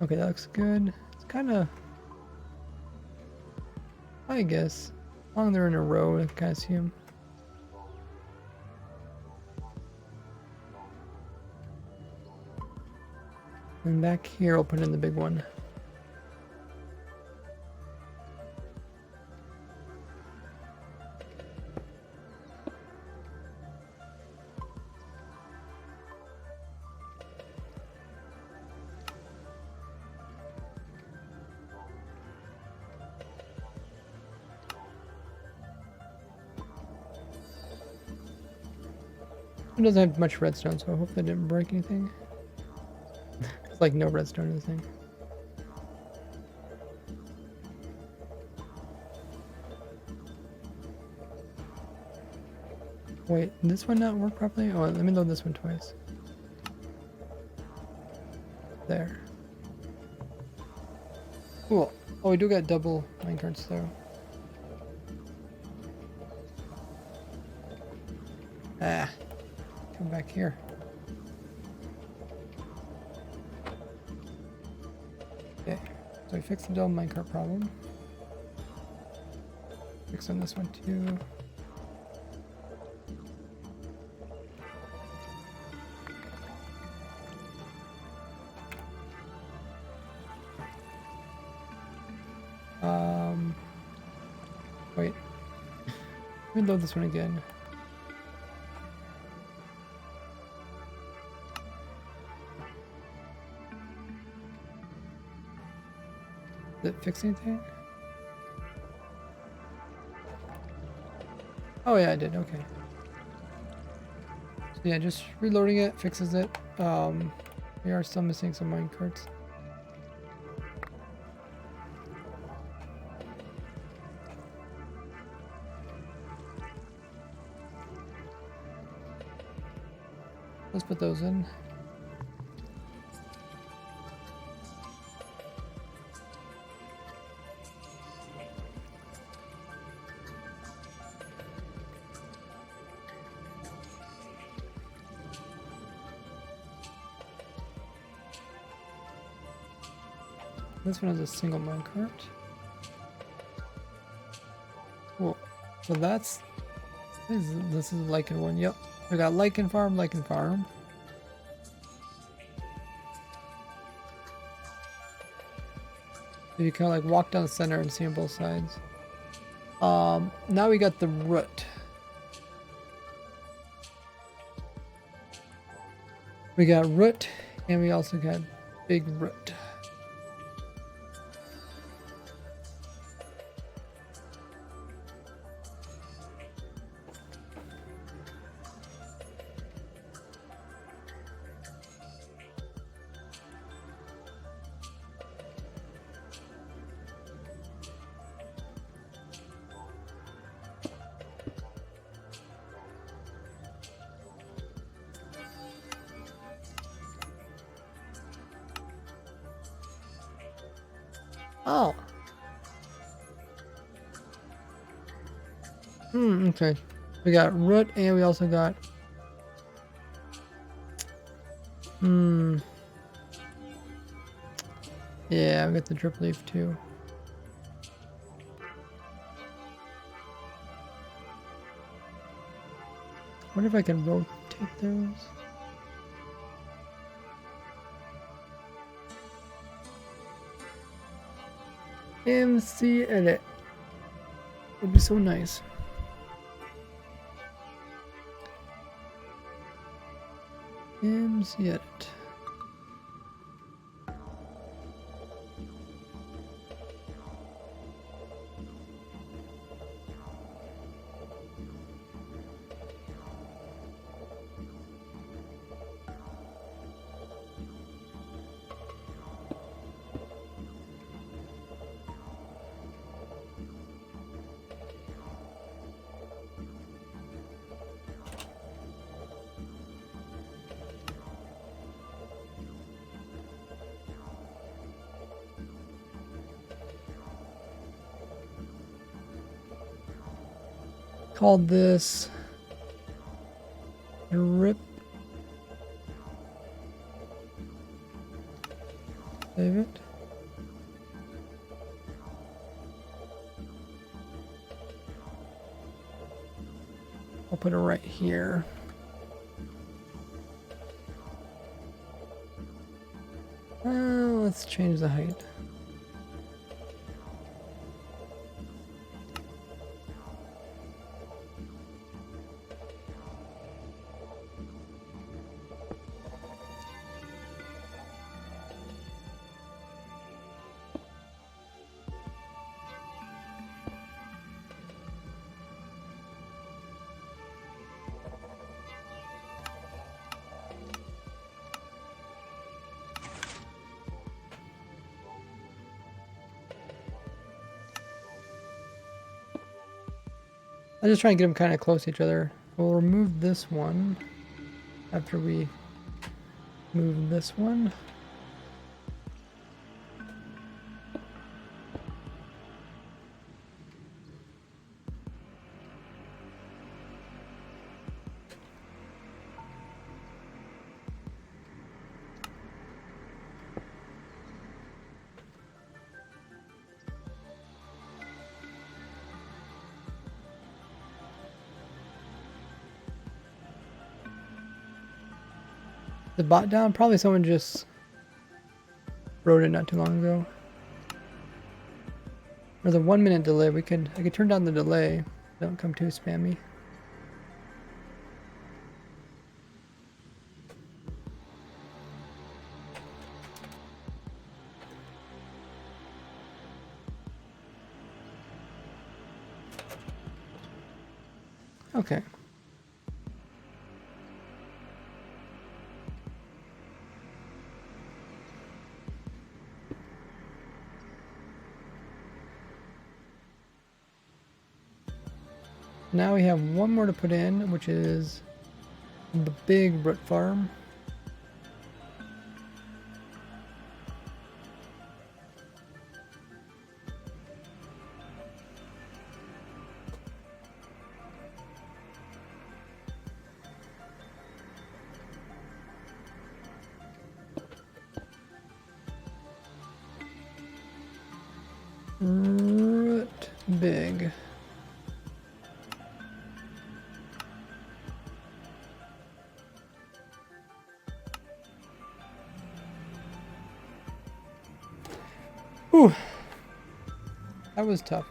Okay, that looks good. It's kind of, I guess, as long as they're in a row, I kind of see them. And back here, I'll put in the big one. It doesn't have much redstone, so I hope that didn't break anything. It's like no redstone in this thing. Wait, did this one not work properly? Oh, let me load this one twice. There. Cool. Oh, we do got double minecarts though. Ah. Come back here. Okay, so we fixed the double minecart problem. Fix on this one too. Wait. Let me load this one again. Did it fix anything? Oh yeah, I did, okay. So yeah, just reloading it fixes it. We are still missing some minecarts. Let's put those in. This one has a single minecart. Cool. So this is a lichen one. Yep. We got lichen farm, lichen farm. So you kind of like walk down the center and see on both sides. Now we got the root. We got root, and we also got big root. Oh. Okay. We got root and we also got... Yeah, we got the drip leaf too. I wonder if I can rotate those. MC edit. Would be so nice. MC edit. Called this drip. Save it. I'll put it right here. Let's change the height. I just try and get them kind of close to each other. We'll remove this one after we move this one. The bot down? Probably someone just wrote it not too long ago. There's a 1 minute delay. I could turn down the delay. Don't come too spammy. Okay. Now we have one more to put in, which is the big root farm. Root big. Whew. That was tough.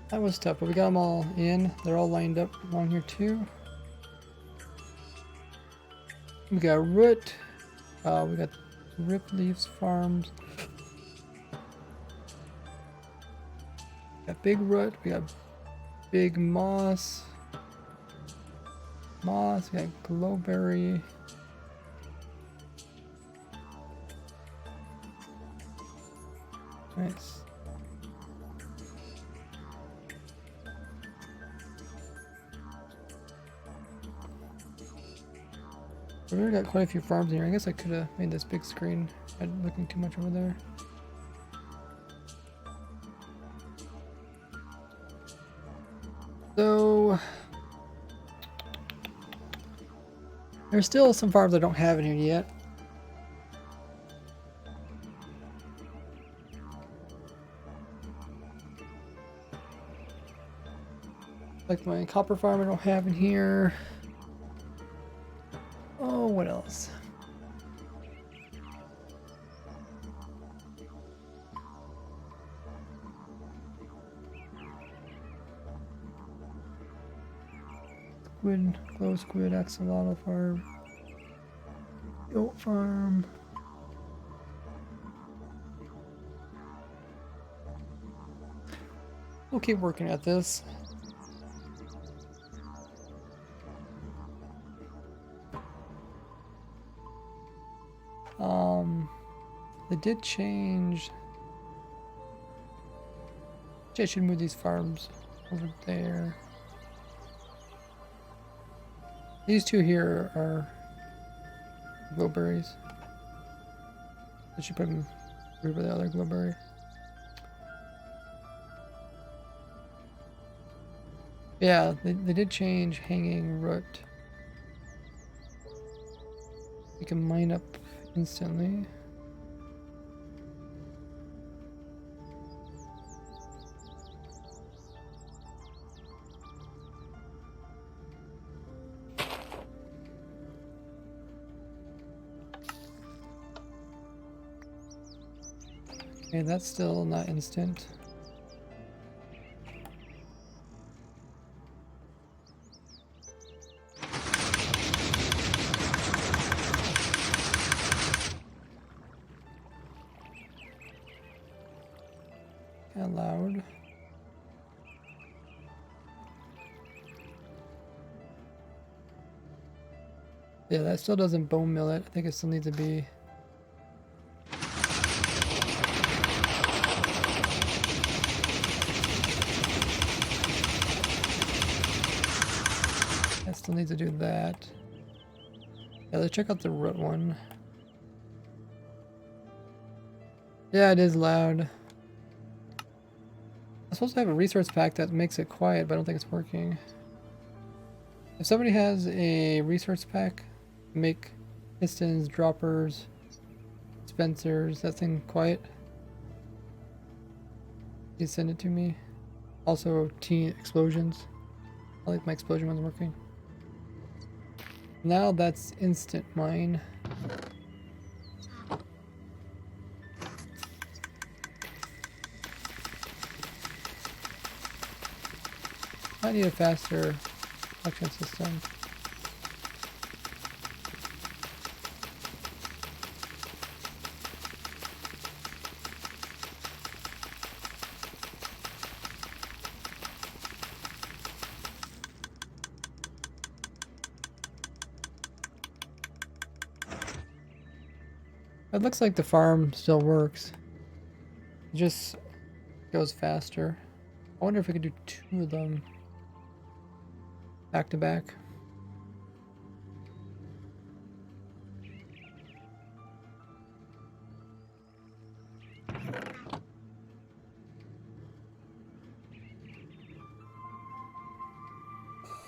That was tough, but we got them all in. They're all lined up along here too. We got root. We got Rip Leaves Farms. Got big root. We got big moss. Moss. We got glowberry. Nice. We already got quite a few farms in here. I guess I could have made this big screen. I'm looking too much over there. So there's still some farms I don't have in here yet. Like my copper farm I don't have in here. Oh, what else? Squid, glow squid, axolotl farm, goat farm. We'll keep working at this. They did change. I should move these farms over there. These two here are glowberries. I should put them over the other glowberry. Yeah, they did change hanging root. You can mine up instantly. Okay, that's still not instant. Kind of loud. Yeah, that still doesn't bone mill it. I think it still needs to be. It still needs to do that. Yeah, let's check out the root one. Yeah, it is loud. I'm supposed to have a resource pack that makes it quiet, but I don't think it's working. If somebody has a resource pack, make pistons, droppers, dispensers, that thing quiet, you send it to me. Also, explosions. I like my explosion ones working. Now that's instant mine. I need a faster collection system. It looks like the farm still works. It just goes faster. I wonder if we could do 2 of them back to back.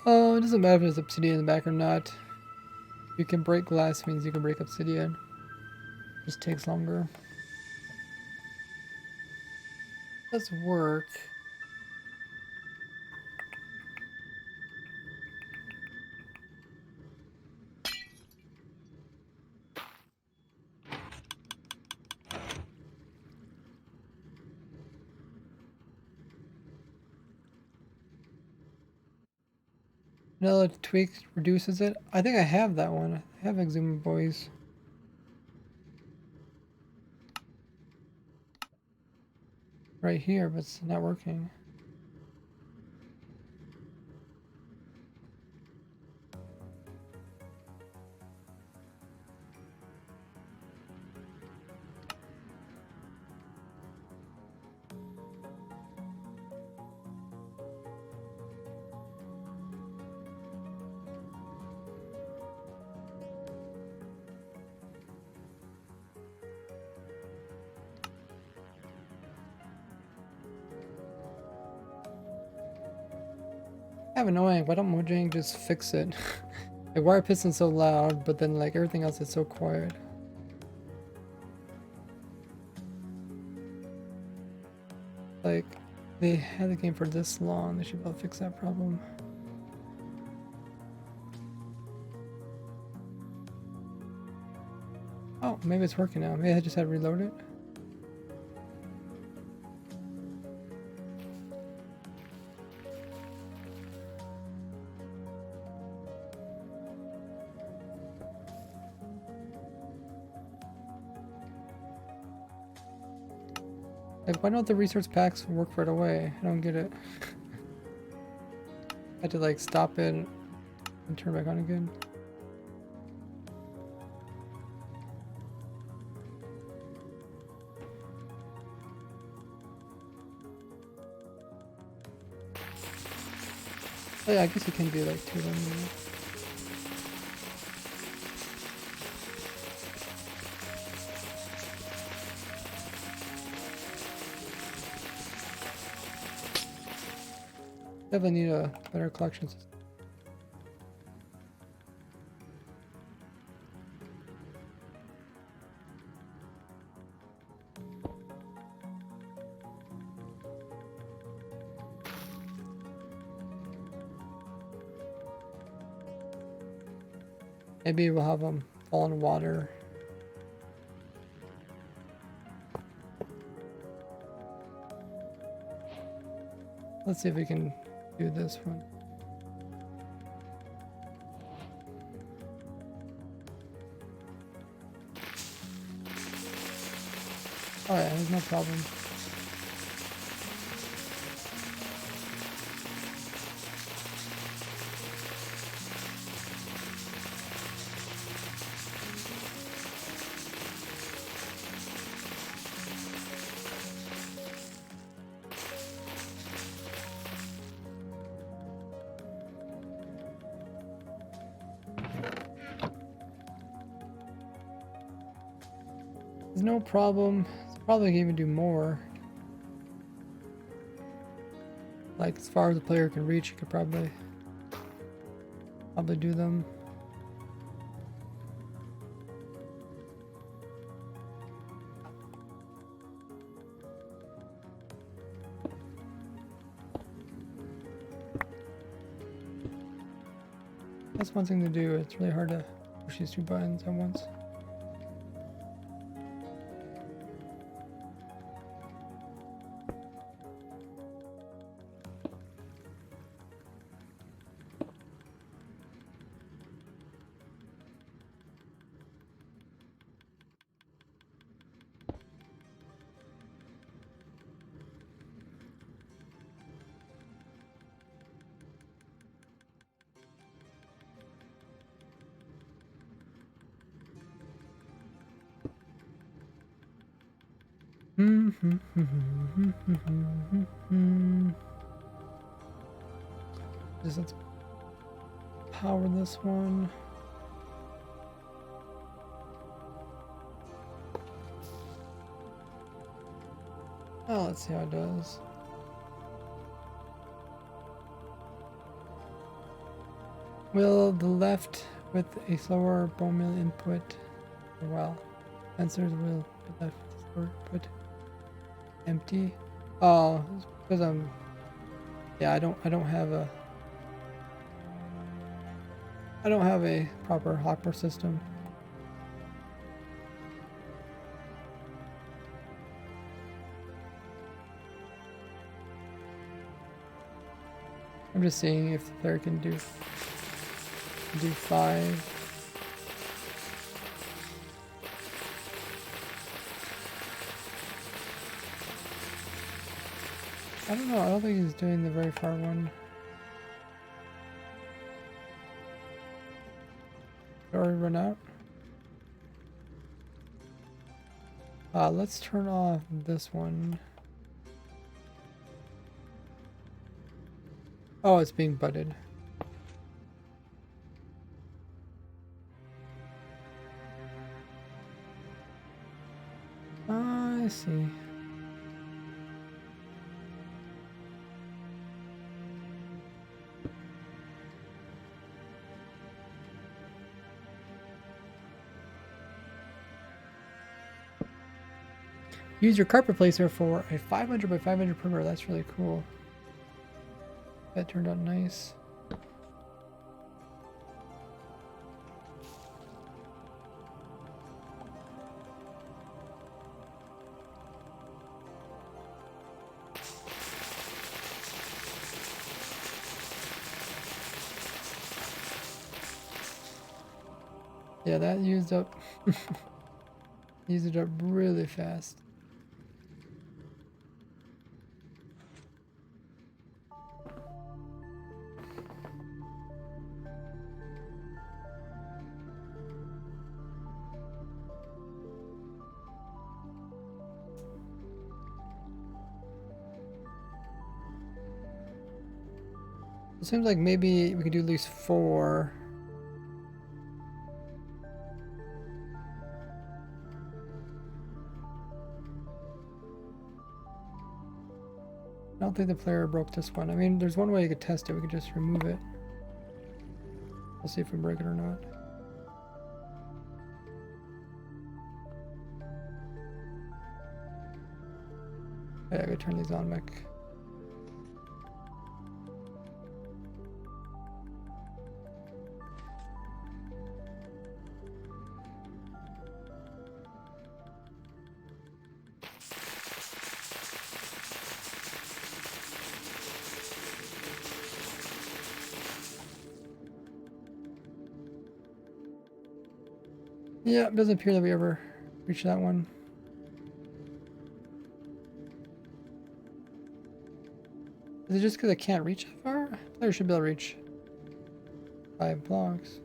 Oh, it doesn't matter if there's obsidian in the back or not. You can break glass means you can break obsidian. Just takes longer. Does work. Vanilla tweak reduces it. I think I have that one. I have Exuma Boys. Right here, but it's not working. Kind of annoying. Why don't Mojang just fix it? Like, why are pistons so loud, but then like everything else is so quiet? Like, they had the game for this long. They should be able to fix that problem. Oh, maybe it's working now. Maybe I just had to reload it. Like, why don't the resource packs work right away? I don't get it. I had to like stop it and turn back on again. Oh yeah, I guess you can do like 2 of them. Yeah. Definitely need a better collection system. Maybe we'll have them fall in water. Let's see if we can do this one. Oh yeah, there's no problem. There's no problem. It's probably can even do more. Like as far as the player can reach, you could probably do them. That's one thing to do. It's really hard to push these 2 buttons at once. Just let's power this one. Oh, let's see how it does. Will the left with a slower bone meal input? Well, sensors will be left with slower input. Empty. Oh, it's because I'm. Yeah, I don't have a. I don't have a proper hopper system. I'm just seeing if the player can do Do 5. I don't know. I don't think he's doing the very far one. Already run out. Let's turn off this one. Oh, it's being butted. I see. Use your carpet placer for a 500 by 500 perimeter. That's really cool. That turned out nice. Yeah, that used up used it up really fast. It seems like maybe we could do at least 4. I don't think the player broke this one. I mean, there's one way you could test it. We could just remove it. We'll see if we break it or not. Yeah, I gotta turn these on, Mick. Yeah, it doesn't appear that we ever reached that one. Is it just because I can't reach that far? Player should be able to reach 5 blocks.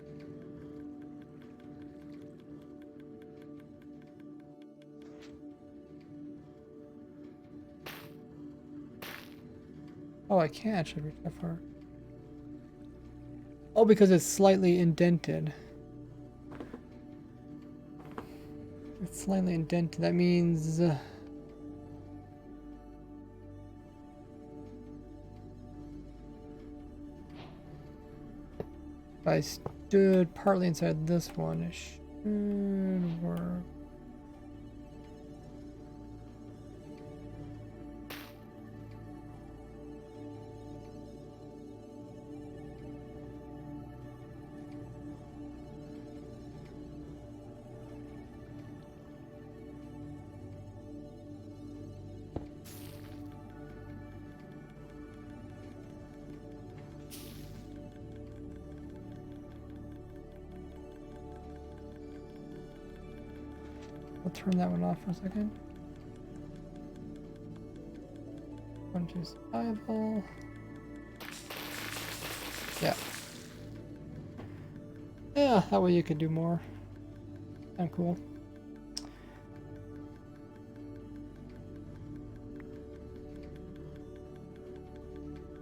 Oh, I can't actually reach that far. Oh, because it's slightly indented. It's slightly indented. That means... if I stood partly inside this one, it should work. I'll turn that one off for a second. One, two, survival. Yeah. Yeah, that way you could do more. Kinda cool.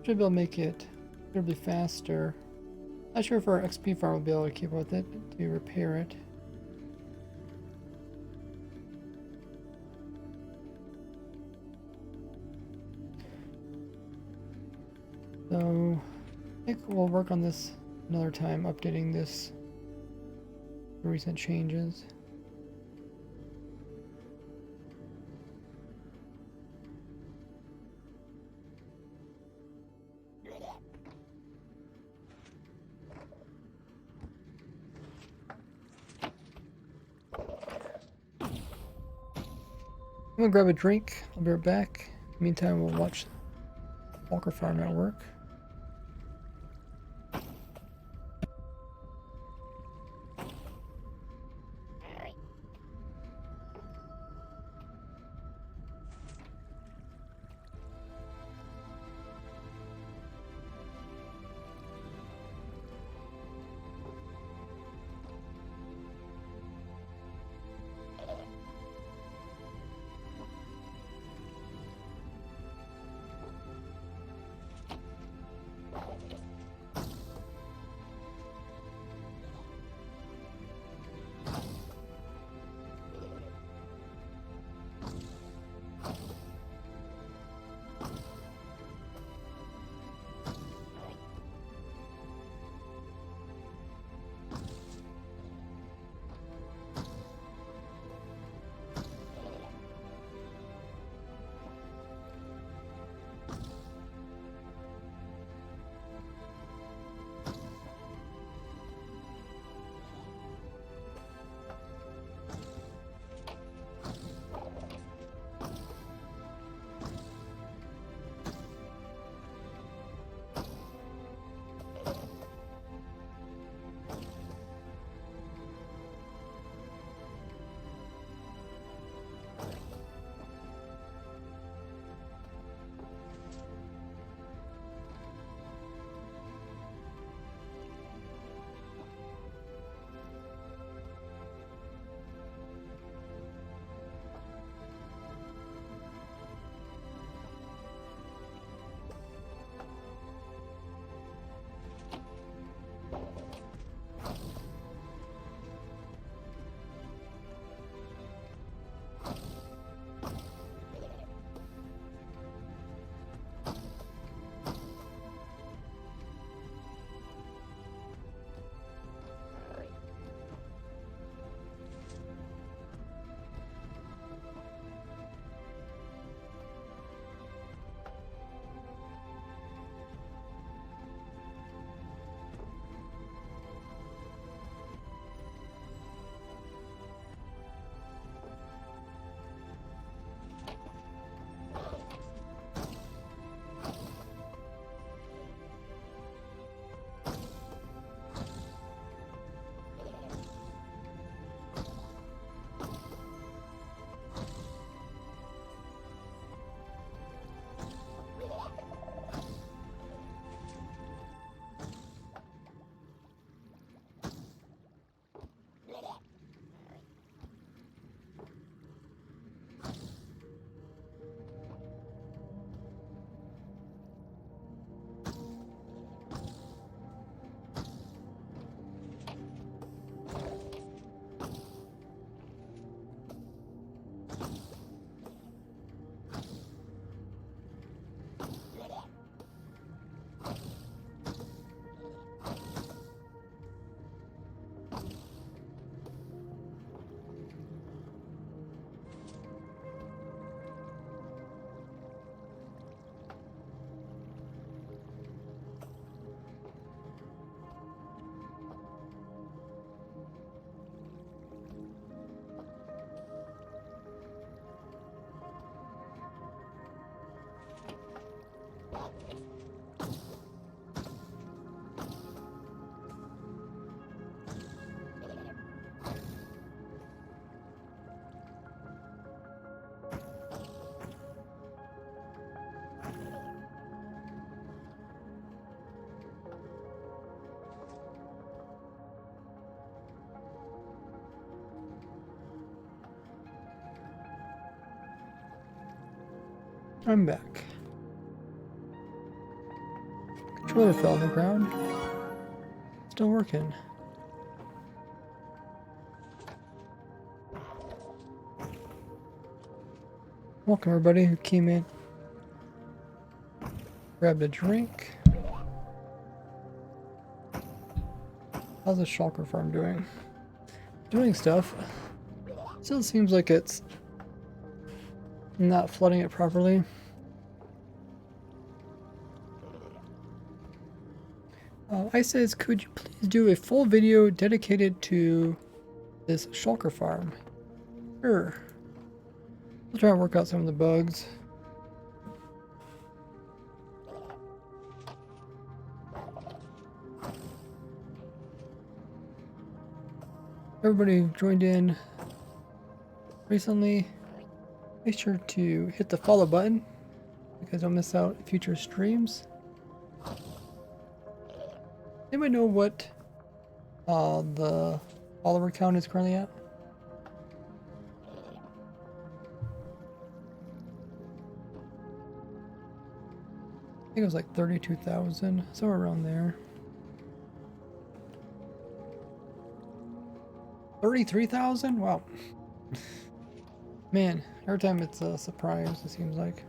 Should be able to make it considerably faster. Not sure if our XP farm will be able to keep up with it to repair it. So I think we'll work on this another time, updating this recent changes. I'm gonna grab a drink. I'll be right back. Meantime, we'll watch Walker Farm at work. I'm back. Controller fell on the ground. Still working. Welcome everybody who came in. Grabbed a drink. How's the shulker farm doing? Doing stuff. Still seems like it's not flooding it properly. I says, could you please do a full video dedicated to this shulker farm? Sure. I'll try and work out some of the bugs. Everybody who joined in recently, make sure to hit the follow button because don't miss out future streams. Anybody know what the follower count is currently at? I think it was like 32,000, somewhere around there. 33,000? Wow. Man, every time it's a surprise, it seems like.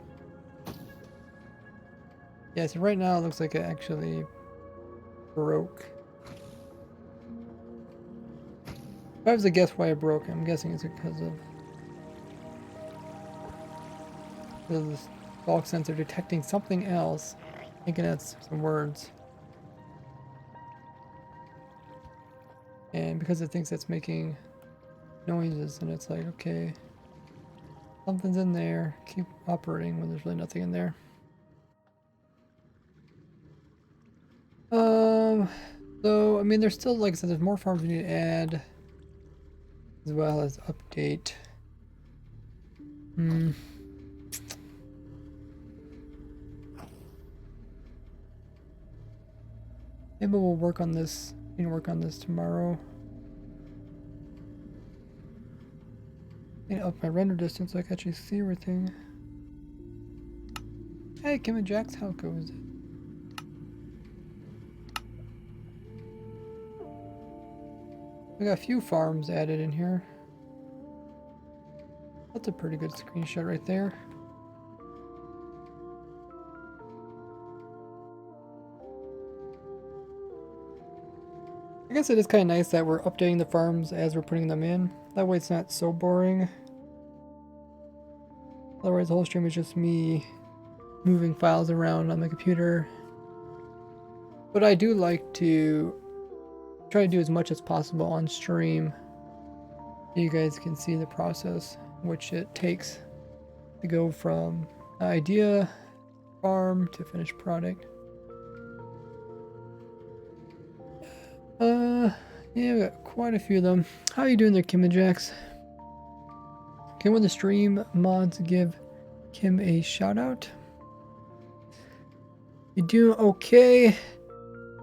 Yeah, so right now it looks like it actually broke. If I was to guess why it broke, I'm guessing it's because of the bulk sensor detecting something else, thinking that's some words. And because it thinks it's making noises, and it's like, okay, something's in there, keep operating when there's really nothing in there. So, I mean, there's still, like I said, there's more farms we need to add, as well as update. Maybe we'll work on this. We can work on this tomorrow. And up my render distance so I can actually see everything. Hey, Kim and Jax, how goes it? We got a few farms added in here. That's a pretty good screenshot right there. I guess it is kind of nice that we're updating the farms as we're putting them in. That way it's not so boring. Otherwise the whole stream is just me moving files around on my computer. But I do like to try to do as much as possible on stream so you guys can see the process which it takes to go from idea, farm, to finished product. Yeah, we got quite a few of them. How are you doing there, Kim and Jax? Can one of the stream mods give Kim a shout out? You doing okay?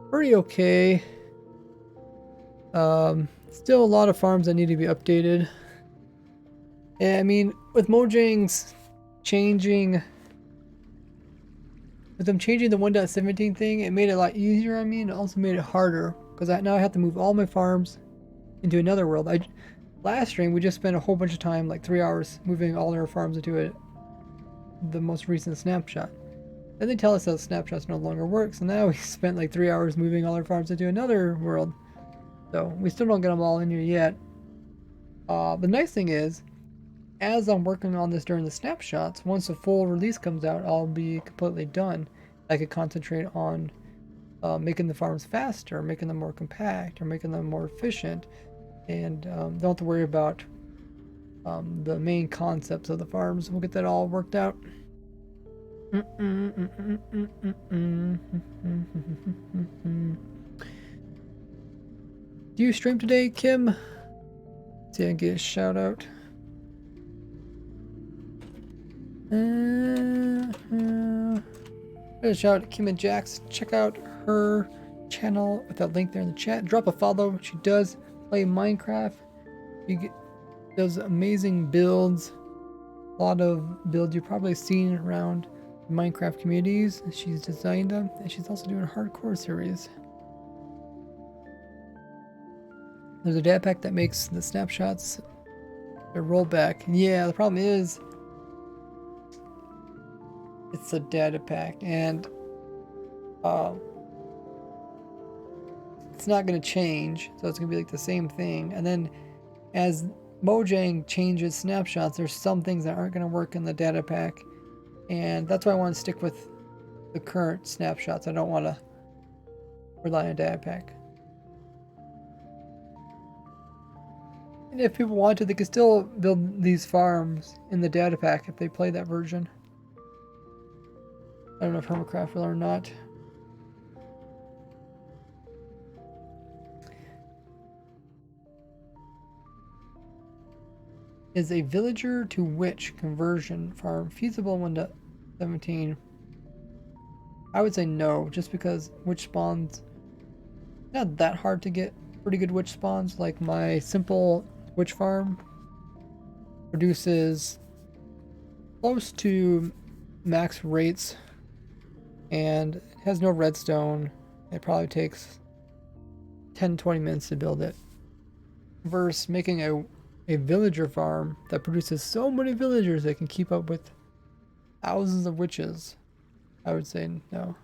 Pretty okay. Still a lot of farms that need to be updated. Yeah, I mean, with Mojang's changing, with them changing the 1.17 thing, it made it a lot easier on me, and it also made it harder because now I have to move all my farms into another world. Last stream we just spent a whole bunch of time, like 3 hours, moving all our farms into the most recent snapshot. Then they tell us that snapshots no longer work, so now we spent like 3 hours moving all our farms into another world. So we still don't get them all in here yet. The nice thing is, as I'm working on this during the snapshots, once the full release comes out, I'll be completely done. I could concentrate on making the farms faster, making them more compact, or making them more efficient, and don't have to worry about the main concepts of the farms. We'll get that all worked out. Do you stream today, Kim? See, I get a shout out. A shout out to Kim and Jax. Check out her channel with that link there in the chat. Drop a follow. She does play Minecraft. She does amazing builds. a lot of builds you've probably seen around Minecraft communities. She's designed them, and she's also doing a hardcore series. There's a data pack that makes the snapshots a rollback. Yeah, the problem is it's a data pack, and it's not going to change, so it's going to be like the same thing. And then as Mojang changes snapshots, there's some things that aren't going to work in the data pack, and that's why I want to stick with the current snapshots. I don't want to rely on data pack. And if people want to, they can still build these farms in the data pack if they play that version. I don't know if Hermitcraft will or not. Is a villager to witch conversion farm feasible in 1.17? I would say no, just because witch spawns not that hard to get pretty good witch spawns. Like my simple witch farm produces close to max rates and it has no redstone. It probably takes 10-20 minutes to build it, versus making a villager farm that produces so many villagers that can keep up with thousands of witches. I would say no.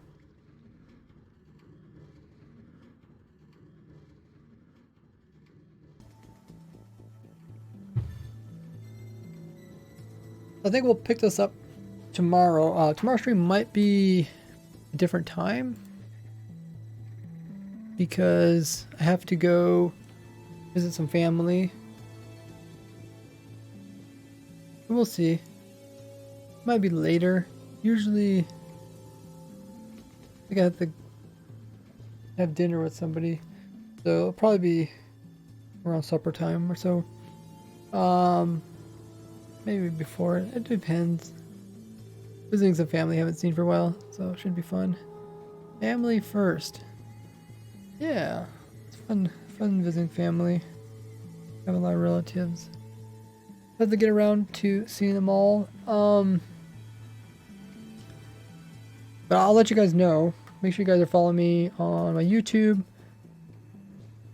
I think we'll pick this up tomorrow. Tomorrow's stream might be a different time because I have to go visit some family. We'll see. Might be later. Usually, I think I have to have dinner with somebody, so it'll probably be around supper time or so. Maybe before. It depends. Visiting some family I haven't seen for a while, so it should be fun. Family first. Yeah, it's fun visiting family. Have a lot of relatives. Have to get around to seeing them all. But I'll let you guys know. Make sure you guys are following me on my YouTube,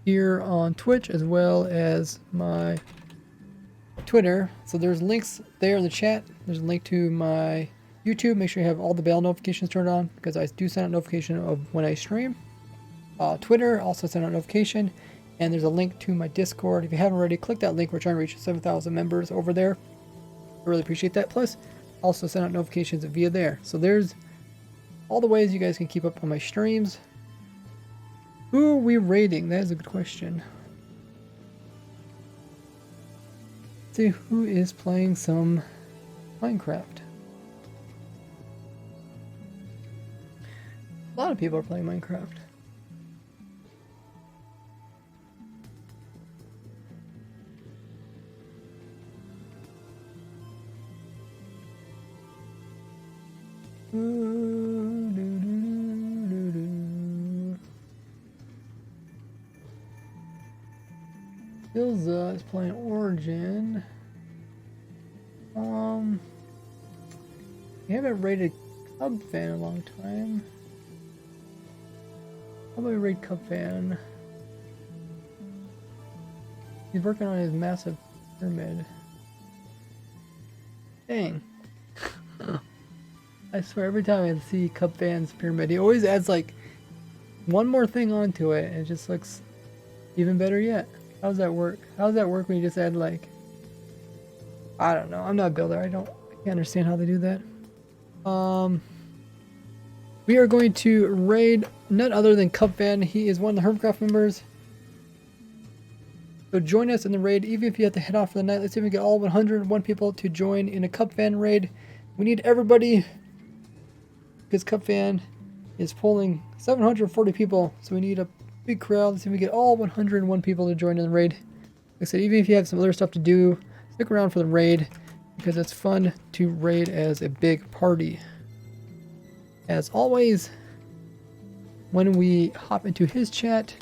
here on Twitch, as well as my Twitter. So there's links there in the chat. There's a link to my YouTube. Make sure you have all the bell notifications turned on because I do send out notification of when I stream. Twitter also send out notification. And there's a link to my Discord. If you haven't already, click that link. We're trying to reach 7,000 members over there. I really appreciate that. Plus, also send out notifications via there. So there's all the ways you guys can keep up on my streams. Who are we raiding? That is a good question. Let's see who is playing some Minecraft. A lot of people are playing Minecraft. Ilza is playing Origin. We haven't raided Cub Fan in a long time. How about we raid Cub Fan? He's working on his massive pyramid. Dang. I swear every time I see Cub Fan's pyramid, he always adds like one more thing onto it and it just looks even better yet. How does that work? How does that work when you just add like, I don't know. I'm not a builder. I can't understand how they do that. We are going to raid none other than Cub Fan. He is one of the Hermitcraft members. So join us in the raid, even if you have to head off for the night. Let's see if we get all 101 people to join in a Cub Fan raid. We need everybody because Cub Fan is pulling 740 people, so we need a big crowd. Let's see if we get all 101 people to join in the raid. Like I said, even if you have some other stuff to do, stick around for the raid because it's fun to raid as a big party. As always, when we hop into his chat,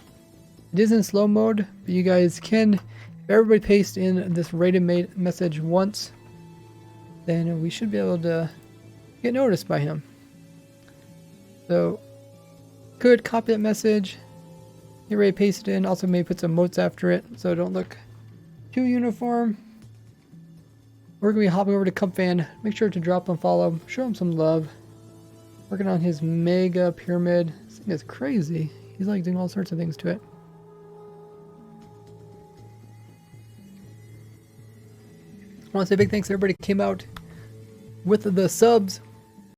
it is in slow mode, but you guys can, if everybody pastes in this rated message once, then we should be able to get noticed by him. So, could copy that message, get ready to paste it in. Also, maybe put some motes after it so it don't look too uniform. We're gonna be hopping over to Cupfan. Make sure to drop him, follow him, show him some love. Working on his mega pyramid. This thing is crazy. He's like doing all sorts of things to it. I want to say big thanks to everybody who came out with the subs.